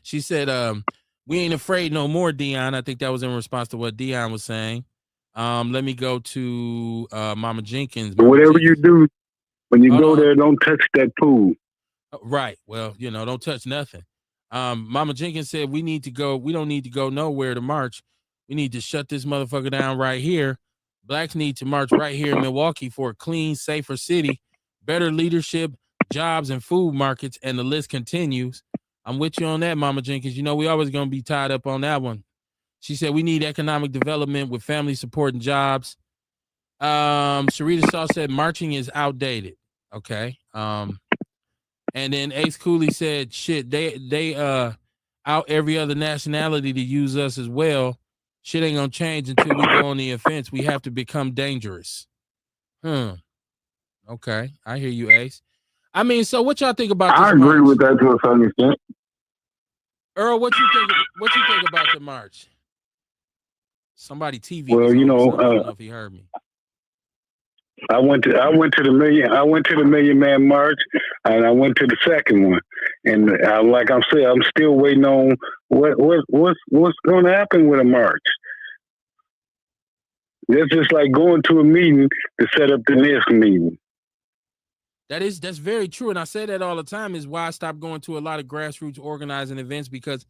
She said, we ain't afraid no more, Dion. I think that was in response to what Dion was saying. Let me go to Mama Jenkins. Whatever you do, when you go there, don't touch that pool. Right. Well, don't touch nothing. Mama Jenkins said, we need to go. We don't need to go nowhere to march. We need to shut this motherfucker down right here. Blacks need to march right here in Milwaukee for a clean, safer city, better leadership, jobs, and food markets, and the list continues. I'm with you on that, Mama Jenkins. We always going to be tied up on that one. She said, we need economic development with family support and jobs. Sharita Shaw said, marching is outdated. Okay. And then Ace Cooley said, shit, they out every other nationality to use us as well. Shit ain't gonna change until we go on the offense. We have to become dangerous. Okay, I hear you, Ace. I mean, so what y'all think about this? I agree with that to a certain extent. Earl, what you think? What you think about the march? Somebody TV. Well, I don't know if he heard me. I went to the Million Man March, and I went to the second one. And like I'm saying, I'm still waiting on what's going to happen with a march. It's just like going to a meeting to set up the next meeting. That's very true, and I say that all the time. Is why I stopped going to a lot of grassroots organizing events, because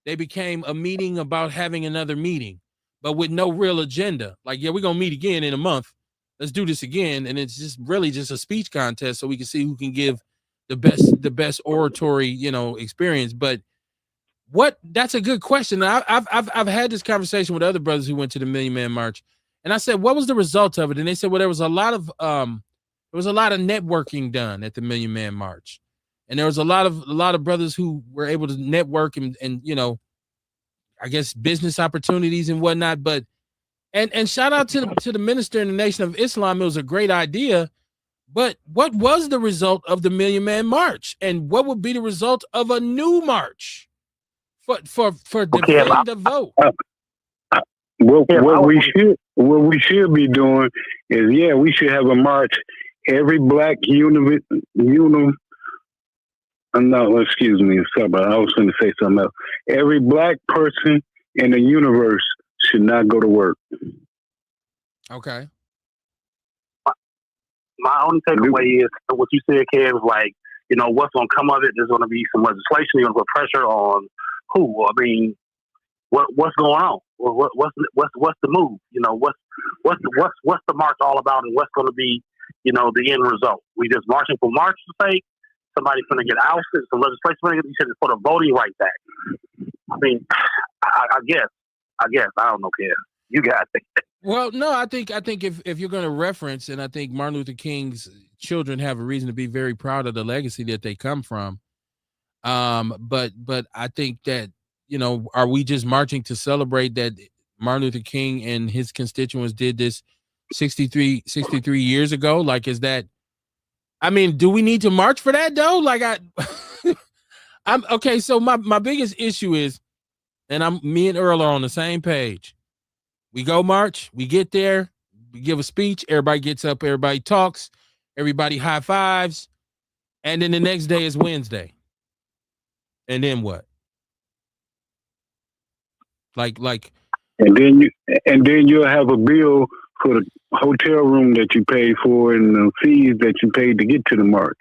they became a meeting about having another meeting, but with no real agenda. Like, yeah, we're gonna meet again in a month. Let's do this again, and it's just really just a speech contest, so we can see who can give the best oratory, experience. But that's a good question. I've had this conversation with other brothers who went to the Million Man March, and I said, what was the result of it? And they said, well, there was a lot of networking done at the Million Man March. and there was a lot of brothers who were able to network and you know, I guess business opportunities and whatnot. But and shout out to the minister in the Nation of Islam. It was a great idea. But what was the result of the Million Man March, and what would be the result of a new march for defend the vote? What we should be doing is, yeah, we should have a march. Every black no, excuse me, sorry, I was going to say something else. Every black person in the universe should not go to work. Okay. My only takeaway is what you said, Kev, is like, you know, what's going to come of it? There's going to be some legislation. You're going to put pressure on who? I mean, what's going on? What's the move? You know, what's the march all about, and what's going to be, you know, the end result? We just marching for march's sake. Somebody's going to get ousted. Some legislation. You said it's for the voting rights act. I mean, I guess I don't know, Kev. You got it. Well, no, I think if you're going to reference, and I think Martin Luther King's children have a reason to be very proud of the legacy that they come from. But I think that, you know, are we just marching to celebrate that Martin Luther King and his constituents did this 63 years ago? Like, is that, I mean, do we need to march for that though? Like I'm okay. So my biggest issue is, and me and Earl are on the same page. We go march, we get there, we give a speech, everybody gets up, everybody talks, everybody high fives, and then the next day is Wednesday. And then what? Like and then you'll have a bill for the hotel room that you paid for and the fees that you paid to get to the march.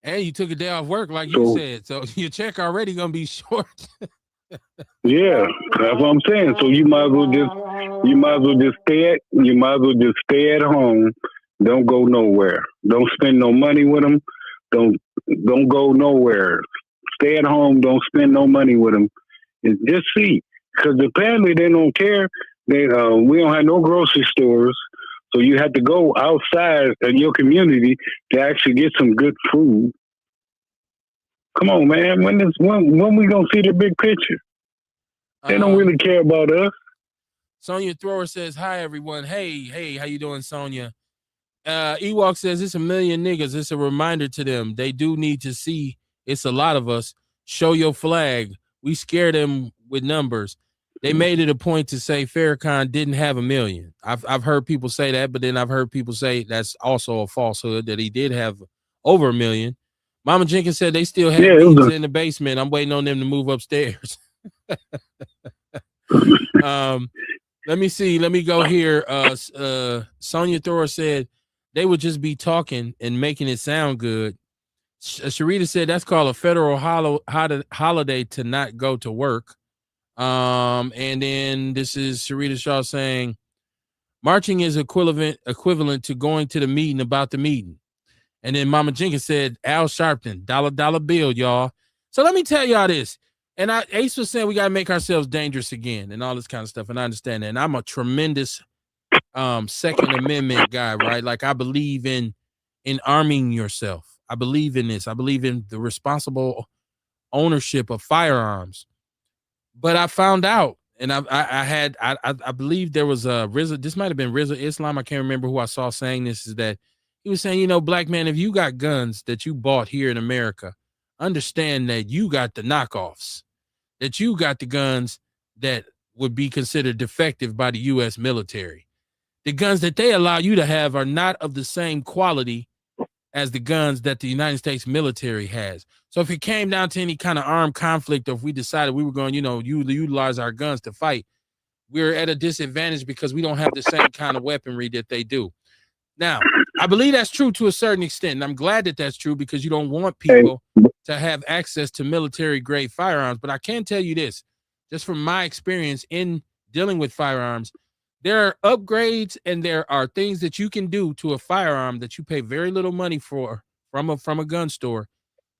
And you took a day off work, like you said, so your check already gonna be short. Yeah, that's what I'm saying. So you might as well just stay at home. Don't go nowhere. Don't spend no money with them. Don't go nowhere. Stay at home. Don't spend no money with them. And just see, because apparently they don't care. We don't have no grocery stores, so you have to go outside of your community to actually get some good food. Come on, man. When we gonna see the big picture? They don't really care about us. Sonia Thrower says, "Hi everyone. Hey, how you doing, Sonia?" Ewok says, "It's a million niggas. It's a reminder to them. They do need to see it's a lot of us. Show your flag. We scare them with numbers. They made it a point to say Farrakhan didn't have a million. I've heard people say that, but then I've heard people say that's also a falsehood, that he did have over a million. Mama Jenkins said they still have beans in the basement. I'm waiting on them to move upstairs." Let me see. Let me go here. Sonia Thor said they would just be talking and making it sound good. Sharita said that's called a federal holiday to not go to work. And then this is Sharita Shaw saying marching is equivalent to going to the meeting about the meeting. And then Mama Jenkins said Al Sharpton, dollar bill, y'all. So let me tell y'all this. And Ace was saying we got to make ourselves dangerous again and all this kind of stuff. And I understand that. And I'm a tremendous Second Amendment guy, right? Like I believe in arming yourself. I believe in this. I believe in the responsible ownership of firearms. But I found out, and I believe there was a Rizza. This might have been Rizza Islam. I can't remember who I saw saying this. Is that he was saying, you know, black man, if you got guns that you bought here in America, understand that you got the knockoffs, that you got the guns that would be considered defective by the U.S. military. The guns that they allow you to have are not of the same quality as the guns that the United States military has. So if it came down to any kind of armed conflict, or if we decided we were going, you know, utilize our guns to fight, we're at a disadvantage because we don't have the same kind of weaponry that they do. Now, I believe that's true to a certain extent, and I'm glad that that's true because you don't want people to have access to military-grade firearms. But I can tell you this, just from my experience in dealing with firearms, there are upgrades and there are things that you can do to a firearm that you pay very little money for from a gun store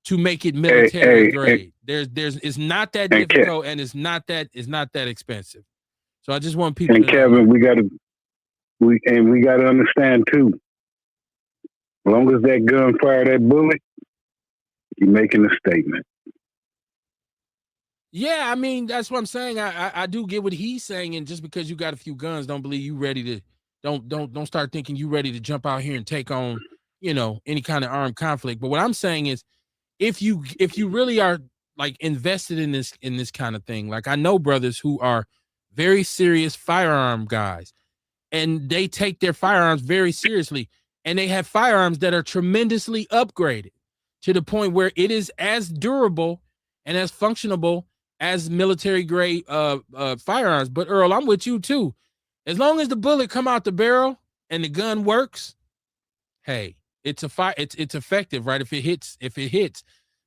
to make it military grade. It's not that difficult, and it's not that expensive. So I just want people. And Kevin, we got to understand too. As long as that gun fire that bullet, You're making a statement. Yeah, I mean, that's what I'm saying. I do get what he's saying, and just because you got a few guns, don't believe you ready to don't start thinking you ready to jump out here and take on, any kind of armed conflict. But what I'm saying is, if you really are like invested in this kind of thing, like I know brothers who are very serious firearm guys, and they take their firearms very seriously, and they have firearms that are tremendously upgraded to the point where it is as durable and as functionable as military grade firearms. But Earl, I'm with you too. As long as the bullet come out the barrel and the gun works, hey, it's effective, right? If it hits.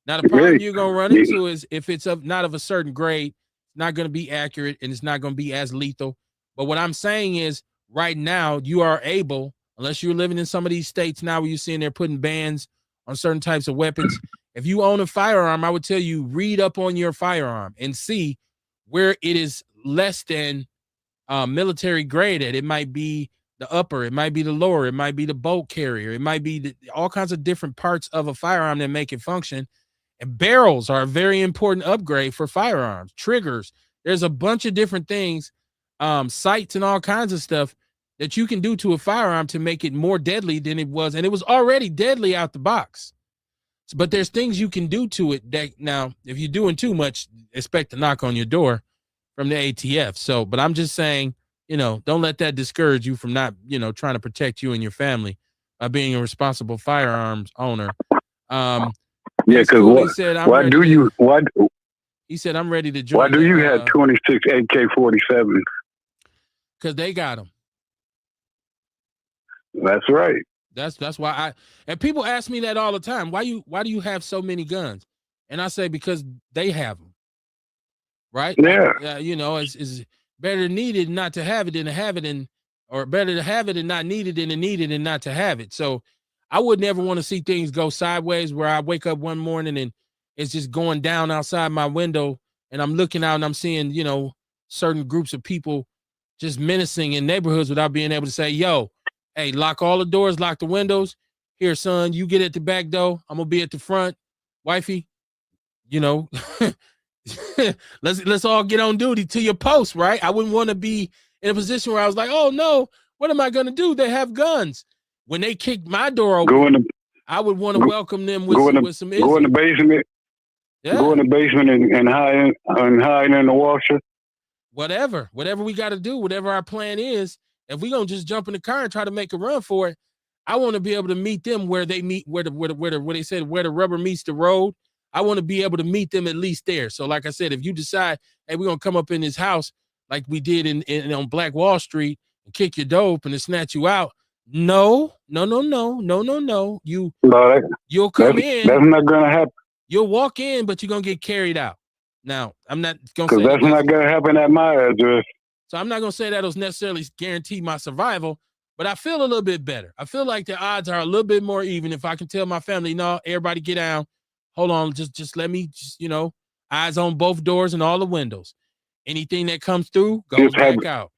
Now the problem you're gonna run into is if it's not of a certain grade, it's not gonna be accurate and it's not gonna be as lethal. But what I'm saying is, right now you are able, unless you're living in some of these states now where you're seeing they're putting bans on certain types of weapons. If you own a firearm, I would tell you read up on your firearm and see where it is less than military graded. It might be the upper, it might be the lower, it might be the bolt carrier, it might be all kinds of different parts of a firearm that make it function. And barrels are a very important upgrade for firearms. Triggers, there's a bunch of different things, sights and all kinds of stuff that you can do to a firearm to make it more deadly than it was. And it was already deadly out the box. But there's things you can do to it that now, if you're doing too much, expect to knock on your door from the ATF. So, but I'm just saying, don't let that discourage you from not, trying to protect you and your family by being a responsible firearms owner. Yeah, because he said, I'm ready to join. Why do you have 26 AK-47s? Because they got them. That's right. That's why and people ask me that all the time. Why do you have so many guns? And I say, because they have them. Right? Yeah. It's better needed not to have it than to have it, or better to have it and not need it than to need it and not to have it. So I would never want to see things go sideways where I wake up one morning and it's just going down outside my window and I'm looking out and I'm seeing, certain groups of people just menacing in neighborhoods without being able to say, yo, hey, lock all the doors, lock the windows. Here, son, you get at the back door. I'm gonna be at the front. Wifey, let's all get on duty to your post, right? I wouldn't want to be in a position where I was like, oh no, what am I gonna do? They have guns. When they kick my door open, I would want to welcome them with some ism. Go in the basement. Yeah. Go in the basement and hide in the washer. Whatever we got to do, whatever our plan is. If we're gonna just jump in the car and try to make a run for it, I want to be able to meet them where they meet, where they said where the rubber meets the road. I want to be able to meet them at least there. So, like I said, if you decide, hey, we're gonna come up in this house like we did in on Black Wall Street and kick your door open and snatch you out, no. You'll come in. That's not gonna happen. You'll walk in, but you're gonna get carried out. Now, I'm not gonna say that's not gonna happen at my address. So I'm not going to say that'll necessarily guarantee my survival, but I feel a little bit better. I feel like the odds are a little bit more even if I can tell my family, no, everybody get down. Hold on, just let me, eyes on both doors and all the windows. Anything that comes through goes back out.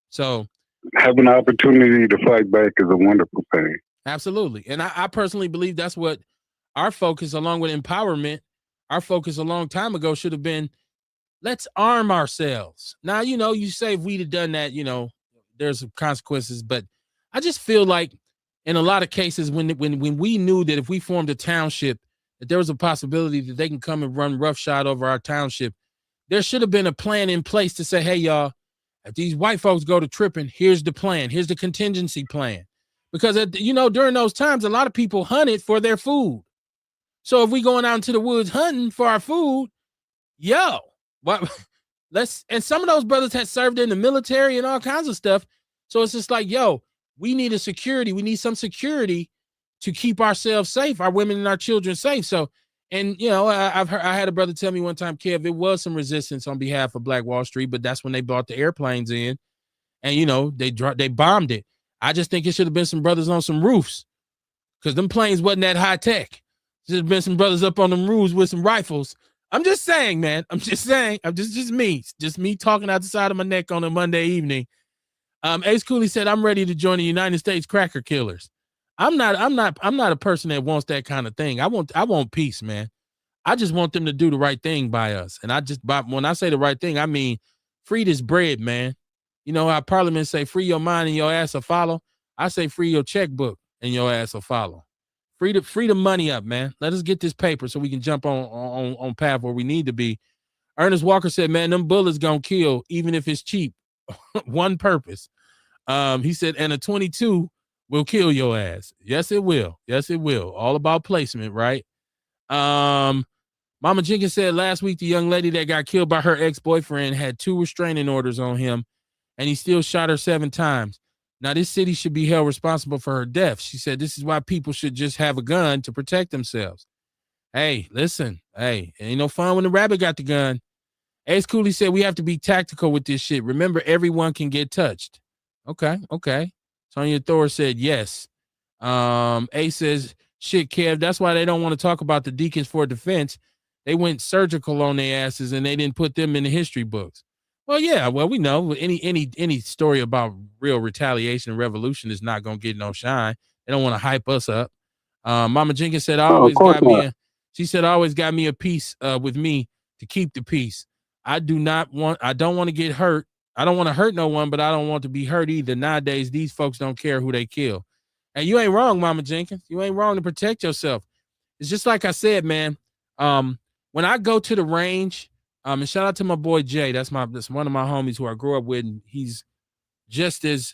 So having an opportunity to fight back is a wonderful thing. Absolutely. And I personally believe that's what our focus, along with empowerment, our focus a long time ago should have been. Let's arm ourselves. Now, you say if we'd have done that, there's some consequences, but I just feel like in a lot of cases when we knew that if we formed a township, that there was a possibility that they can come and run roughshod over our township, there should have been a plan in place to say, hey, y'all, if these white folks go to tripping, here's the plan. Here's the contingency plan. Because, during those times, a lot of people hunted for their food. So if we going out into the woods hunting for our food, what? And some of those brothers had served in the military and all kinds of stuff. So it's just like, we need we need some security to keep ourselves safe, our women and our children safe. So, and I had a brother tell me one time, Kev, it was some resistance on behalf of Black Wall Street, but that's when they brought the airplanes in and, they bombed it. I just think it should have been some brothers on some roofs because them planes wasn't that high tech. Should have been some brothers up on them roofs with some rifles. I'm just saying, man. I'm just saying. I'm just me talking out the side of my neck on a Monday evening. Ace Cooley said, I'm ready to join the United States Cracker Killers. I'm not a person that wants that kind of thing. I want peace, man. I just want them to do the right thing by us. And when I say the right thing, I mean free this bread, man. You know how Parliament say free your mind and your ass will follow. I say free your checkbook and your ass will follow. Free the money up, man. Let us get this paper so we can jump on path where we need to be. Ernest Walker said, man, them bullets gonna kill even if it's cheap. One purpose. He said, and a 22 will kill your ass. Yes, it will. Yes, it will. All about placement, right? Mama Jenkins said last week the young lady that got killed by her ex-boyfriend had 2 restraining orders on him, and he still shot her 7 times. Now, this city should be held responsible for her death. She said this is why people should just have a gun to protect themselves. Hey, listen. Hey, it ain't no fun when the rabbit got the gun. Ace Cooley said we have to be tactical with this shit. Remember, everyone can get touched. Okay. Sonya Thor said yes. Ace says, shit, Kev, that's why they don't want to talk about the Deacons for Defense. They went surgical on their asses and they didn't put them in the history books. Well, yeah, we know any story about real retaliation and revolution is not going to get no shine. They don't want to hype us up. Mama Jenkins said, I always got me a piece with me to keep the peace. I don't want to get hurt. I don't want to hurt no one, but I don't want to be hurt either. Nowadays, these folks don't care who they kill. And you ain't wrong, Mama Jenkins. You ain't wrong to protect yourself. It's just like I said, man. When I go to the range, and shout out to my boy Jay. That's one of my homies who I grew up with, and he's just as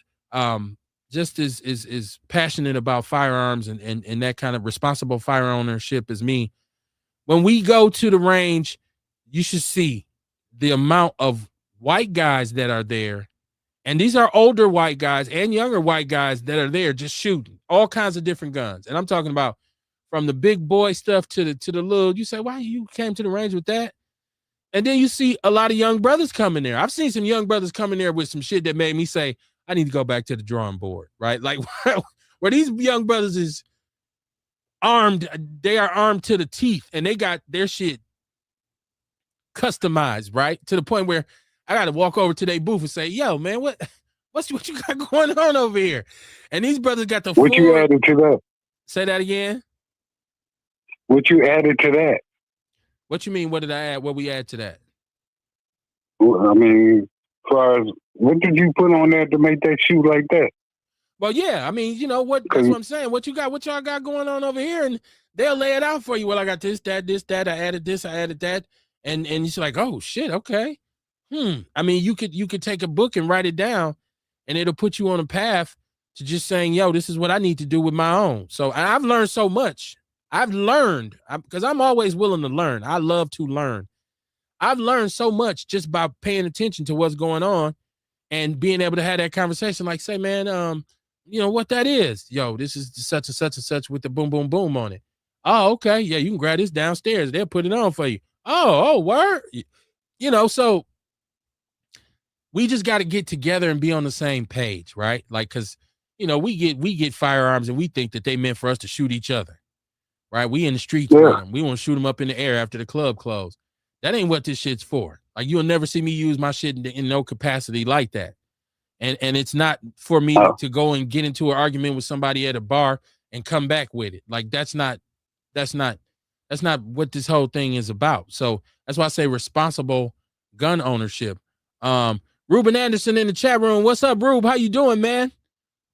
passionate about firearms and that kind of responsible fire ownership as me. When we go to the range, you should see the amount of white guys that are there. And these are older white guys and younger white guys that are there just shooting all kinds of different guns. And I'm talking about from the big boy stuff to the little. You say, why you came to the range with that? And then you see a lot of young brothers coming there. I've seen some young brothers coming there with some shit that made me say, I need to go back to the drawing board, right? Like where these young brothers is armed, they are armed to the teeth and they got their shit customized, right? To the point where I got to walk over to their booth and say, yo, man, what you got going on over here? And these brothers got the What you added to that? Say that again. What you added to that? What you mean? What did I add? What we add to that? I mean, as far as what did you put on there to make that shoot like that? Well, yeah. I mean, you know what? That's what I'm saying. What y'all got going on over here, and they'll lay it out for you. Well, I got this, that. I added this, I added that, and it's like, oh shit, okay. I mean, you could take a book and write it down, and it'll put you on a path to just saying, yo, this is what I need to do with my own. So I've learned so much. I've learned because I'm always willing to learn. I love to learn. I've learned so much just by paying attention to what's going on and being able to have that conversation. Like, say, man, you know what that is? Yo, this is such and such and such with the boom, boom, boom on it. Oh, okay. Yeah, you can grab this downstairs. They'll put it on for you. Oh, word. You know, so we just got to get together and be on the same page, right? Like, because, you know, we get firearms and we think that they meant for us to shoot each other. Right, we in the streets with them. We want to shoot them up in the air after the club closed. That ain't what this shit's for. Like, you'll never see me use my shit in no capacity like that. And it's not for me to go and get into an argument with somebody at a bar and come back with it. Like, that's not what this whole thing is about. So that's why I say responsible gun ownership. Ruben Anderson in the chat room. What's up, Rube? How you doing, man?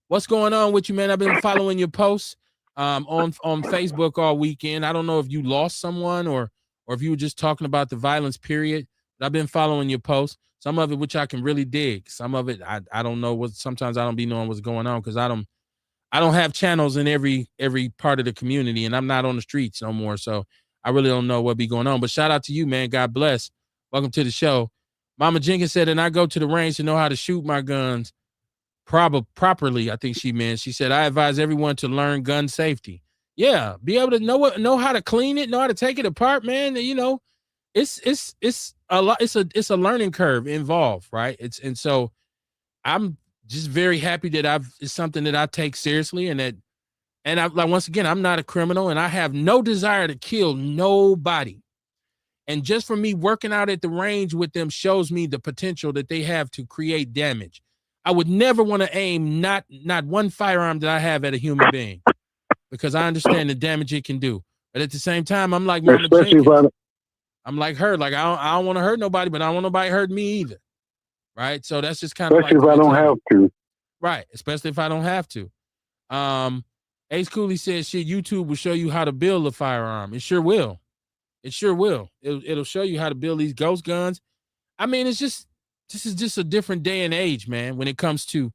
What's going on with you, man? I've been following your posts on Facebook all weekend. I don't know if you lost someone or if you were just talking about the violence period, but I've been following your posts. Some of it, which I can really dig. Some of it, I don't know what. Sometimes I don't be knowing what's going on because I don't have channels in every part of the community, and I'm not on the streets no more. So I really don't know what be going on. But shout out to you, man. God bless. Welcome to the show. Mama Jenkins said, and I go to the range to know how to shoot my guns properly. I think she meant. She said, I advise everyone to learn gun safety. Yeah, be able to know how to clean it, know how to take it apart, man. You know, it's a lot. It's a learning curve involved, right? And so I'm just very happy that it's something that I take seriously, and I like, once again, I'm not a criminal, and I have no desire to kill nobody. And just for me working out at the range with them shows me the potential that they have to create damage. I would never want to aim not one firearm that I have at a human being. because I understand the damage it can do. But at the same time, I'm like Mama Especially Jenkins. I'm like her. Like I don't want to hurt nobody, but I don't want nobody hurt me either. Right. So that's just kind of like if the I don't mentality. have to. Right. Especially if I don't have to. Ace Cooley says, shit, YouTube will show you how to build a firearm. It sure will. It sure will. It'll show you how to build these ghost guns. I mean, this is just a different day and age, man, when it comes to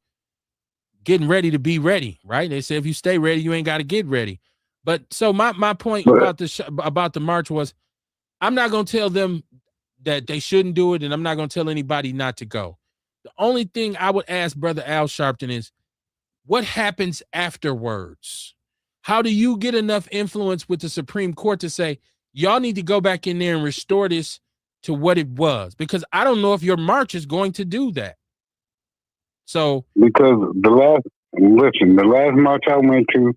getting ready to be ready, right? They say if you stay ready, you ain't got to get ready. But so my point about the march was, I'm not going to tell them that they shouldn't do it, and I'm not going to tell anybody not to go. The only thing I would ask Brother Al Sharpton is, what happens afterwards? How do you get enough influence with the Supreme Court to say, y'all need to go back in there and restore this to what it was? Because I don't know if your march is going to do that. So because the last march I went to,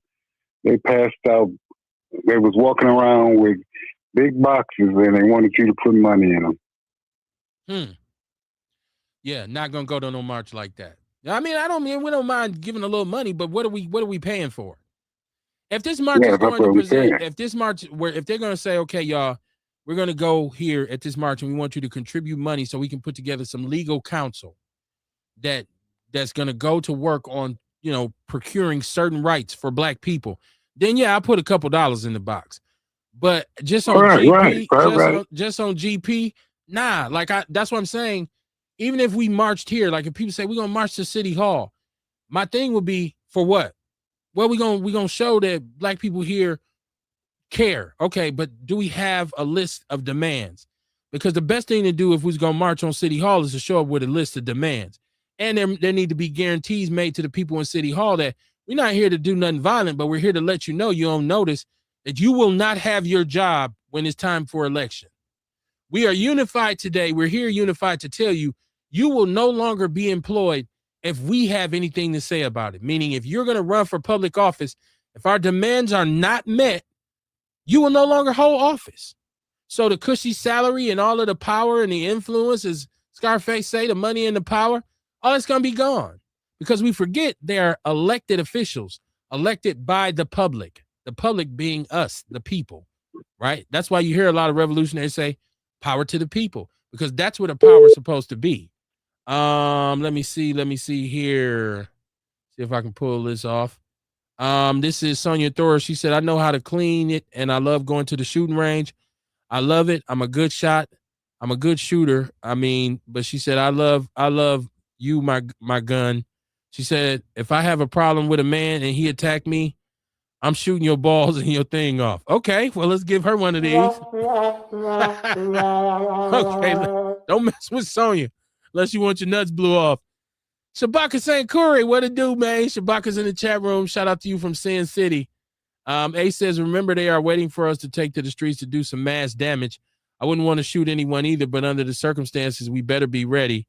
they passed out. They was walking around with big boxes and they wanted you to put money in them. Yeah, not gonna go to no march like that. I mean, we don't mind giving a little money, but what are we paying for? If this march is going to present, if they're gonna say, okay, y'all, we're gonna go here at this march and we want you to contribute money so we can put together some legal counsel that's gonna go to work on, procuring certain rights for Black people, then yeah, I'll put a couple dollars in the box. But just on GP, just on GP, nah. Like that's what I'm saying. Even if we marched here, like if people say we're gonna march to City Hall, my thing would be for what? Well, we're gonna show that Black people here care. Okay, but do we have a list of demands? Because the best thing to do if we're gonna march on City Hall is to show up with a list of demands. And there need to be guarantees made to the people in City Hall that we're not here to do nothing violent, but we're here to let you know, you don't notice that you will not have your job when it's time for election. We are unified today. We're here unified to tell you, you will no longer be employed if we have anything to say about it. Meaning, if you're going to run for public office, if our demands are not met, you will no longer hold office. So the cushy salary and all of the power and the influence, as Scarface say, the money and the power, all that's going to be gone. Because we forget they are elected officials, elected by the public being us, the people, right? That's why you hear a lot of revolutionaries say, power to the people, because that's what the power is supposed to be. Let me see here. See if I can pull this off. This is Sonia Thor. She said, I know how to clean it, and I love going to the shooting range. I love it. I'm a good shot. I'm a good shooter. I mean, but she said, I love you, my gun. She said, if I have a problem with a man and he attacked me, I'm shooting your balls and your thing off. Okay, well, let's give her one of these. Okay, don't mess with Sonya unless you want your nuts blew off. Shabaka St. Corey, what it do, man? Shabaka's in the chat room. Shout out to you from Sin City. A says, remember, they are waiting for us to take to the streets to do some mass damage. I wouldn't want to shoot anyone either, but under the circumstances, we better be ready.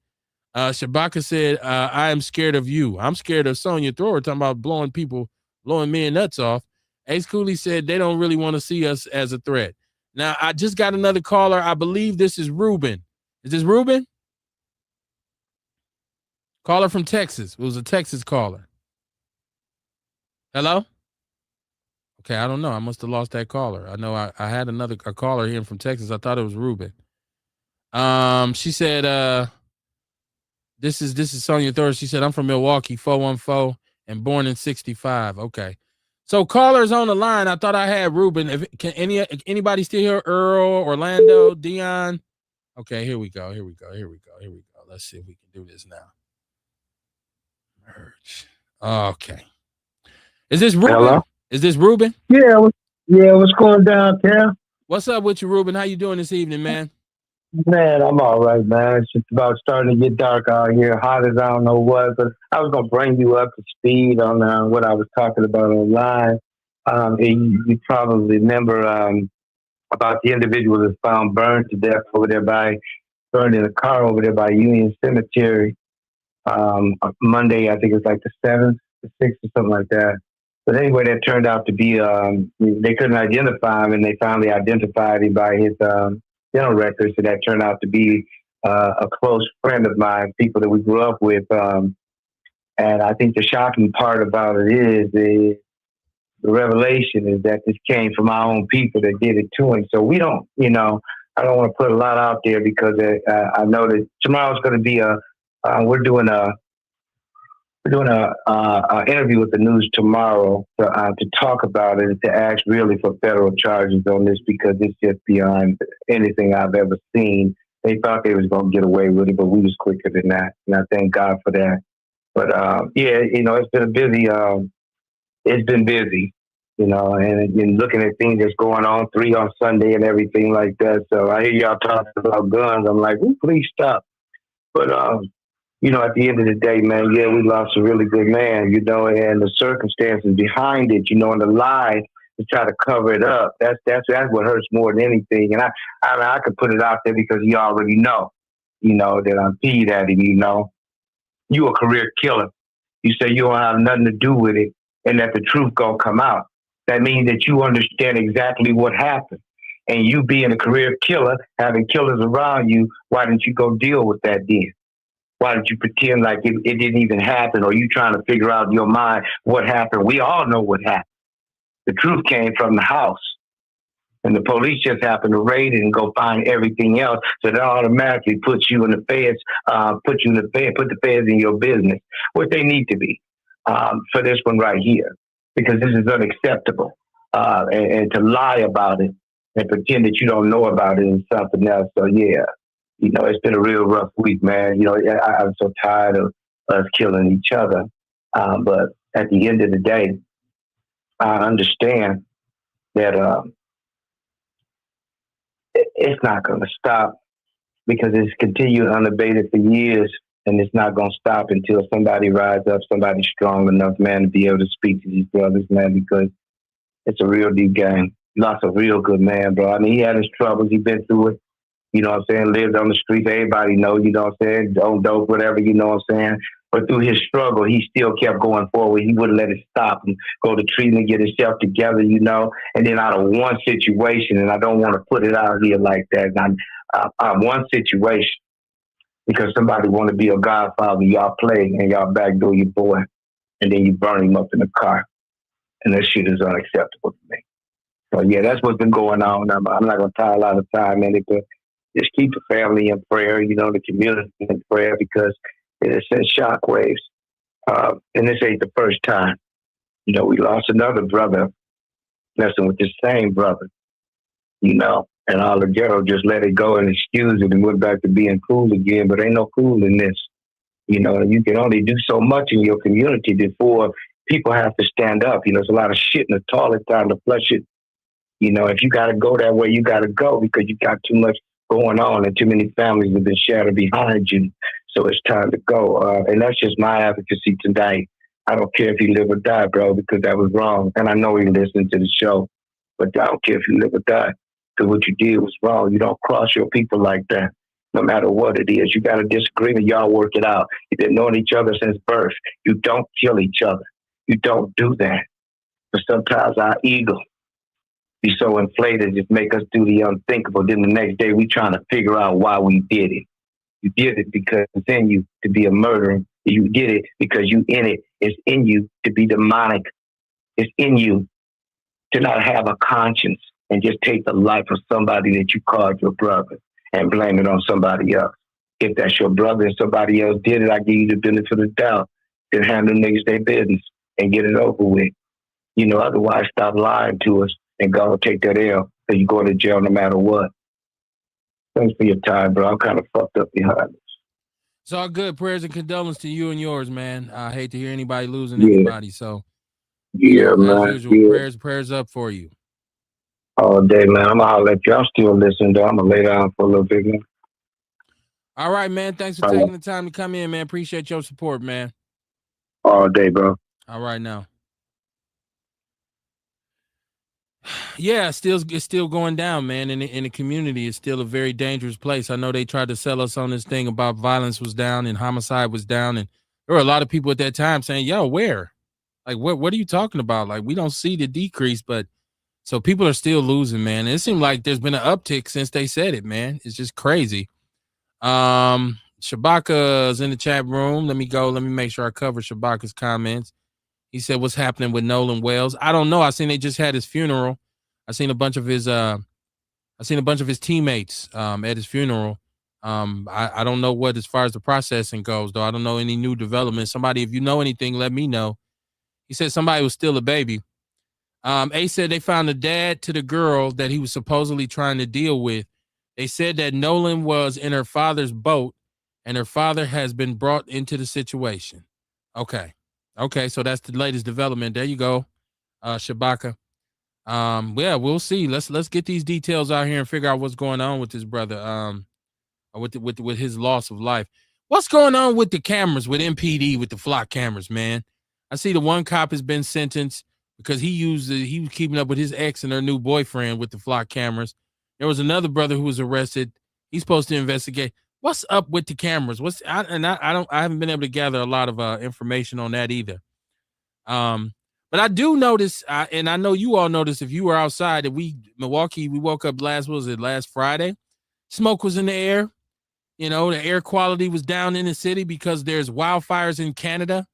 Shabaka said, I am scared of you. I'm scared of Sonya Thrower, talking about blowing men nuts off. Ace Cooley said they don't really want to see us as a threat. Now, I just got another caller. I believe this is Ruben. Is this Ruben? Caller from Texas. It was a Texas caller. Hello? Okay, I don't know. I must have lost that caller. I know I had a caller here from Texas. I thought it was Ruben. She said, this is Sonya Thor. She said, I'm from Milwaukee, 414, and born in 65. Okay. So callers on the line. I thought I had Ruben. Can anybody still hear Earl, Orlando, Dion? Okay, here we go. Let's see if we can do this now. Merge. Okay. Is this Ruben? Hello? Is this Ruben? Yeah, what's going down, Cam? What's up with you, Ruben? How you doing this evening, man? Man, I'm all right, man. It's just about starting to get dark out here, hot as I don't know what. But I was going to bring you up to speed on what I was talking about online. You probably remember about the individual that's found burned to death over there burned in a car over there by Union Cemetery. Monday, I think it was like the 7th, the 6th, or something like that. But anyway, that turned out to be, they couldn't identify him, and they finally identified him by his dental records. So that turned out to be a close friend of mine, people that we grew up with. And I think the shocking part about it is the revelation is that this came from our own people that did it to him. So we don't, I don't want to put a lot out there because I know that tomorrow's going to be we're doing a interview with the news tomorrow to talk about it, to ask really for federal charges on this because it's just beyond anything I've ever seen. They thought they was going to get away with it, but we was quicker than that, and I thank God for that. But it's been a busy. It's been busy, and looking at things that's going on, 3 on Sunday and everything like that. So I hear y'all talking about guns. I'm like, please stop. But at the end of the day, man, yeah, we lost a really good man, and the circumstances behind it, and the lie to try to cover it up. That's what hurts more than anything. And I could put it out there because you already know, that I'm peed at him. You a career killer. You say you don't have nothing to do with it, and that the truth gonna come out. That means that you understand exactly what happened. And you being a career killer, having killers around you, why didn't you go deal with that then? Why did you pretend like it didn't even happen, or you trying to figure out in your mind what happened? We all know what happened. The truth came from the house, and the police just happened to raid it and go find everything else. So that automatically puts you in the feds, put the feds in your business, what they need to be for this one right here, because this is unacceptable. And to lie about it and pretend that you don't know about it is something else. So yeah. It's been a real rough week, man. I'm so tired of us killing each other. But at the end of the day, I understand that it's not going to stop because it's continued unabated for years, and it's not going to stop until somebody rises up, somebody strong enough, man, to be able to speak to these brothers, man, because it's a real deep game. Lost a real good man, bro. I mean, he had his troubles. He's been through it. You know what I'm saying? Lived on the streets. Everybody know, you know what I'm saying? Dope, whatever, you know what I'm saying? But through his struggle, he still kept going forward. He wouldn't let it stop him, go to treatment, get himself together, And then out of one situation, and I don't want to put it out here like that, one situation, because somebody want to be a godfather, y'all play and y'all backdoor your boy, and then you burn him up in the car. And that shit is unacceptable to me. So, yeah, that's what's been going on. I'm not going to tie a lot of time in it, but just keep the family in prayer, the community in prayer, because it sends shockwaves. And this ain't the first time. We lost another brother messing with the same brother, and all the ghetto just let it go and excuse it and went back to being cool again. But ain't no cool in this. You can only do so much in your community before people have to stand up. There's a lot of shit in the toilet, time to flush it. If you got to go that way, you got to go because you got too much going on and too many families have been shattered behind you. So it's time to go. And that's just my advocacy tonight. I don't care if you live or die, bro, because that was wrong. And I know he listened to the show, but I don't care if you live or die, because what you did was wrong. You don't cross your people like that, no matter what it is. You got a disagreement, y'all work it out. You've been knowing each other since birth. You don't kill each other. You don't do that. But sometimes our ego be so inflated, just make us do the unthinkable. Then the next day, we trying to figure out why we did it. You did it because it's in you to be a murderer. You did it because you in it. It's in you to be demonic. It's in you to not have a conscience and just take the life of somebody that you called your brother and blame it on somebody else. If that's your brother and somebody else did it, I give you the benefit of the doubt. Then handle niggas their business and get it over with. Otherwise, stop lying to us and go take that L, because you go to jail no matter what. Thanks for your time, bro. I'm kind of fucked up behind this. It's all good. Prayers and condolences to you and yours, man. I hate to hear anybody losing anybody. So, man. As usual, prayers up for you. All day, man. I'm gonna let you. I'm still listening, though. I'm gonna lay down for a little bit, man. All right, man. Thanks for taking the time to come in, man. Appreciate your support, man. All day, bro. All right, now. Yeah, it's still going down, man. In the community, it's still a very dangerous place. I know they tried to sell us on this thing about violence was down and homicide was down, and there were a lot of people at that time saying, "Yo, where? Like, what are you talking about? Like, we don't see the decrease." But so people are still losing, man. And it seemed like there's been an uptick since they said it, man. It's just crazy. Shabaka's in the chat room. Let me make sure I cover Shabaka's comments. He said, "What's happening with Nolan Wells?" I don't know. I seen they just had his funeral. I seen a bunch of his teammates at his funeral. I don't know what as far as the processing goes, though. I don't know any new developments. Somebody, if you know anything, let me know. He said somebody was still a baby. A said they found the dad to the girl that he was supposedly trying to deal with. They said that Nolan was in her father's boat, and her father has been brought into the situation. Okay, so that's the latest development. There you go, Shabaka. Yeah, we'll see. Let's get these details out here and figure out what's going on with this brother. With his loss of life. What's going on with the cameras, with MPD, with the flock cameras, man? I see the one cop has been sentenced because he was keeping up with his ex and her new boyfriend with the flock cameras. There was another brother who was arrested. He's supposed to investigate. What's up with the cameras? I haven't been able to gather a lot of information on that either. But I do notice, and I know you all noticed if you were outside that Milwaukee, we woke up last Friday. Smoke was in the air. You know, the air quality was down in the city because there's wildfires in Canada.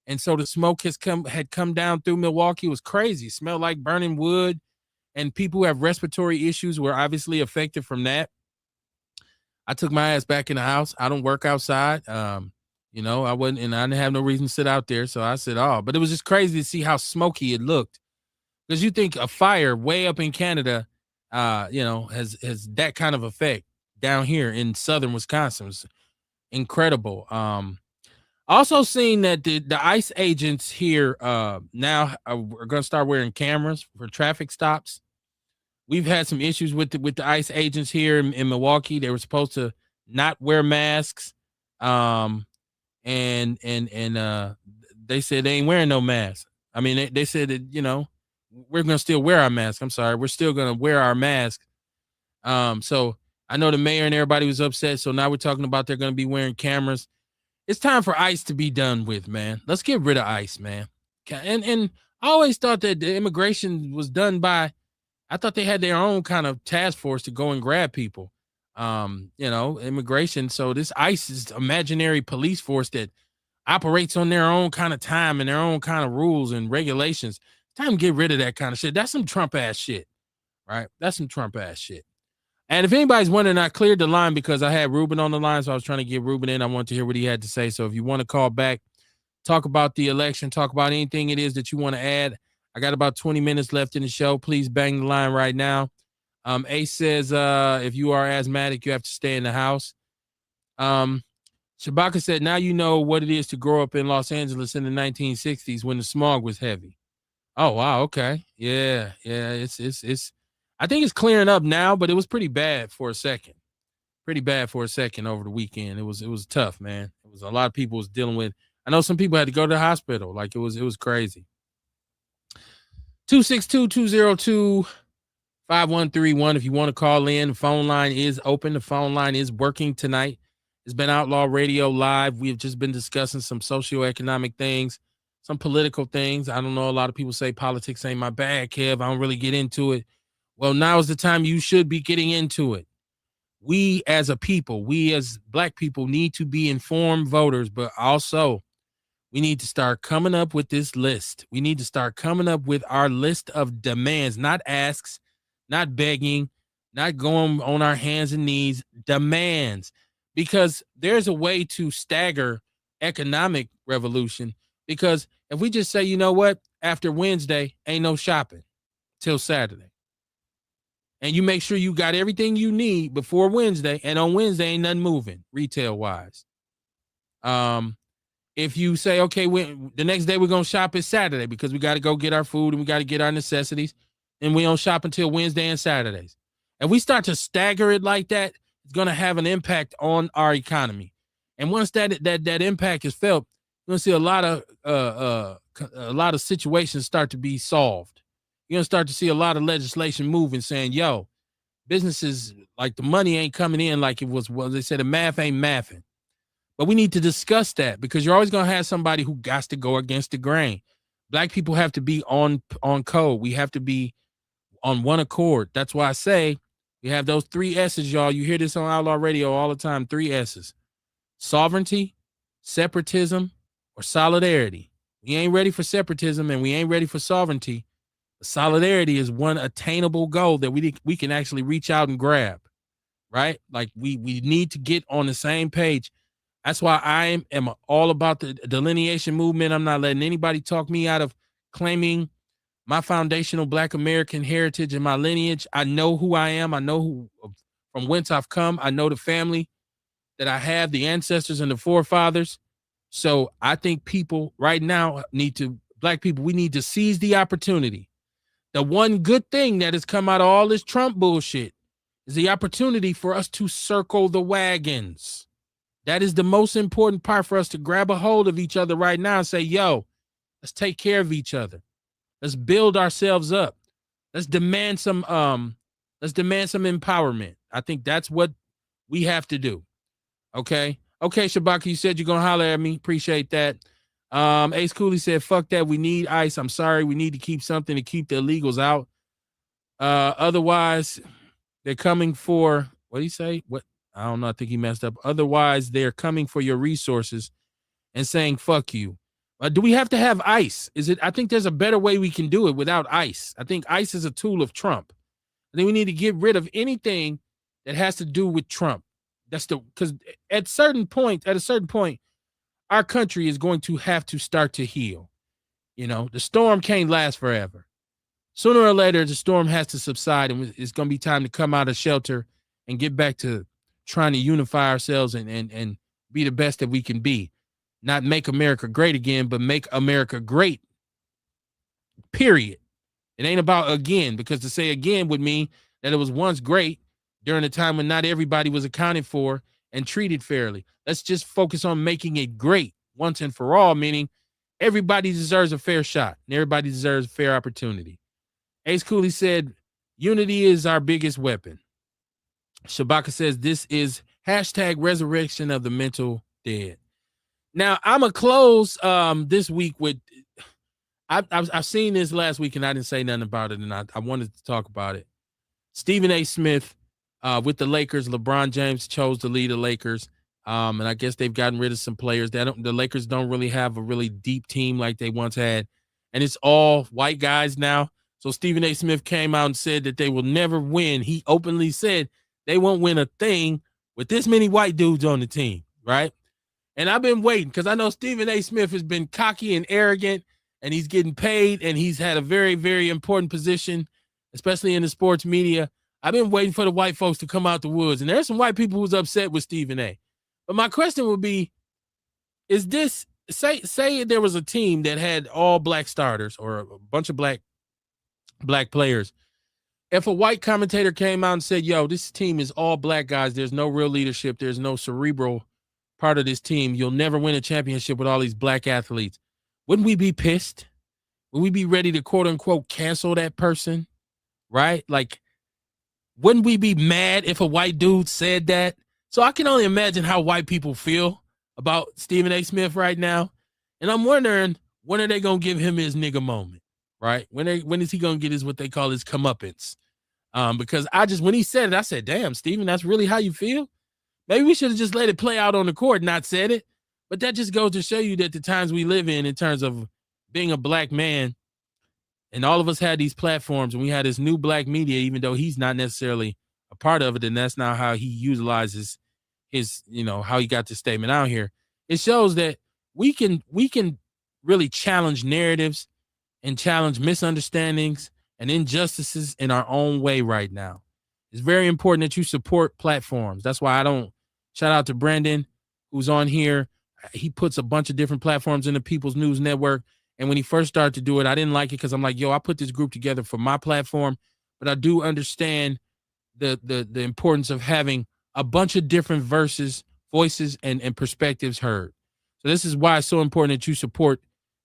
And so the smoke had come down through Milwaukee. It was crazy. It smelled like burning wood. And people who have respiratory issues were obviously affected from that. I took my ass back in the house. I don't work outside. You know, I didn't have no reason to sit out there. So I said, but it was just crazy to see how smoky it looked. Because you think a fire way up in Canada, has that kind of effect down here in southern Wisconsin. It's incredible. Also seen that the ICE agents here now are going to start wearing cameras for traffic stops. We've had some issues with the ICE agents here in Milwaukee. They were supposed to not wear masks. And they said they ain't wearing no mask. I mean, they said that, we're going to still wear our mask. I'm sorry. We're still going to wear our mask. So I know the mayor and everybody was upset. So now we're talking about they're going to be wearing cameras. It's time for ICE to be done with, man. Let's get rid of ICE, man. And I always thought that the immigration was done by, I thought they had their own kind of task force to go and grab people. Immigration. So this ICE is imaginary police force that operates on their own kind of time and their own kind of rules and regulations. It's time to get rid of that kind of shit. That's some Trump ass shit, right? That's some Trump ass shit. And if anybody's wondering, I cleared the line because I had Ruben on the line, so I was trying to get Ruben in. I wanted to hear what he had to say. So if you want to call back, talk about the election, talk about anything it is that you want to add. I got about 20 minutes left in the show. Please bang the line right now. Ace says, if you are asthmatic, you have to stay in the house. Shabaka said, now you know what it is to grow up in Los Angeles in the 1960s when the smog was heavy. Oh, wow. Okay. Yeah. It's I think it's clearing up now, but it was pretty bad for a second. Pretty bad for a second over the weekend. It was tough, man. It was a lot of people was dealing with. I know some people had to go to the hospital. Like it was crazy. 262-202-5131. If you want to call in, the phone line is open. The phone line is working tonight. It's been Outlaw Radio Live. We've just been discussing some socioeconomic things, some political things. I don't know. A lot of people say politics ain't my bag, Kev. I don't really get into it. Well, now is the time you should be getting into it. We as a people, we as Black people need to be informed voters, but also we need to start coming up with this list. We need to start coming up with our list of demands, not asks, not begging, not going on our hands and knees, demands, because there's a way to stagger economic revolution. Because if we just say, you know what, after Wednesday, ain't no shopping till Saturday. And you make sure you got everything you need before Wednesday, and on Wednesday ain't nothing moving retail wise. If you say, okay, the next day we're going to shop is Saturday because we got to go get our food and we got to get our necessities, and we don't shop until Wednesday and Saturdays. And we start to stagger it like that, it's going to have an impact on our economy. And once that impact is felt, you're going to see a lot of situations start to be solved. You're going to start to see a lot of legislation moving saying, yo, businesses, like the money ain't coming in like it was. Well, they said the math ain't mathing. But we need to discuss that because you're always going to have somebody who got to go against the grain. Black people have to be on code. We have to be on one accord. That's why I say we have those 3 S's, y'all. You hear this on Outlaw Radio all the time, 3 S's. Sovereignty, separatism, or solidarity. We ain't ready for separatism and we ain't ready for sovereignty. Solidarity is one attainable goal that we can actually reach out and grab, right? Like we need to get on the same page. That's why I am all about the delineation movement. I'm not letting anybody talk me out of claiming my foundational Black American heritage and my lineage. I know who I am. I know from whence I've come. I know the family that I have, the ancestors and the forefathers. So I think people right now Black people, we need to seize the opportunity. The one good thing that has come out of all this Trump bullshit is the opportunity for us to circle the wagons. That is the most important part, for us to grab a hold of each other right now and say, yo, let's take care of each other. Let's build ourselves up. Let's demand some empowerment. I think that's what we have to do. Okay. Okay, Shabaka, you said you're gonna holler at me. Appreciate that. Ace Cooley said, fuck that. We need ICE. I'm sorry. We need to keep something to keep the illegals out. Otherwise, they're coming for, what did he say? What? I don't know. I think he messed up. Otherwise, they're coming for your resources and saying, fuck you. Do we have to have ICE? I think there's a better way we can do it without ICE. I think ICE is a tool of Trump. I think we need to get rid of anything that has to do with Trump. Because at a certain point, our country is going to have to start to heal. You know, the storm can't last forever. Sooner or later, the storm has to subside, and it's going to be time to come out of shelter and get back to trying to unify ourselves and be the best that we can be. Not make America great again, but make America great, period. It ain't about again, because to say again would mean that it was once great during a time when not everybody was accounted for and treated fairly. Let's just focus on making it great once and for all, meaning everybody deserves a fair shot and everybody deserves a fair opportunity. Ace Cooley said, unity is our biggest weapon. Shabaka says, this is hashtag resurrection of the mental dead. Now, I'm going to close this week with, I've seen this last week and I didn't say nothing about it, and I wanted to talk about it. Stephen A. Smith with the Lakers. LeBron James chose to lead the Lakers, and I guess they've gotten rid of some players. The Lakers don't really have a really deep team like they once had, and it's all white guys now. So Stephen A. Smith came out and said that they will never win. He openly said they won't win a thing with this many white dudes on the team, right? And I've been waiting because I know Stephen A. Smith has been cocky and arrogant, and he's getting paid, and he's had a very, very important position, especially in the sports media. I've been waiting for the white folks to come out the woods, and there's some white people who's upset with Stephen A. But my question would be, is this, say there was a team that had all black starters or a bunch of black players. If a white commentator came out and said, yo, this team is all black guys, there's no real leadership, there's no cerebral part of this team, you'll never win a championship with all these black athletes, wouldn't we be pissed? Would we be ready to quote unquote cancel that person? Right? Like, wouldn't we be mad if a white dude said that? So I can only imagine how white people feel about Stephen A. Smith right now. And I'm wondering, when are they going to give him his nigga moment? Right? When is he going to get his, what they call his comeuppance? Because when he said it, I said, damn, Stephen, that's really how you feel? Maybe we should have just let it play out on the court and not said it. But that just goes to show you that the times we live in terms of being a black man, and all of us had these platforms, and we had this new black media, even though he's not necessarily a part of it, and that's not how he utilizes his, how he got this statement out here. It shows that we can really challenge narratives and challenge misunderstandings and injustices in our own way right now. It's very important that you support platforms. That's why I don't shout out to Brandon, who's on here. He puts a bunch of different platforms in the People's News Network. And when he first started to do it, I didn't like it because I'm like, yo, I put this group together for my platform, but I do understand the importance of having a bunch of different voices and perspectives heard. So this is why it's so important that you support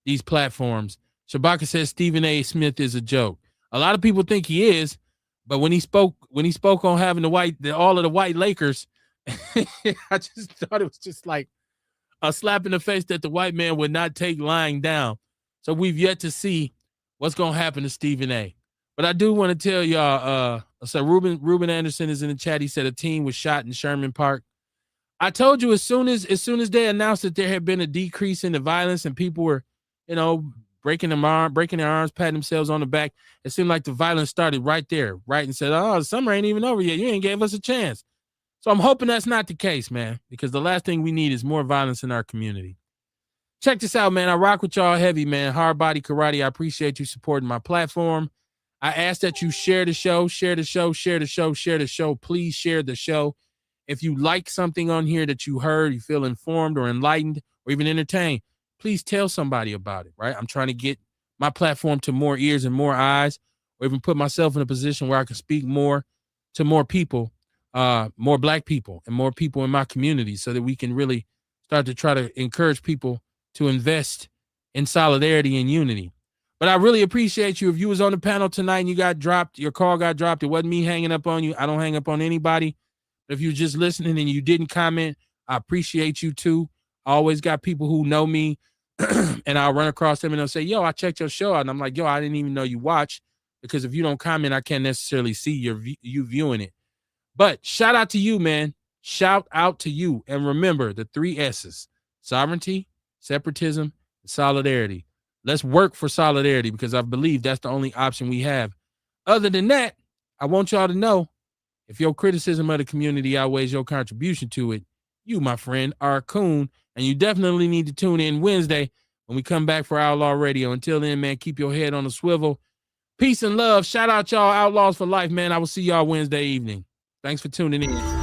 these platforms. Shabaka says Stephen A. Smith is a joke. A lot of people think he is, but when he spoke on having all of the white Lakers, I just thought it was just like a slap in the face that the white man would not take lying down. So we've yet to see what's going to happen to Stephen A. But I do want to tell y'all, so Ruben Anderson is in the chat. He said a team was shot in Sherman Park. I told you as soon as they announced that there had been a decrease in the violence and people were, breaking their arms, patting themselves on the back. It seemed like the violence started right there, right? And said, oh, summer ain't even over yet. You ain't gave us a chance. So I'm hoping that's not the case, man, because the last thing we need is more violence in our community. Check this out, man. I rock with y'all heavy, man. Hard Body Karate. I appreciate you supporting my platform. I ask that you share the show. Please share the show. If you like something on here that you heard, you feel informed or enlightened or even entertained, please tell somebody about it, right? I'm trying to get my platform to more ears and more eyes, or even put myself in a position where I can speak more to more people, more Black people and more people in my community, so that we can really start to try to encourage people to invest in solidarity and unity. But I really appreciate you. If you was on the panel tonight and you got dropped, your call got dropped, it wasn't me hanging up on you. I don't hang up on anybody. If you're just listening and you didn't comment, I appreciate you too. I always got people who know me and I'll run across them and they'll say, yo, I checked your show out. And I'm like, yo, I didn't even know you watched, because if you don't comment, I can't necessarily see you viewing it. But shout out to you, man. Shout out to you. And remember the 3 S's: sovereignty, separatism, and solidarity. Let's work for solidarity, because I believe that's the only option we have. Other than that, I want y'all to know, if your criticism of the community outweighs your contribution to it, you, my friend, are a coon, and you definitely need to tune in Wednesday when we come back for Outlaw Radio. Until then, man, keep your head on a swivel. Peace and love. Shout out y'all Outlaws for life, man. I will see y'all Wednesday evening. Thanks for tuning in.